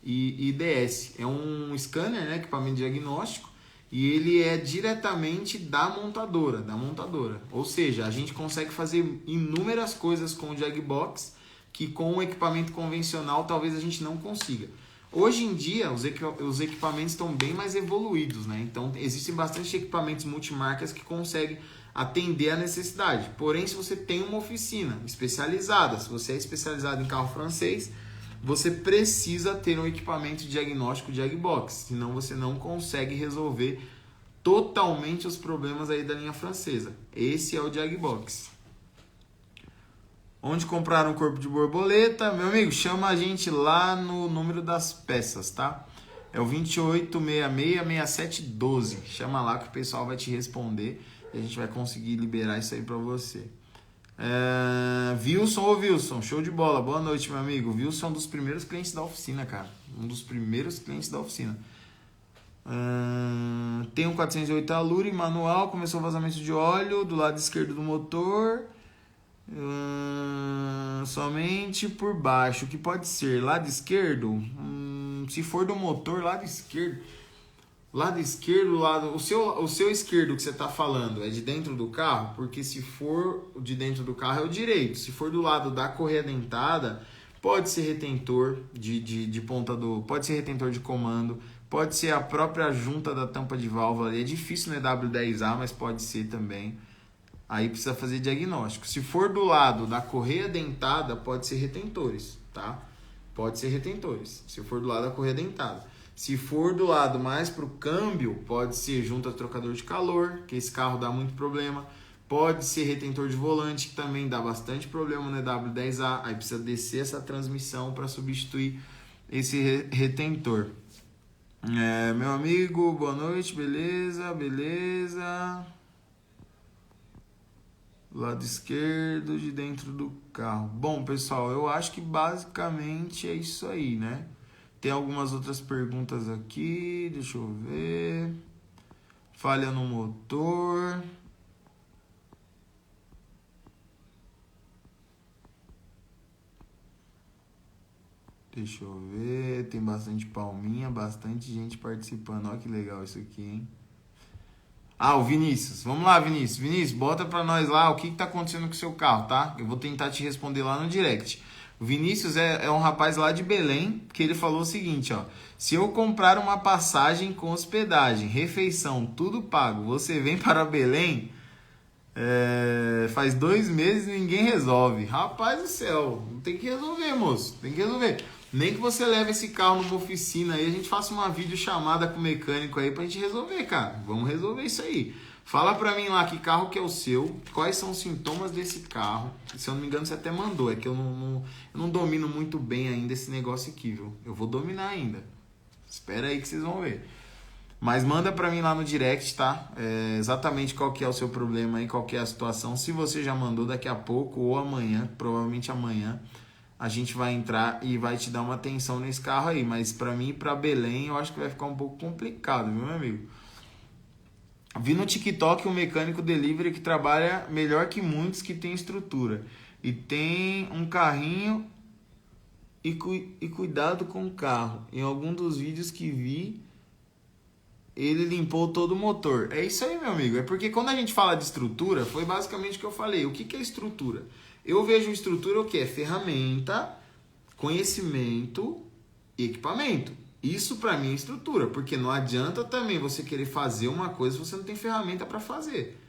e DS. É um scanner, né? Equipamento de diagnóstico. E ele é diretamente da montadora. Ou seja, a gente consegue fazer inúmeras coisas com o Jagbox que com o equipamento convencional talvez a gente não consiga. Hoje em dia, os equipamentos estão bem mais evoluídos, né? Então, existem bastante equipamentos multimarcas que conseguem atender a necessidade. Porém, se você tem uma oficina especializada, se você é especializado em carro francês, você precisa ter um equipamento de diagnóstico Jagbox, senão você não consegue resolver totalmente os problemas aí da linha francesa. Esse é o Jagbox. Onde comprar um corpo de borboleta? Meu amigo, chama a gente lá no número das peças, tá? É o 2866-6712. Chama lá que o pessoal vai te responder e a gente vai conseguir liberar isso aí pra você. Wilson, Wilson, show de bola. Boa noite, meu amigo. Wilson é um dos primeiros clientes da oficina, cara. Um dos primeiros clientes da oficina. Tem um 408 Alure manual, começou o vazamento de óleo do lado esquerdo do motor. Somente por baixo. O que pode ser? Lado esquerdo? Se for do motor, lado esquerdo. Lado esquerdo, o seu esquerdo que você está falando é de dentro do carro? Porque se for de dentro do carro é o direito. Se for do lado da correia dentada, pode ser retentor de ponta do... Pode ser retentor de comando. Pode ser a própria junta da tampa de válvula ali. É difícil no EW10A, mas pode ser também. Aí precisa fazer diagnóstico. Se for do lado da correia dentada, pode ser retentores, tá? Pode ser retentores. Se for do lado da correia dentada. Se for do lado mais para o câmbio, pode ser junta trocador de calor, que esse carro dá muito problema. Pode ser retentor de volante, que também dá bastante problema no EW10A. Aí precisa descer essa transmissão para substituir esse retentor. Meu amigo, boa noite, beleza, beleza. Lado esquerdo de dentro do carro. Bom, pessoal, eu acho que basicamente é isso aí, né? Tem algumas outras perguntas aqui, deixa eu ver. Falha no motor. Deixa eu ver, tem bastante palminha, bastante gente participando. Olha que legal isso aqui, hein? O Vinícius. Vamos lá, Vinícius. Vinícius, bota pra nós lá o que tá acontecendo com o seu carro, tá? Eu vou tentar te responder lá no direct. O Vinícius é um rapaz lá de Belém, que ele falou o seguinte, ó. Se eu comprar uma passagem com hospedagem, refeição, tudo pago, você vem para Belém, faz 2 meses e ninguém resolve. Rapaz do céu, tem que resolver, moço. Tem que resolver. Nem que você leve esse carro numa oficina aí, a gente faça uma videochamada com o mecânico aí pra gente resolver, cara. Vamos resolver isso aí. Fala pra mim lá que carro que é o seu, quais são os sintomas desse carro. Se eu não me engano, você até mandou. É que eu não domino muito bem ainda esse negócio aqui, viu? Eu vou dominar ainda. Espera aí que vocês vão ver. Mas manda pra mim lá no direct, tá? Exatamente qual que é o seu problema aí, qual que é a situação. Se você já mandou, daqui a pouco ou amanhã, provavelmente amanhã, a gente vai entrar e vai te dar uma atenção nesse carro aí. Mas pra mim ir pra Belém, eu acho que vai ficar um pouco complicado, viu, meu amigo? Vi no TikTok um mecânico delivery que trabalha melhor que muitos que tem estrutura. E tem um carrinho e cuidado com o carro. Em algum dos vídeos que vi, ele limpou todo o motor. É isso aí, meu amigo. É porque quando a gente fala de estrutura, foi basicamente o que eu falei. O que é estrutura? Eu vejo estrutura o que? É ferramenta, conhecimento e equipamento. Isso para mim é estrutura, porque não adianta também você querer fazer uma coisa se você não tem ferramenta para fazer,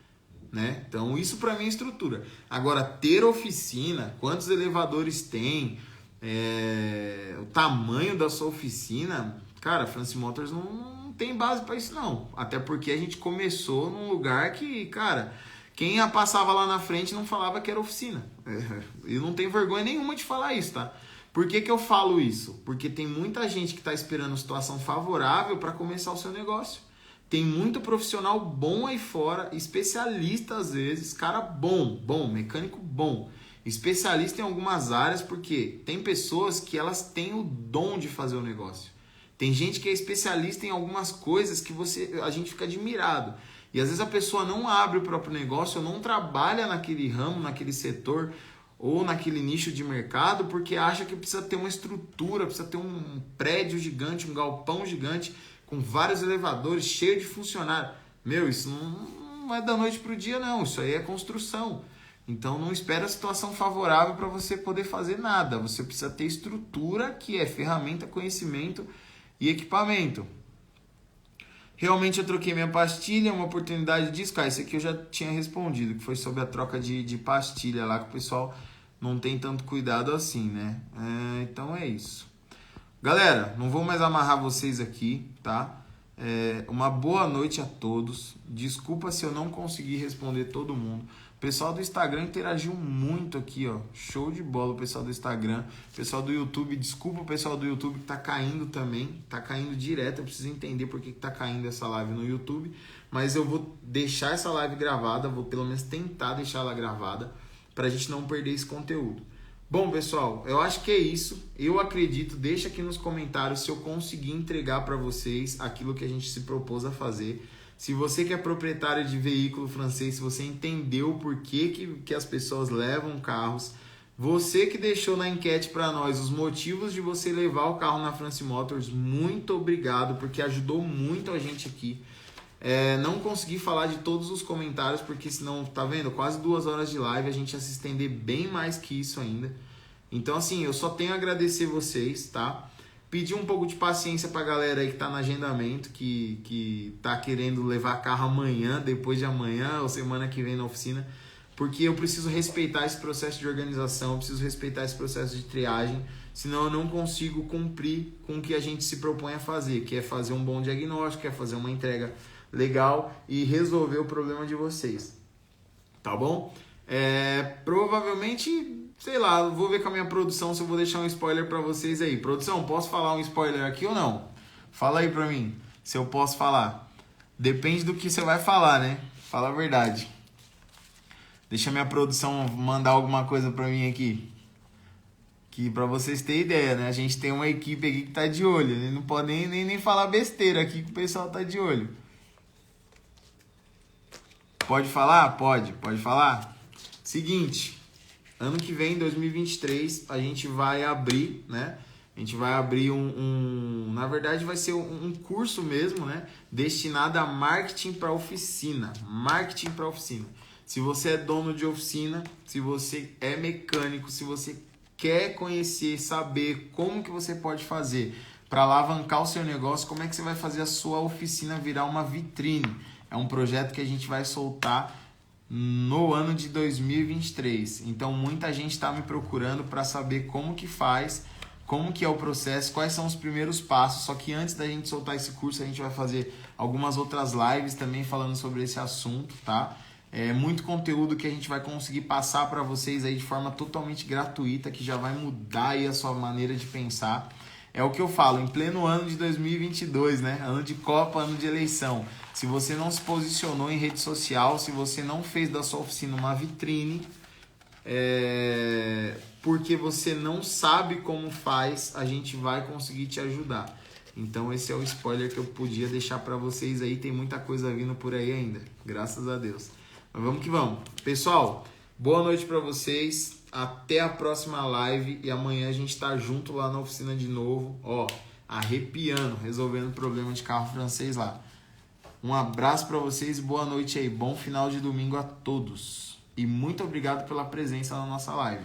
né? Então isso para mim é estrutura. Agora, ter oficina, quantos elevadores tem, o tamanho da sua oficina, cara, a France Motors não tem base para isso não. Até porque a gente começou num lugar que, cara, quem passava lá na frente não falava que era oficina. Eu não tenho vergonha nenhuma de falar isso, tá? Por que eu falo isso? Porque tem muita gente que está esperando situação favorável para começar o seu negócio. Tem muito profissional bom aí fora, especialista às vezes, cara bom, mecânico bom, especialista em algumas áreas, porque tem pessoas que elas têm o dom de fazer o negócio. Tem gente que é especialista em algumas coisas que a gente fica admirado. E às vezes a pessoa não abre o próprio negócio, ou não trabalha naquele ramo, naquele setor, ou naquele nicho de mercado, porque acha que precisa ter uma estrutura, precisa ter um prédio gigante, um galpão gigante, com vários elevadores, cheio de funcionários. Meu, isso não é da noite para o dia, não. Isso aí é construção. Então não espera a situação favorável para você poder fazer nada. Você precisa ter estrutura, que é ferramenta, conhecimento e equipamento. Realmente eu troquei minha pastilha, uma oportunidade disso. Cara, isso aqui eu já tinha respondido, que foi sobre a troca de pastilha lá, que o pessoal não tem tanto cuidado assim, né? Então é isso. Galera, não vou mais amarrar vocês aqui, tá? Uma boa noite a todos. Desculpa se eu não consegui responder todo mundo. O pessoal do Instagram interagiu muito aqui, ó. Show de bola o pessoal do Instagram. O pessoal do YouTube, desculpa o pessoal do YouTube que tá caindo também. Tá caindo direto, eu preciso entender por que tá caindo essa live no YouTube. Mas eu vou deixar essa live gravada, vou pelo menos tentar deixar ela gravada, pra gente não perder esse conteúdo. Bom, pessoal, eu acho que é isso. Eu acredito, deixa aqui nos comentários se eu conseguir entregar para vocês aquilo que a gente se propôs a fazer. Se você que é proprietário de veículo francês, se você entendeu por que as pessoas levam carros, você que deixou na enquete para nós os motivos de você levar o carro na France Motors, muito obrigado, porque ajudou muito a gente aqui. Não consegui falar de todos os comentários, porque senão, tá vendo? Quase 2 horas de live, a gente ia se estender bem mais que isso ainda. Então, assim, eu só tenho a agradecer vocês, tá? Pedir um pouco de paciência pra galera aí que tá no agendamento, que tá querendo levar carro amanhã, depois de amanhã, ou semana que vem na oficina, porque eu preciso respeitar esse processo de organização, eu preciso respeitar esse processo de triagem, senão eu não consigo cumprir com o que a gente se propõe a fazer, que é fazer um bom diagnóstico, que é fazer uma entrega legal e resolver o problema de vocês, tá bom? Provavelmente, sei lá, vou ver com a minha produção se eu vou deixar um spoiler pra vocês aí. Produção, posso falar um spoiler aqui ou não? Fala aí pra mim, se eu posso falar. Depende do que você vai falar, né? Fala a verdade. Deixa a minha produção mandar alguma coisa pra mim aqui. Que pra vocês terem ideia, né? A gente tem uma equipe aqui que tá de olho. Não pode nem falar besteira aqui que o pessoal tá de olho. Pode falar? Pode falar? Seguinte, ano que vem, 2023, a gente vai abrir, né? A gente vai abrir na verdade vai ser um curso mesmo, né? Destinado a marketing para oficina. Marketing para oficina. Se você é dono de oficina, se você é mecânico, se você quer conhecer, saber como que você pode fazer para alavancar o seu negócio, como é que você vai fazer a sua oficina virar uma vitrine. É um projeto que a gente vai soltar no ano de 2023. Então, muita gente está me procurando para saber como que faz, como que é o processo, quais são os primeiros passos. Só que antes da gente soltar esse curso, a gente vai fazer algumas outras lives também falando sobre esse assunto, tá? É muito conteúdo que a gente vai conseguir passar para vocês aí de forma totalmente gratuita, que já vai mudar aí a sua maneira de pensar. É o que eu falo, em pleno ano de 2022, né? Ano de Copa, ano de eleição. Se você não se posicionou em rede social, se você não fez da sua oficina uma vitrine, porque você não sabe como faz, a gente vai conseguir te ajudar. Então esse é o spoiler que eu podia deixar para vocês aí. Tem muita coisa vindo por aí ainda, graças a Deus. Mas vamos que vamos. Pessoal, boa noite para vocês. Até a próxima live e amanhã a gente tá junto lá na oficina de novo, ó, arrepiando, resolvendo problema de carro francês lá. Um abraço para vocês, boa noite aí, bom final de domingo a todos. E muito obrigado pela presença na nossa live.